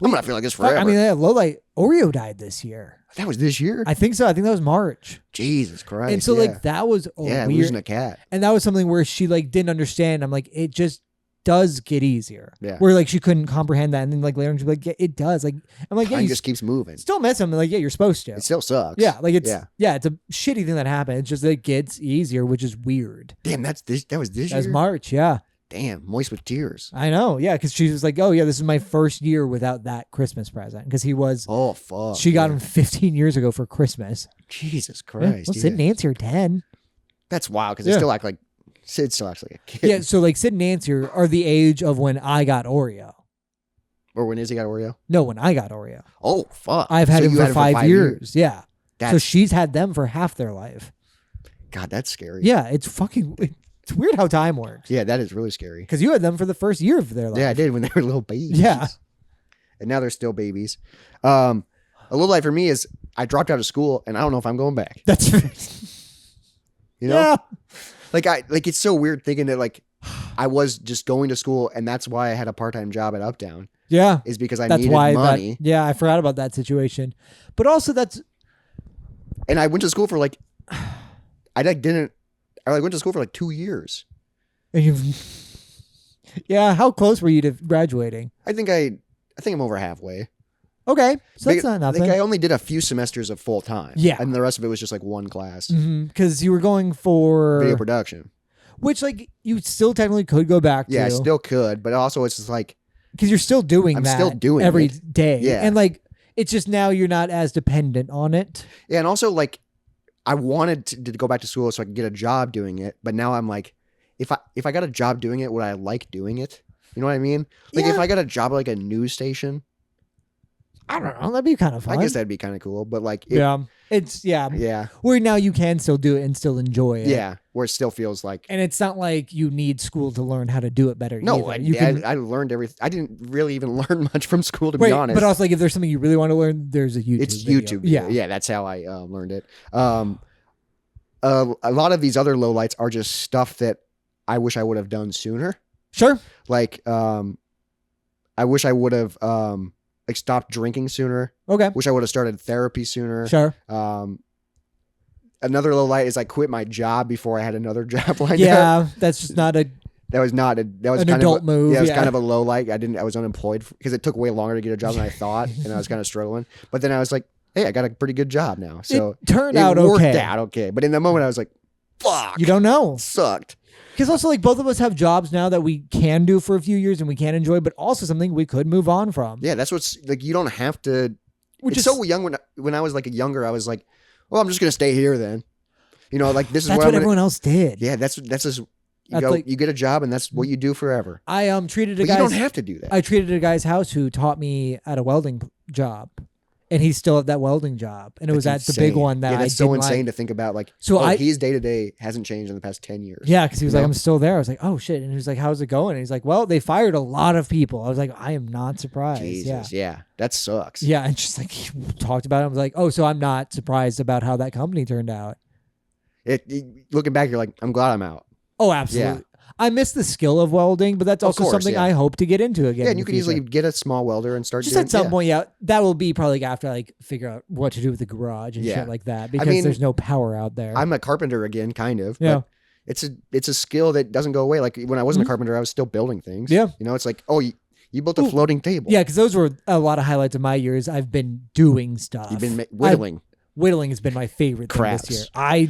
I'm gonna feel like this forever. I mean, low light Oreo died this year. that was this year. I think so. I think that was March. Jesus Christ. And so yeah. like that was yeah, weird. losing a cat. And that was something where she like didn't understand. I'm like, it just does get easier. Yeah. Where like she couldn't comprehend that, and then like later on she'd be like, yeah, it does. Like I'm like, yeah, Time you just keeps moving. still miss them. Like, yeah, you're supposed to. It still sucks. Yeah, like it's yeah. it's a shitty thing that happened. It's just that it gets easier, which is weird. Damn, that was this That's year. March, yeah. Damn, moist with tears. I know, yeah, because she was like, oh yeah, this is my first year without that Christmas present because he was. Oh fuck. She got yeah. him 15 years ago for Christmas. Jesus Yeah, Christ. well, yeah. Sid and Nancy are 10. That's wild because Yeah. they still act like Sid still acts like a kid. Yeah, so like Sid and Nancy are the age of when I got Oreo. Or when Izzy got Oreo? No, when I got Oreo. Oh, fuck. I've had So him you for had 5 years. Yeah. So That's, she's had them for half their life. God, that's scary. Yeah, it's weird how time works. Yeah, that is really scary. Because you had them for the first year of their life. Yeah, I did when they were little babies. Yeah. And now they're still babies. A low light for me is I dropped out of school and I don't know if I'm going back. That's You know? Yeah. Like it's so weird thinking that like I was just going to school and that's why I had a part-time job at Uptown. Yeah. Is because I That's needed why money. yeah, I forgot about that situation. But also And I went to school for like I went to school for like 2 years. yeah, how close were you to graduating? I think I'm over halfway. Okay. So that's not I nothing. think I only did a few semesters of full time. Yeah. And the rest of it was just like one class. Because you were going for Video production. which like you still technically could go back to. Yeah, I still could, but also it's just like because you're still doing I'm that still doing every it. day. Yeah. And like it's just now you're not as dependent on it. yeah, and also like I wanted to go back to school so I could get a job doing it, but now I'm like, if I got a job doing it, would I like doing it? You know what I mean? Like if I got a job at like a news station, I don't know. That'd be kind of fun. I guess that'd be kind of cool. But like, it's yeah, where now you can still do it and still enjoy it. yeah, where it still feels like. And it's not like you need school to learn how to do it better. No, either. I learned everything. I didn't really even learn much from school, to Right, be honest. but also like if there's something you really want to learn, there's a YouTube. It's video. YouTube. Yeah, Yeah, that's how I learned it. A lot of these other lowlights are just stuff that I wish I would have done sooner. Sure. Like, I wish I would have like stopped drinking sooner. Okay. Wish I would have started therapy sooner. Sure. Another low light is I quit my job before I had another job lined up. Yeah, that's just not a. That was not a. That was An kind adult of a, move, Yeah, it was yeah. kind of a low light. I was unemployed because it took way longer to get a job than I thought, and I was kind of struggling. But then I was like, hey, I got a pretty good job now, so it turned it out worked okay. out okay. But in the moment, I was like, fuck, You don't know. sucked. Because also, like, both of us have jobs now that we can do for a few years and we can enjoy, but also something we could move on from. Yeah, that's what's like. You don't have to. Which It's is so young when I was like younger. I was like, well, I'm just gonna stay here then. You know, like this is that's what what I'm gonna, everyone else did. Yeah, that's just you That's go. like- You get a job, and that's what you do forever. I treated a But you guy. don't have to do that. I treated a guy's house who taught me at a welding job, and he's still at that welding job, and it was at That's the big insane. one that yeah, I that's so didn't insane like. to think about. Like, So his day to day hasn't changed in the past 10 years. Yeah, because he was You like, know? I'm still there. I was like, oh shit, and he was like, how's it going? And he's like, well, they fired a lot of people. I was like, I am not surprised. Jesus, yeah, that sucks. Yeah, and just like he talked about it, I was like, oh, so I'm not surprised about how that company turned out. Looking back, you're like, I'm glad I'm out. Oh, absolutely. I miss the skill of welding, but that's Of also course, something yeah. I hope to get into again. Yeah, in and you the could easily future. get a small welder and start Just doing at some yeah. point, yeah. That will be probably after I like figure out what to do with the garage and Yeah. shit like that because mean, there's no power out there. I'm a carpenter again, kind of. Yeah. But it's a skill that doesn't go away. Like when I wasn't a carpenter, I was still building things. Yeah. You know, it's like, oh, you built a floating table. Yeah, because those were a lot of highlights of my years. I've been doing stuff. You've been whittling. Whittling has been my favorite thing Crafts. this year.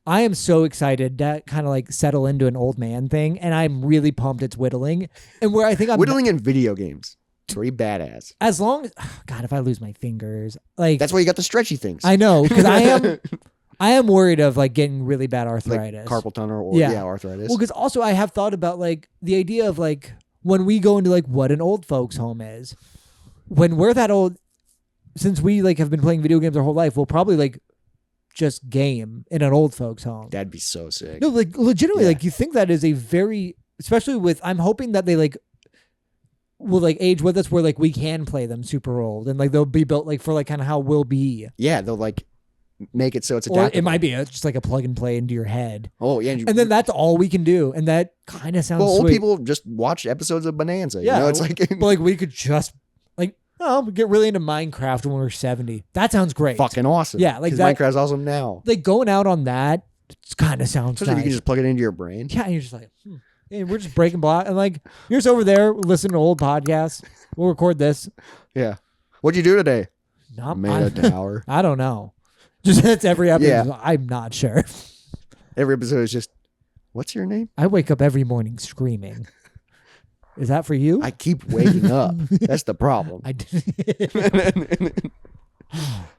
I am so excited to kind of like settle into an old man thing, and I'm really pumped it's whittling. And where I think I'm Whittling in video games. Pretty badass. as long as God, if I lose my fingers, like That's why you got the stretchy things. I know because I am worried of like getting really bad like arthritis. carpal tunnel or Yeah. arthritis. Well, because also I have thought about like the idea of like when we go into like what an old folks home is, when we're that old, since we like have been playing video games our whole life, we'll probably like just game in an old folks home. That'd be so sick. No, like legitimately, Yeah. like you think that is a very, especially with, I'm hoping that they like will like age with us where like we can play them super old and like they'll be built like for like kind of how we'll be. Yeah, they'll like make it so it's Or adaptable. it might be just like a plug and play into your head. Oh yeah, And then that's all we can do. And that kind of sounds well, old sweet. people just watch episodes of Bonanza. Yeah, You know, it's like But like we could just like, oh, get really into Minecraft when we're 70. That sounds great. fucking awesome. Yeah, like 'Cause that- Minecraft's awesome now. Like going out on that kind of sounds Especially if you nice. can just plug it into your brain. Yeah, and you're just like, hey, we're just breaking block. And like, you're just over there listening to old podcasts. We'll record this. Yeah. What'd you do today? Not Made a tower. I don't know. Just that's every episode. Yeah. I'm not sure. Every episode is just, what's your name? I wake up every morning screaming. Is that for you? I keep waking up. That's the problem.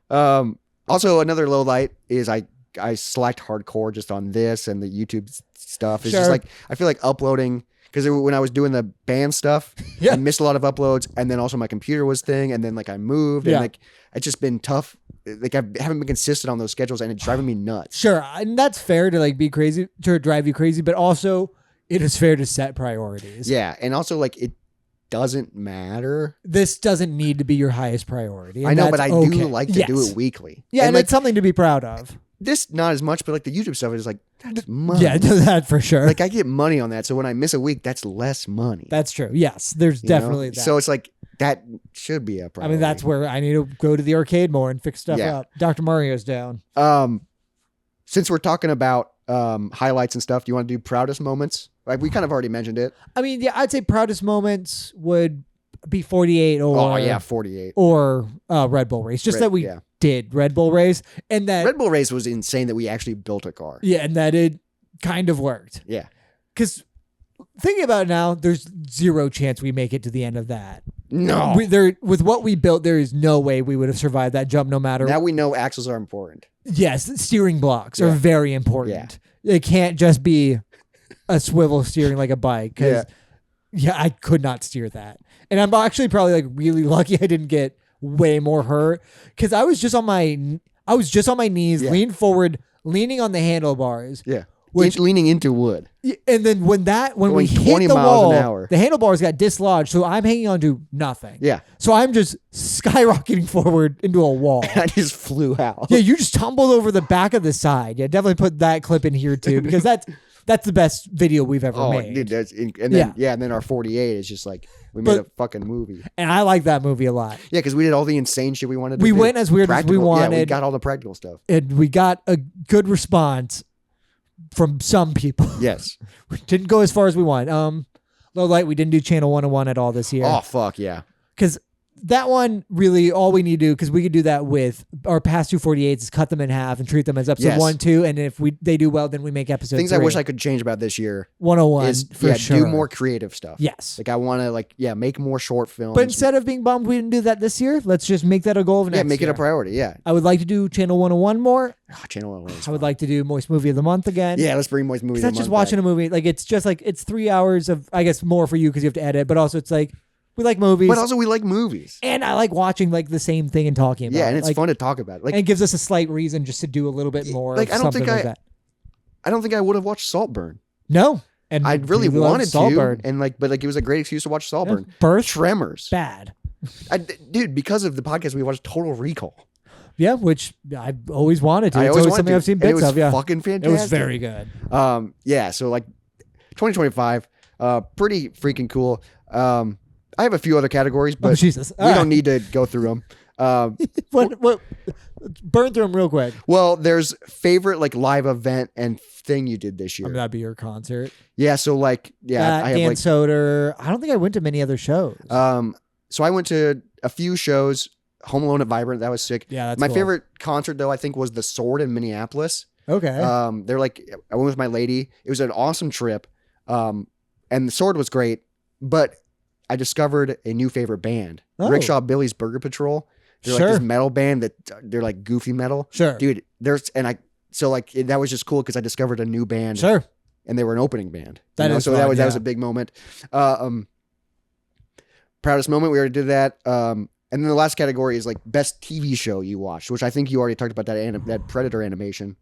Also, another low light is I slacked hardcore just on this and the YouTube stuff. It's Sure. just like I feel like uploading because when I was doing the band stuff, Yeah. I missed a lot of uploads, and then also my computer was thing, and then like I moved, and Yeah. like it's just been tough. Like I haven't been consistent on those schedules, and it's driving me nuts. Sure, and that's fair to like be crazy, to drive you crazy, but also it is fair to set priorities. Yeah, and also like it doesn't matter. This doesn't need to be your highest priority. I and know, that's but I okay. do like to do Yes. it weekly. Yeah, and like it's something to be proud of. this, not as much, but like the YouTube stuff is like that's money. Yeah, that for sure. Like I get money on that, so when I miss a week, that's less money. That's true. Yes, there's you know? definitely that. So it's like that should be a I priority. mean, that's where I need to go to the arcade more and fix stuff Yeah. up. Dr. Mario's down. Since we're talking about highlights and stuff, do you want to do proudest moments? Like we kind of already mentioned it. I mean, yeah, I'd say proudest moments would be 48 or 48. or Red Bull race. Just that we did Red Bull race, and that Red Bull race was insane that we actually built a car. yeah, and that it kind of worked. Yeah. Because thinking about it now, there's zero chance we make it to the end of that. No. With what we built, there is no way we would have survived that jump, no matter. Now we know axles are important. Yes, steering blocks are very important. Yeah. It can't just be a swivel steering like a bike. Because I could not steer that, and I'm actually probably like really lucky I didn't get way more hurt because I was just on my knees, leaned forward, leaning on the handlebars. Yeah. Which, leaning into wood. and then when we hit 20 the miles wall, an hour. the handlebars got dislodged, so I'm hanging on to nothing. Yeah. So I'm just skyrocketing forward into a wall. I just flew out. Yeah, you just tumbled over the back of the side. Yeah, definitely put that clip in here too because that's the best video we've ever made. Dude, and then our 48 is just like we made a fucking movie. And I like that movie a lot. Yeah, because we did all the insane shit we wanted to do. We went as weird as we wanted. Yeah, we got all the practical stuff. And we got a good response from some people. Yes. We didn't go as far as we wanted. Low light, we didn't do channel 101 at all this year. Oh, fuck yeah. Because that one, really, all we need to do, because we could do that with our past 248s, is cut them in half and treat them as episode 1, 2, and if they do well, then we make episode Things 3. I wish I could change about this year 101 is for sure. do more creative stuff. Yes. Like I want to make more short films. But instead of being bummed we didn't do that this year, let's just make that a goal of next year. Yeah, make it a priority. Yeah. I would like to do channel 101 more. Oh, channel 101. I would like to do Moist Movie of the Month again. Yeah, let's bring Moist Movie of the That's Month just watching back. a movie. Like it's just like it's 3 hours of, I guess, more for you because you have to edit, but also it's like we like movies. But also we like movies. And I like watching like the same thing and talking about it. Yeah, and it's like, fun to talk about. Like, and it gives us a slight reason just to do a little bit more. Like, of something like that. I don't think I would have watched Saltburn. No. And I really love wanted Saltburn. to, and but it was a great excuse to watch Saltburn. Birth, Tremors, bad. Dude, because of the podcast, we watched Total Recall. Yeah, which I always wanted to. I It's always always wanted something to. I've seen And bits it was of. Yeah, fucking fantastic. it was very good. Yeah. So like, 2025, pretty freaking cool. I have a few other categories, but Jesus, we don't need to go through them. What? Burn through them real quick. Well, there's favorite like live event and thing you did this year. I mean, that'd be your concert. Yeah. So like, I have Dan like Soder. I don't think I went to many other shows. So I went to a few shows. Home Alone at Vibrant, that was sick. Yeah, that's my cool. favorite concert though, I think, was the Sword in Minneapolis. Okay. They're like, I went with my lady. It was an awesome trip. And the Sword was great, but I discovered a new favorite band, Rickshaw Billy's Burger Patrol. They're like this metal band that they're like goofy metal. Sure. Dude, that was just cool because I discovered a new band. Sure. And they were an opening band. That was a big moment. Proudest moment, we already did that. And then the last category is like best TV show you watched, which I think you already talked about that Predator animation.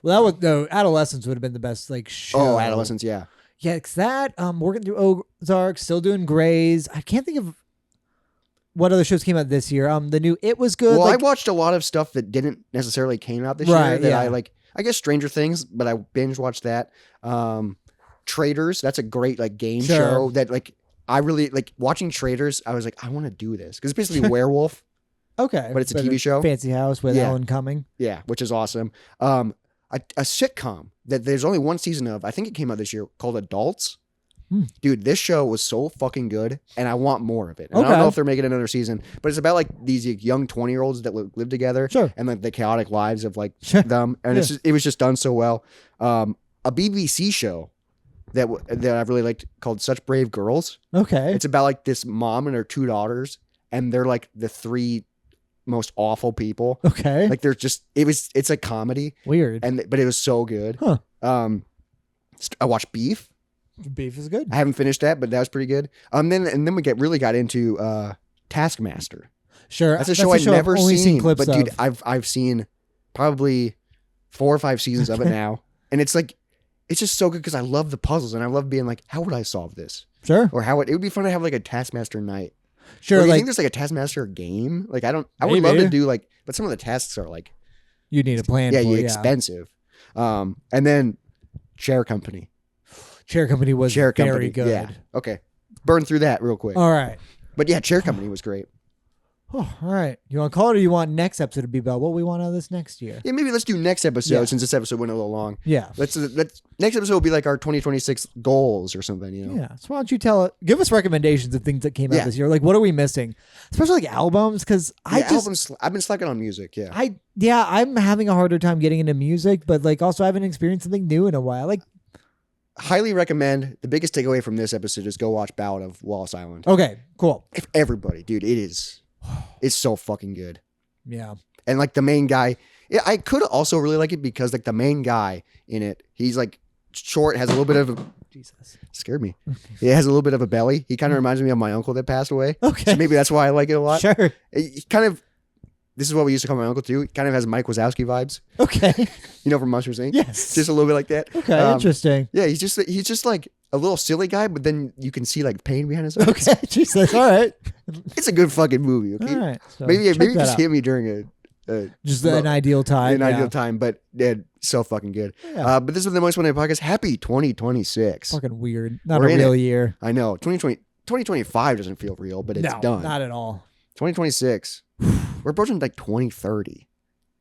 Well, Adolescence would have been the best like show. Oh, Adolescence, yeah. Yeah, because that working through Ozark, still doing Grays. I can't think of what other shows came out this year. The new It was good. Well, I watched a lot of stuff that didn't necessarily came out this year. That I like. I guess Stranger Things, but I binge watched that. Traders, that's a great like game show that like. I really like watching Traders. I was like, I want to do this because it's basically werewolf. Okay, but it's a TV show. Fancy House with Ellen Cumming. Yeah, which is awesome. A sitcom that there's only one season of. I think it came out this year called Adults. Dude, this show was so fucking good, and I want more of it. And I don't know if they're making another season, but it's about like these young 20-year-olds that live together, and like the chaotic lives of like them. And it was just done so well. A BBC show that I really liked called Such Brave Girls. Okay. It's about like this mom and her 2 daughters, and they're like the 3 most awful people. Okay. Like it's a comedy. Weird. But it was so good. Huh. I watched Beef. Beef is good. I haven't finished that, but that was pretty good. Then we really got into Taskmaster. Sure, That's a show I've never only seen, clips but dude, of. I've seen probably 4 or 5 seasons of it now, and it's like it's just so good because I love the puzzles and I love being like, how would I solve this? Sure, Or how it would be fun to have like a Taskmaster night. sure. Or do you Like think there's like a Taskmaster game? Like I would Maybe. love to do like, but some of the tasks are like you need a plan. yeah, for, expensive. And then Chair Company. Chair Company was Chair very Company, good. yeah. Okay, burn through that real quick. All right. But yeah, Chair Company was great. Oh, all right. You want to call it, or you want next episode to be about what we want out of this next year? Yeah, maybe let's do next episode Yeah. since this episode went a little long. Yeah. Let's next episode will be like our 2026 goals or something. You know. Yeah. So why don't you give us recommendations of things that came out Yeah. this year? Like, what are we missing? Especially like albums, because albums. I've been slacking on music. Yeah. I'm having a harder time getting into music, but like also I haven't experienced something new in a while. Like, highly recommend. The biggest takeaway from this episode is go watch Ballad of Wallace Island. okay, cool. If everybody, dude, it's so fucking good. Yeah. And like the main guy, I could also really like it because like the main guy in it, he's like short, has a little bit of a Jesus. scared me. He has a little bit of a belly. He kind of reminds me of my uncle that passed away. Okay. So maybe that's why I like it a lot. Sure. He kind of. This is what we used to call my uncle too. He kind of has Mike Wazowski vibes. Okay. You know, from Monsters Inc. Yes. Just a little bit like that. Okay. Interesting. Yeah, he's just like a little silly guy, but then you can see like pain behind his eyes. Okay. Jesus. All right. It's a good fucking movie. Okay. All right. So maybe check that just out. hit me during Just an ideal time. an ideal time, but yeah, so fucking good. Yeah. But this is the Most Wanted podcast. Happy 2026. Fucking weird. Not We're a in real it. year. I know 2025 doesn't feel real, but it's No, done. not at all. 2026. We're approaching like 2030.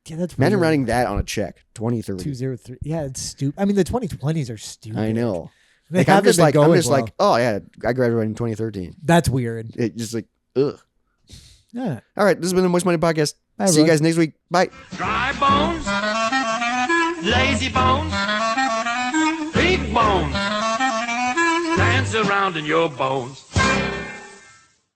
Yeah, that's Imagine weird. writing that on a check. 2030. 203. Yeah, it's stupid. I mean, the 2020s are stupid. I know. They Like, haven't been I'm going just well. like, oh yeah, I graduated in 2013. That's weird. It just like, ugh. Yeah. All right, this has been the Most Wanted podcast. Bye, See you everyone. guys next week. Bye. Dry bones, lazy bones, big bones, dance around in your bones.